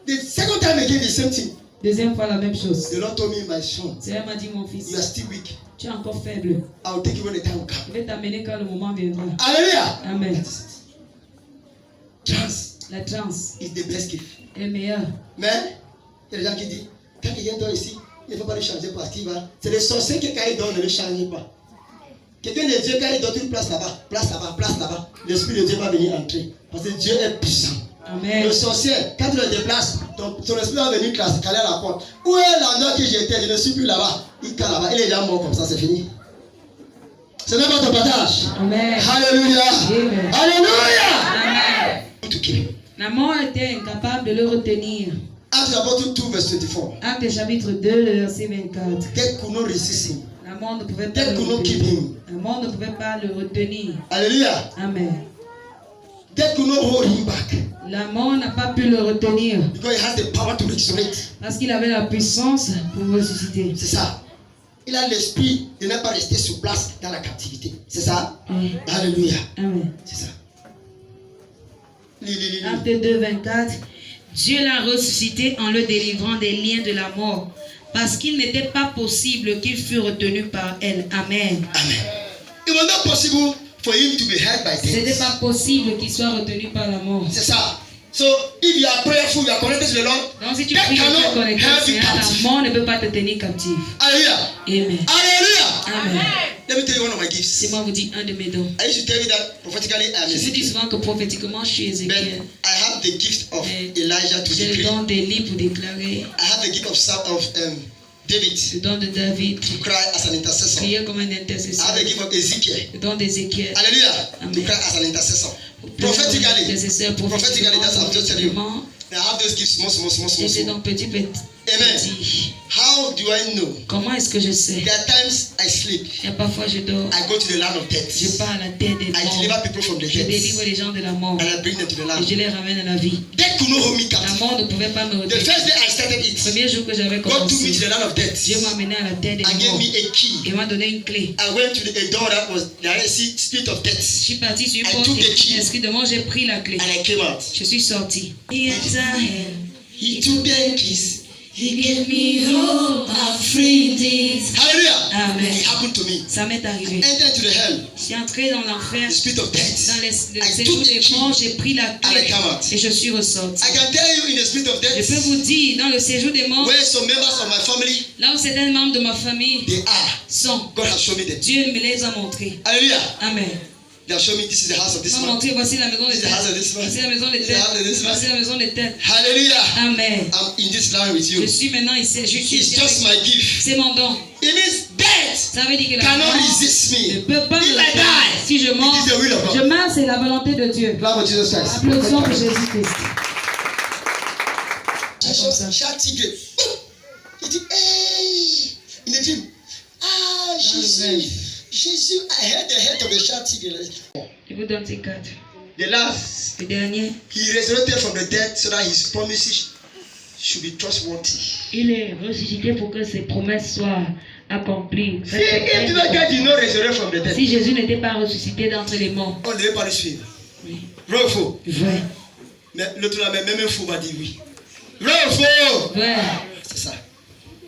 The second time again, the same thing. Deuxième fois, la même chose. The Lord told me, my son, Seigneur m'a dit, mon you fils, are still weak. tu es encore faible. I will take you when the time will come. Je vais t'amener quand le moment viendra. Alléluia. Amen. That is it. Trance La transe is the best gift. est meilleure. Mais, il y a des gens qui disent, quand quelqu'un dort ici, il ne faut pas le changer parce qu'il va. C'est les sorciers qui, quand ils dorment, ne le changent pas. Quelqu'un de Dieu, quand il dort, une place là-bas, place là-bas, place là-bas, l'Esprit de Dieu va venir entrer. Parce que Dieu est puissant. Amen. Le sorcier, quand tu le déplaces, ton esprit va venir caler à la porte. Où est l'endroit que j'étais? Je ne suis plus là-bas. Il cale là-bas. Il est déjà mort comme ça, c'est fini. Ce n'est pas ton partage. Amen. Alléluia. Amen. Alléluia. Amen. To kill him. La mort était incapable de le retenir. Acts chapter 2, verse 24. Acte chapitre 2, le verset 24. Death could not resist him. La mort ne pouvait pas Death le could not keep retenir. him. La mort ne pouvait pas le retenir. Alléluia. Amen. Death could not hold him back. La mort n'a pas pu le retenir Because he has the power to resurrect. parce qu'il avait la puissance pour ressusciter. C'est ça. Il a l'esprit de ne pas rester sur place dans la captivité. C'est ça. Alléluia. Amen. C'est ça. Lis. Acte 2, 24. Dieu l'a ressuscité en le délivrant des liens de la mort, parce qu'il n'était pas possible qu'il fût retenu par elle. Amen. Amen. It was not possible for him to be held by Ce n'était death. pas possible qu'il soit retenu par la mort. C'est ça. So, if you are prayerful, you are connected to the Lord, Donc si tu that pries et tu es cannot connecté au help you Seigneur, la captive. mort ne peut pas te tenir captif. Hallelujah. Amen. Hallelujah. Amen. Let me tell you one of my gifts. C'est moi vous dire un de mes dons. I used to tell you that prophetically I am Je vous dis Ezekiel. souvent que prophétiquement je suis But Ézéchiel. I have the gift of Mais Elijah to j'ai le decree. don d'Élie pour déclarer, I have the gift of David le don de David, to cry as an intercessor. prier comme un I have intercesseur, the gift of Ezekiel. le don d'Ézéchiel, Hallelujah. To Amen. cry as an intercessor. le don Prophetically. d'intercesseur, Prophetically, that's what I'm just telling you. prophétiquement, I have those gifts et c'est small. donc petit. Amen. How do I know? Comment est-ce que je sais? There are times I sleep. Et parfois je dors, I go to the land of je death. pars à la terre des I deliver morts, people from the je délivre dead. les gens de la mort And I bring them to the et land. je les ramène à la vie. Death could not hold me La captive. mort ne pouvait pas me The retenir. first day I started Le it, premier jour que j'avais God took me to commencé, the land of death. Dieu m'a amené à la terre des And gave morts me a key. et m'a donné une clé. I went to a door that was the spirit of Je death. suis parti sur une I porte took the key. et l'esprit de mort, j'ai pris la clé. And I came out. Je suis sorti. He took the keys. gave me hope, I'm free indeed. Hallelujah. Amen. It happened to me. Ça m'est arrivé. Entered to the hell. Je suis entré dans l'enfer, The spirit of death. dans le I séjour took the des key. morts, j'ai pris la And I clé came out. et je suis ressorti. I can tell you in the spirit of Je death peux vous dire, dans le séjour des morts, where some members of my family là où certains membres de ma famille they are. sont, God has shown me them. Dieu me les a montrés. Hallelujah. Amen. They have shown me this is the house of Il this m'a man. montré, voici la maison de This is the house of tête. this man. Voici la maison de This is the tête. house of this man. Voici la maison de tête. Hallelujah. Amen. I'm in this land with Je you. suis maintenant ici. Je suis It's ici just avec- my gift. C'est mon don. It means death Ça veut dire que la cannot mort resist ne me. peut pas me If I retenir. die, Si je mors, it is the will of God. je meurs, c'est la volonté de Dieu. Clap for Jesus Christ. Applaudissons pour Jésus-Christ. Chat tigre. Il dit, hey, in the dream. Ah, Jésus, I heard the head of the chat tigre. Je vous donne ces quatre. The last, Le dernier, he resurrected from the dead so that his promises should be trustworthy. il est ressuscité pour que ses promesses soient accomplies. See, if Jesus Christ did not resurrect from the dead, Si Jésus n'était pas ressuscité d'entre les morts, on ne devait pas le suivre. oui. Vrai ou faux? Vrai. Mais l'autre là, même un fou m'a dit oui. Vrai ou faux? Vrai. C'est ça.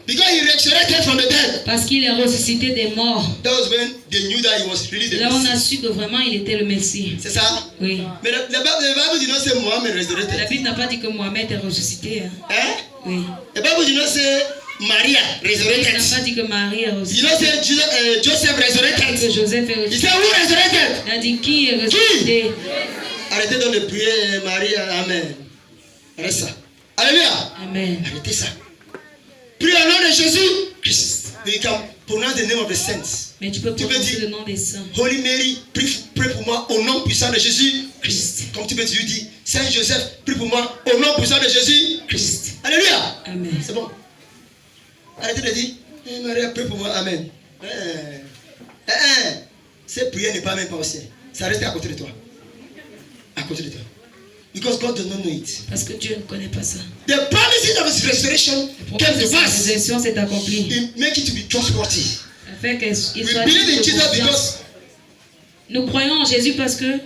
Because he resurrected from the dead. Parce qu'il est ressuscité des morts. That was when they knew that he was really the Là, on a Messiah. su que vraiment il était le Messie. C'est ça? Oui. Mais the Bible did not say Muhammad La resurrected. Bible n'a pas dit que Mohamed est ressuscité. Hein? Eh? Oui. The Bible did not say Maria La Bible resurrected. n'a pas dit que Marie est Did ressuscitée. not say Joseph Que resurrected. Joseph est He ressuscité. said who resurrected? Il a dit qui est ressuscité. Arrêtez donc de prier Marie, Amen. Arrête ça. Alléluia. Amen. Arrêtez ça. Prie au nom de Jésus Christ. You can pronounce the name of the saints. Mais tu peux Tu peux prononcer dire, le nom des saints. Holy Mary, prie pour moi au nom puissant de Jésus Christ. Comme tu peux dire, Saint Joseph, prie pour moi au nom puissant de Jésus Christ. Alléluia. Amen. C'est bon. Arrêtez de dire, Marie, prie pour moi, Amen. Cette prière n'est pas même pas au ciel. Ça reste à côté de toi. À côté de toi. Because God does not know it. Parce que Dieu ne connaît pas ça. The promises of his restoration came to Sa pass. résurrection s'est accomplie. It make it to be trustworthy. Afin qu'il We soit believe in digne de Jesus confiance. because, Nous croyons en Jésus parce que amen.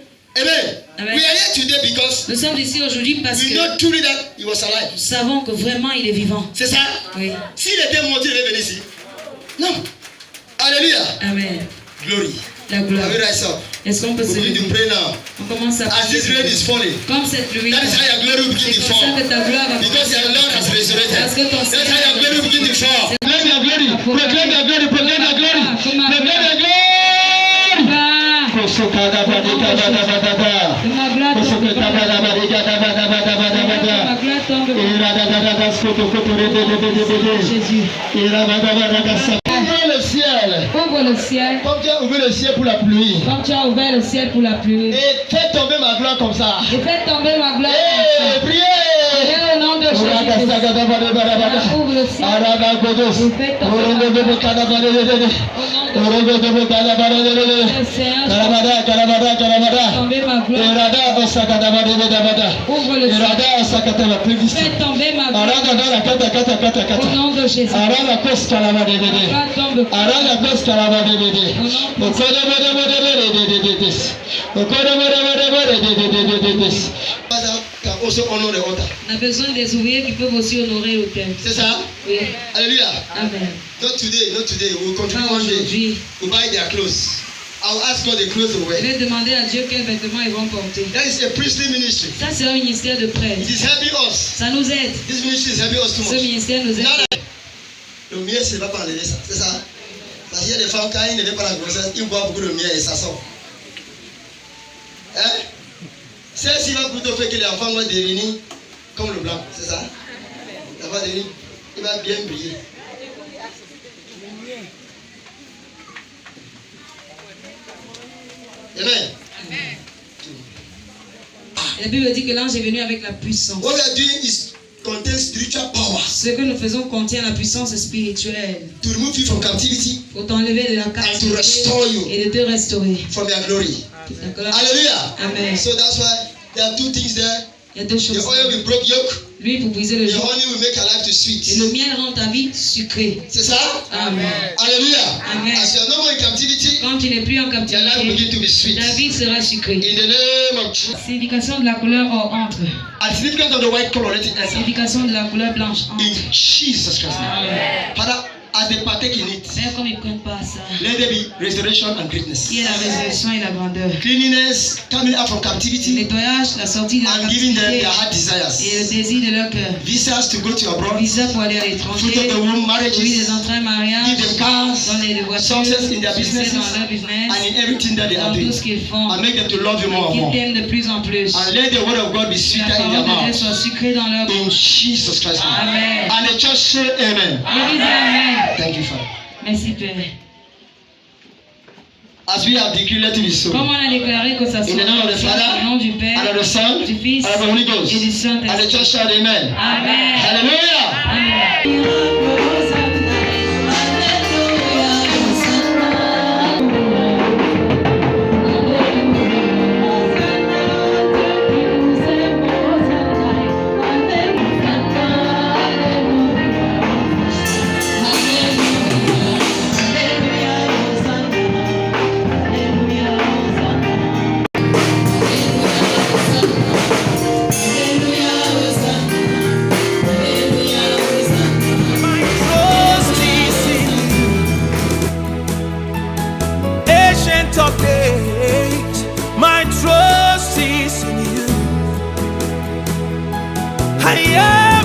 Amen. We are here today because nous sommes ici aujourd'hui parce we que know truly that he was alive. nous savons que vraiment il est vivant. C'est ça? Oui. S'il était mort, il devait venir ici. Non. Alléluia. Amen. Glory. La gloire. Have you rise up? Est-ce qu'on peut se We begin to lever? pray now. On commence à As this rain is falling, comme cette pluie. that is how your glory will begin C'est to comme ça fall. que ta gloire va Because your Lord has resurrected. Parce que ton That's how your glory will begin to fall. Proclaim your glory. Proclaim your glory. Proclaim your glory. Proclaim your glory. Kosokada badika bada bada bada. Ma gloire Kosokada bada badika bada bada bada bada. Ma gloire tombe. Ira da da da da skoto koto re de de de de de. Jésus. Ira da da da da da sa. Ouvre le ciel. Ouvre le ciel. Comme tu as ouvert le ciel pour la pluie. Comme tu as ouvert le ciel pour la pluie. Et fais tomber ma gloire comme ça. Et fais tomber ma gloire. Et priez. Priez au nom de Jésus. Ouvre le ciel. Araba godos. Orongo de bokada bada de de. Orongo de bokada bada de de. Seigneur, Karabada karabada karabada. tomber ma gloire. Irada osakada bada de de bada. Ouvre le ciel. Irada osakata la plus vite. Fais tomber ma gloire. Arada da la kata kata kata Au kata. nom de Jésus. Arada kos karabada de de. Ma tombe. Arada kos karabada de de. Okoda bada bada de de de de. Okoda bada bada bada de de de de. Father can also honor the altar. On a besoin des ouvriers qui peuvent aussi honorer l'autel. C'est ça? Oui. Alléluia. Amen. Not today, not today. We will Pas contribute one day. aujourd'hui. We buy their clothes. I'll ask God the clothes to Je wear. vais demander à Dieu quels vêtements ils vont porter. That is a priestly ministry. Ça, c'est un ministère de prêtre. It is helping us. Ça nous aide. This ministry is helping us too Ce much. ministère nous aide. Le miel, c'est pas enlever ça, c'est ça. Parce qu'il y a des femmes, quand ils ne veulent pas la grossesse, ils boivent beaucoup de miel et ça sort. Hein? Celle-ci va plutôt faire que l'enfant va devenir comme le blanc, c'est ça? Ça va devenir, il va bien briller. Amen. La Bible dit que l'ange est venu avec la puissance. What we are doing is contain spiritual power Ce que nous faisons contient la puissance spirituelle to remove you from captivity pour t'enlever de la and to captivité restore you et de te restaurer. from your glory. D'accord? Hallelujah. Amen. So that's why there are two things there. Il y a deux The choses. oil will break yoke. Lui pour briser le The joug. honey will make your life to Et sweet. le miel rend ta vie sucrée. C'est ça? Amen. Hallelujah. Amen. As you are no more in captivity, Quand tu n'es plus en your life will captivité, begin to be sweet. ta vie sera sucrée. In the name of Jesus. Signification de la couleur or entre. And the significance of the white color, let it enter. Signification de la couleur blanche In entre. Jesus Christ's name. Amen. Father, as they partake in it, Père, comme ils ne prennent pas ça, let there be restoration and greatness. il y a la résurrection et la grandeur. Cleanliness, coming out from Le captivity, nettoyage, la sortie de la and giving them captivité their heart et le desires. désir de leur cœur. Visas to go to abroad, Visa pour aller à fruit l'étranger, of the womb, oui, marriages, des entrées, mariages, give them cars, dans les voitures, success in their succès businesses, dans leur business, and in everything that they are dans doing. tout ce qu'ils font. And make them to love you more and Qu'ils more. t'aiment de plus en plus. And let the word of God be Que sweeter la in their parole de Dieu mouth. soit sucrée dans leur In bouche. Jesus Christ's name. Amen. And the church say amen. L'église, amen. Thank you, Father. Merci, Père. As we have decreed, let it be so. Comme on a déclaré que ça soit In the name of the Father, au nom du Père, And of the Son, du Fils and of the Holy Ghost. et du And the Saint-Esprit. church said amen. Amen. Hallelujah. Amen. My trust is in you, ancient of days. My trust is in you. I am